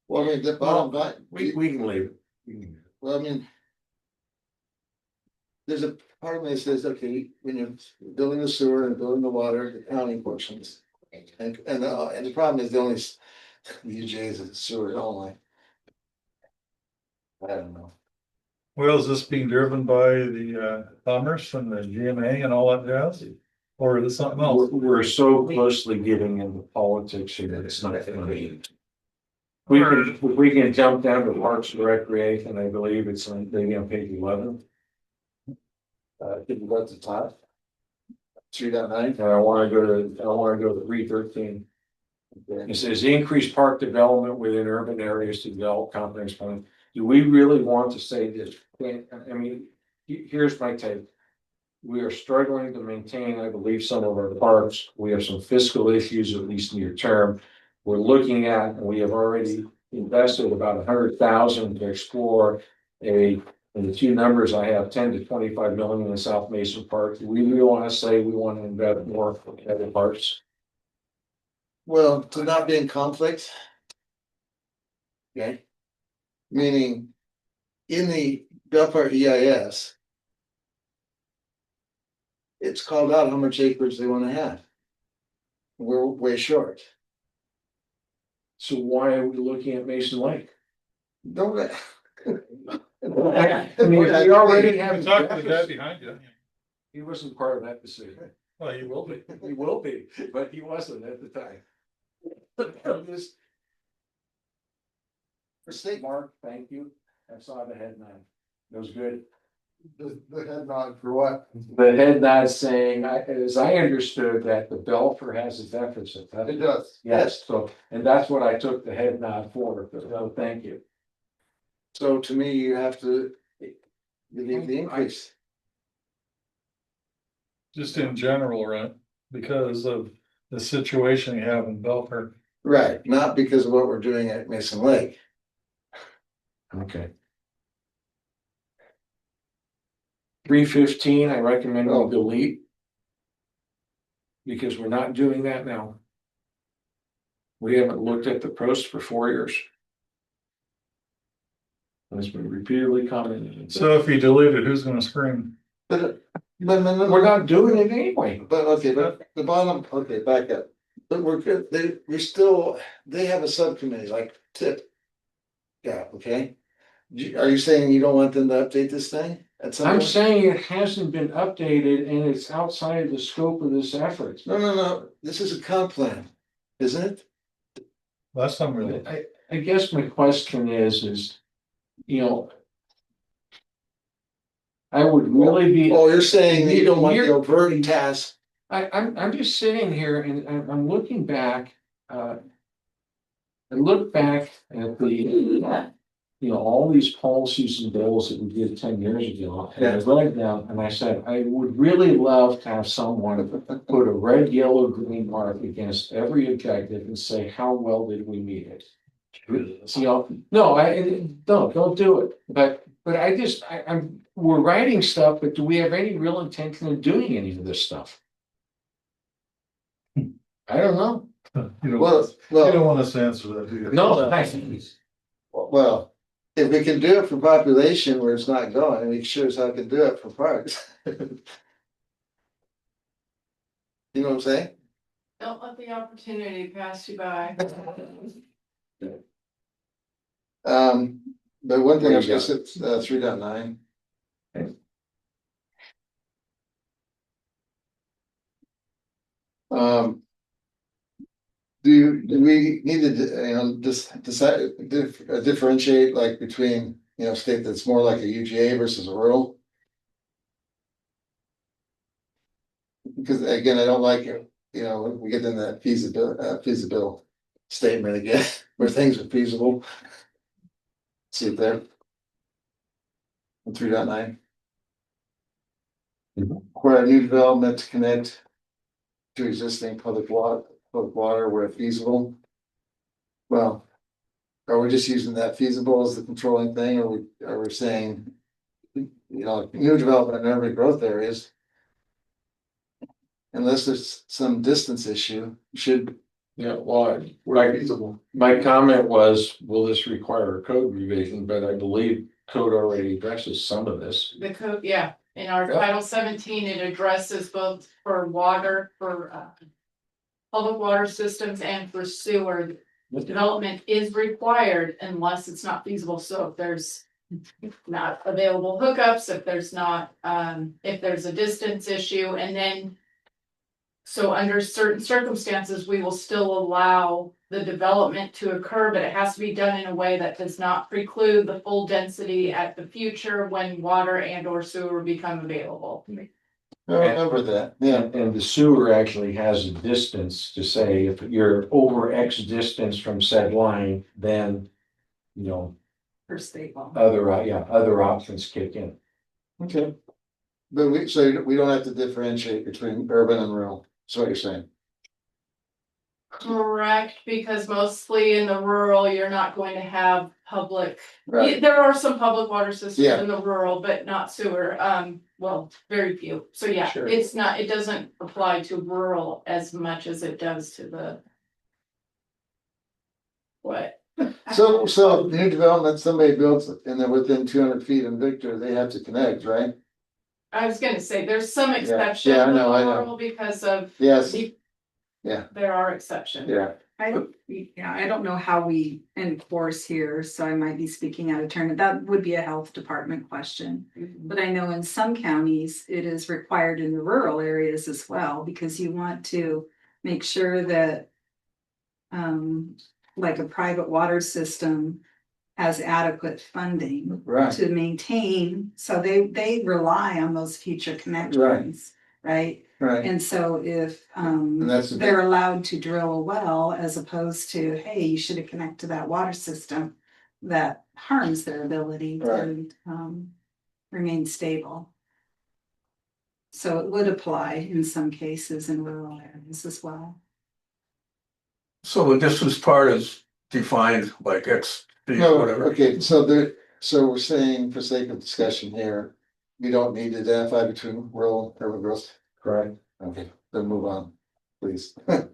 S9: Well, I mean, the bottom line.
S1: We can leave it.
S9: Well, I mean. There's a part of me that says, okay, when you're building the sewer and building the water, the county portions. And the problem is the only, the UJs is sewer only. I don't know.
S8: Well, is this being driven by the commerce and the GMA and all that jazz? Or is it something else?
S1: We're so closely getting into politics here that it's not funny. We can jump down to Parks and Recreation, I believe it's on, maybe on page 11.
S9: Did you go to the top? 3.9.
S1: And I wanna go to 313. It says increased park development within urban areas to develop complex plan. Do we really want to say this? I mean, here's my take. We are struggling to maintain, I believe, some of our parks. We have some fiscal issues, at least near term. We're looking at, and we have already invested about 100,000 to explore in the two numbers I have, 10 to 25 million in South Mason Park. Do we really want to say we want to invest more in other parks?
S9: Well, to not be in conflict. Okay. Meaning, in the Bellport EIS. It's called out how much acreage they want to have. We're way short.
S1: So why are we looking at Mason Lake?
S9: Don't.
S1: I mean, we already have.
S8: Talk to the guy behind you.
S1: He wasn't part of that decision.
S8: Well, he will be.
S1: He will be, but he wasn't at the time.
S9: Mistake.
S1: Mark, thank you. I saw the head nod. That was good.
S9: The head nod for what?
S1: The head nod saying, as I understood that the Belfer has a deficit.
S9: It does.
S1: Yes, so, and that's what I took the head nod for, so thank you.
S9: So to me, you have to. Believe the increase.
S8: Just in general, right? Because of the situation you have in Belfort.
S9: Right, not because of what we're doing at Mason Lake.
S1: Okay. 315, I recommend we delete. Because we're not doing that now. We haven't looked at the post for 4 years. And it's been repeatedly commented.
S8: So if you delete it, who's gonna scream?
S9: But
S1: We're not doing it anyway.
S9: But okay, but the bottom, okay, back up. But we're good, they have a subcommittee like tip. Yeah, okay. Are you saying you don't want them to update this thing at some
S1: I'm
S9: point?
S1: saying it hasn't been updated and it's outside of the scope of this effort.
S9: No, this is a comp plan, isn't it?
S8: Last time we.
S1: I guess my question is, you know. I would really be.
S9: Oh, you're saying that you don't want the overt task.
S1: I'm just sitting here and I'm looking back, I look back at the, you know, all these policies and bills that we did 10 years ago. And I read them and I said, I would really love to have someone put a red, yellow, green mark against every objective and say, how well did we meet it? You know, no, don't do it. But we're writing stuff, but do we have any real intention of doing any of this stuff? I don't know.
S8: You don't,
S9: Well,
S8: you don't want us to answer that, do you?
S1: No, I think.
S9: Well, if we can do it for population where it's not going, we sure as hell can do it for parks. You know what I'm saying?
S3: Don't let the opportunity pass you by.
S9: But one thing I was
S1: What
S9: gonna
S1: do
S9: say, 3.9. Do we need to, you know, decide, differentiate like between, you know, state that's more like a UGA versus a rural? Because again, I don't like it, you know, we get in that feasibility statement again, where things are feasible. See it there. 3.9. Where a new development to connect to existing public water where feasible. Well, are we just using that feasible as the controlling thing, or are we saying, you know, new development in every growth areas? Unless there's some distance issue, should.
S1: Yeah, well, my comment was, will this require a code revision? But I believe code already addresses some of this.
S3: The code, yeah, in our
S1: Yeah.
S3: Title 17, it addresses both for water, for public water systems and for sewer. Development is required unless it's not feasible. So if there's not available hookups, if there's not, if there's a distance issue, and then so under certain circumstances, we will still allow the development to occur, but it has to be done in a way that does not preclude the full density at the future when water and or sewer become available.
S9: I remember that, yeah.
S1: And the sewer actually has a distance to say if you're over X distance from said line, then, you know,
S10: For state law.
S1: other options kick in.
S9: Okay. But we don't have to differentiate between urban and rural, that's what you're saying.
S3: Correct, because mostly in the rural, you're not going to have public,
S9: Right.
S3: there are some public water systems
S9: Yeah.
S3: in the rural, but not sewer, well, very few. So yeah,
S9: Sure.
S3: it's not, it doesn't apply to rural as much as it does to the. What?
S9: So new development, somebody builds and they're within 200 feet in Victor, they have to connect, right?
S3: I was gonna say, there's some
S9: Yeah,
S3: exceptions
S9: I
S3: in the
S9: know.
S3: rural because of.
S9: Yes. Yeah.
S3: There are exceptions.
S9: Yeah.
S10: I don't know how we enforce here, so I might be speaking out of turn. That would be a health department question. But I know in some counties, it is required in the rural areas as well, because you want to make sure that like a private water system has adequate funding
S9: Right.
S10: to maintain, so they rely on those future connections, right?
S9: Right.
S10: And so if
S9: that's a
S10: they're allowed to drill a well as opposed to, hey, you should have connected to that water system, that harms their ability to remain stable. So it would apply in some cases in rural areas as well.
S11: So the distance part is defined like X, feet,
S9: No,
S11: whatever.
S9: okay, so we're saying for sake of discussion here, we don't need to identify between rural and urban growth, correct? Okay, then move on, please.
S1: I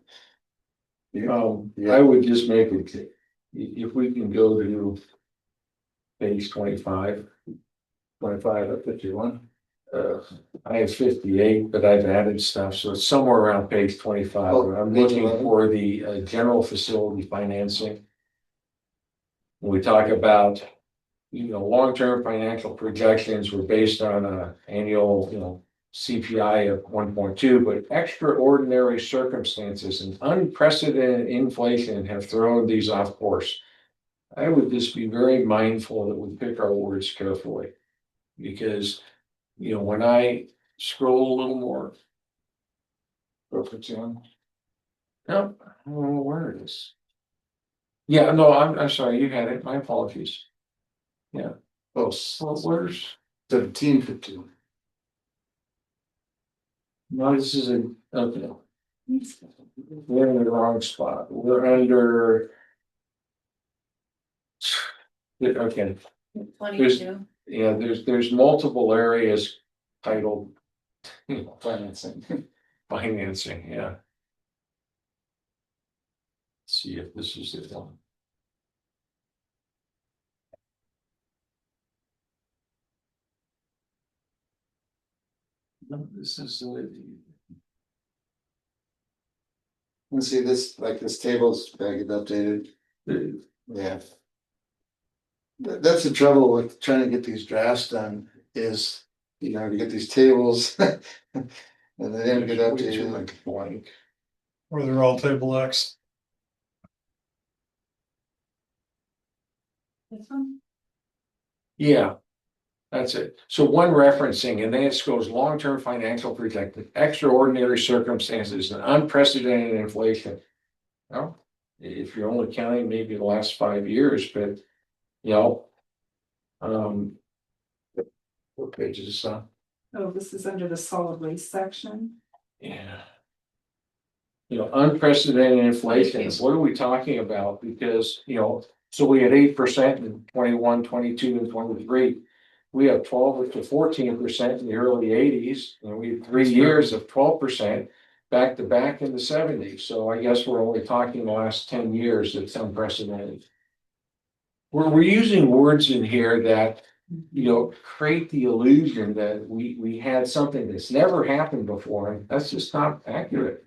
S1: would just make it, if we can go to page 25 of 51. I have 58, but I've added stuff, so it's somewhere around page 25.
S9: Oh,
S1: I'm
S9: page
S1: looking
S9: 11.
S1: for the general facility financing. We talk about, long-term financial projections were based on a annual, CPI of 1.2, but extraordinary circumstances and unprecedented inflation have thrown these off course. I would just be very mindful that we pick our words carefully. Because, when I scroll a little more. Go for Tim. No, I don't know where it is. Yeah, no, I'm sorry, you had it, my apologies. Yeah,
S9: Oh,
S1: well, where's,
S9: 17:15.
S1: no, this is okay. We're in the wrong spot, we're under. Okay,
S2: 22.
S1: yeah, there's multiple areas titled.
S9: Financing.
S1: Financing, yeah. Let's see if this is the one. No, this is
S9: Let's see, this table's gotta get updated, yeah. That's the trouble with trying to get these drafts done is, to get these tables. And they didn't get updated.
S1: like blank.
S8: Or they're all table X.
S2: This one?
S1: Yeah, that's it. So one referencing, and then it goes long-term financial projected, extraordinary circumstances and unprecedented inflation. Well, if you're only counting maybe the last 5 years, but, you know. What page is this on?
S10: Oh, this is under the solid waste section.
S1: Yeah. Unprecedented inflation, what are we talking about? Because, so we had 8% in 21, 22, and 23. We have 12 to 14% in the early 80s, and we had 3 years of 12% back to back in the 70s. So I guess we're only talking the last 10 years that's unprecedented. We're using words in here that, create the illusion that we had something that's never happened before, and that's just not accurate.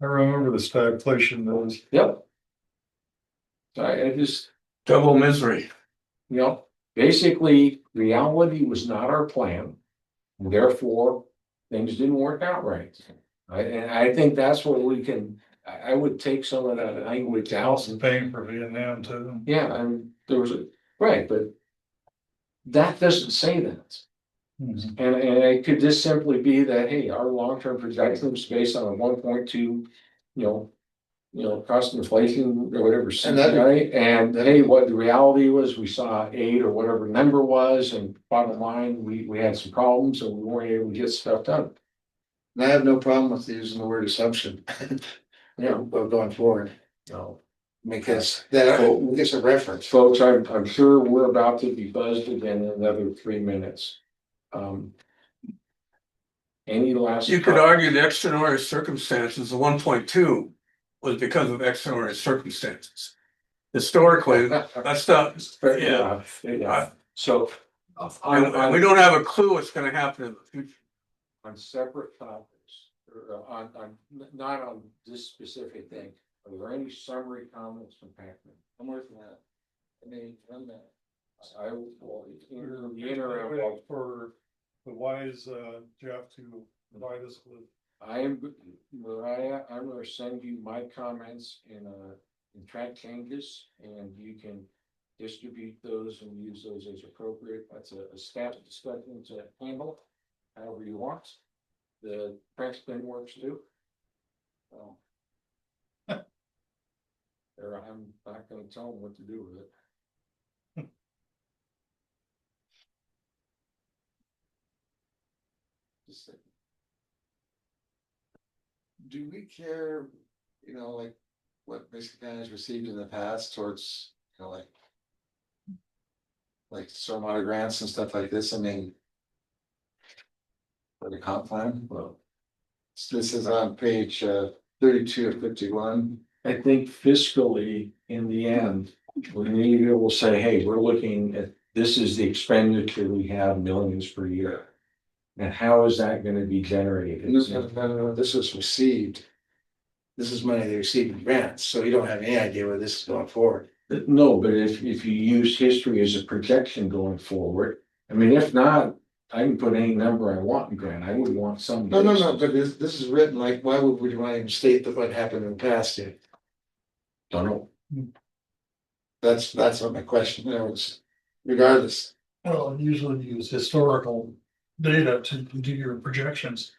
S8: I remember the stagflation those.
S1: Yep. So I just,
S11: Double misery.
S1: Basically, reality was not our plan. And therefore, things didn't work out right. And I think that's what we can, I would take some of that language out.
S8: House and paying for Vietnam too.
S1: Yeah, and there was right, but that doesn't say that.
S8: Mhm.
S1: And it could just simply be that, hey, our long-term projections based on a 1.2, cost inflation or whatever, CPI, and hey, what the reality was, we saw 8 or whatever number was, and bottom line, we had some problems and we weren't able to get stuff done.
S9: And I have no problem with using the word assumption. Of going forward,
S1: No.
S9: because that gives a reference.
S1: Folks, I'm sure we're about to be buzzed again in another 3 minutes. Any last?
S11: You could argue the extraordinary circumstances, the 1.2 was because of extraordinary circumstances. Historically, that's not, yeah.
S1: So.
S11: And we don't have a clue what's gonna happen in the future.
S1: On separate topics, or not on this specific thing, are there any summary comments from Pac-Man?
S9: I'm working on it. I mean, run that.
S1: I will, in the interim,
S8: For the wise Jeff to provide us with.
S1: Mariah, I'm gonna send you my comments in track changes, and you can distribute those and use those as appropriate. That's a staff discussion to handle however you want. The press bin works too. Or I'm not gonna tell them what to do with it.
S9: Just a second. Do we care you know, like what Michigan County has received in the past towards, you know, like stormwater grants and stuff like this, I mean. For the comp plan, well. So this is on page 32 of 51.
S1: I think fiscally, in the end, we need to be able to say, hey, we're looking at, this is the expenditure we have millions per year. And how is that gonna be generated?
S9: No, this was received. This is money they received in grants, so you don't have any idea where this is going forward.
S1: No, but if you use history as a projection going forward, I mean, if not, I can put any number I want in grant, I would want some.
S9: No, but this is written like, why would we want to state that what happened in the past here?
S1: Don't know.
S9: That's what my question there was, regardless.
S14: Well, usually use historical data to do your projections.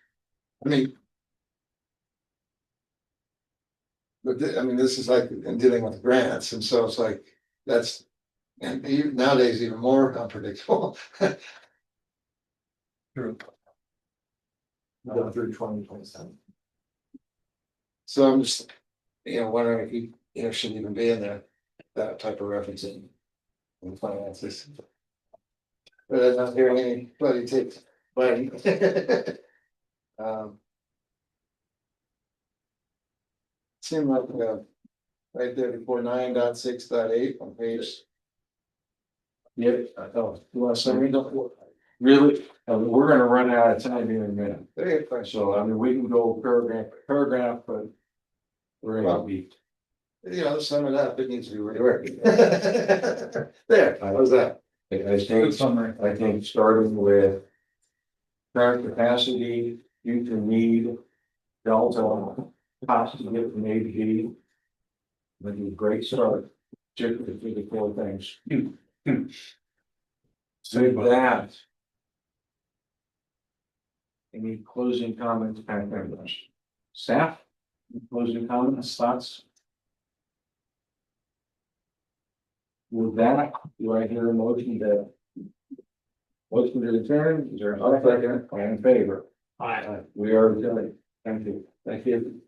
S9: I mean. But I mean, this is like in dealing with grants, and so it's like, that's, and nowadays even more unpredictable.
S14: True.
S9: Go through 2027. So I'm just, you know, wondering if you know, shouldn't even be in there, that type of referencing. In finances. But I'm not hearing anybody take money. Seemed like, right there before 9.6.8 on page.
S1: Yep, oh, you want to say, really, we're gonna run out of time here in a minute.
S9: There you go.
S1: So, I mean, we can go paragraph, but. We're gonna be.
S9: You know, sum it up, it needs to be reworked. There, how's that?
S1: I think starting with. Current capacity, future need, delta, cost to get from A to B. Would be a great start, particularly for the core things. So with that. Any closing comments, panel members? Staff? Any closing comments, thoughts? With that, do I hear a motion to? Motion to adjourn, is there a second, all in favor? Aye. We are adjourned, thank you, thank you.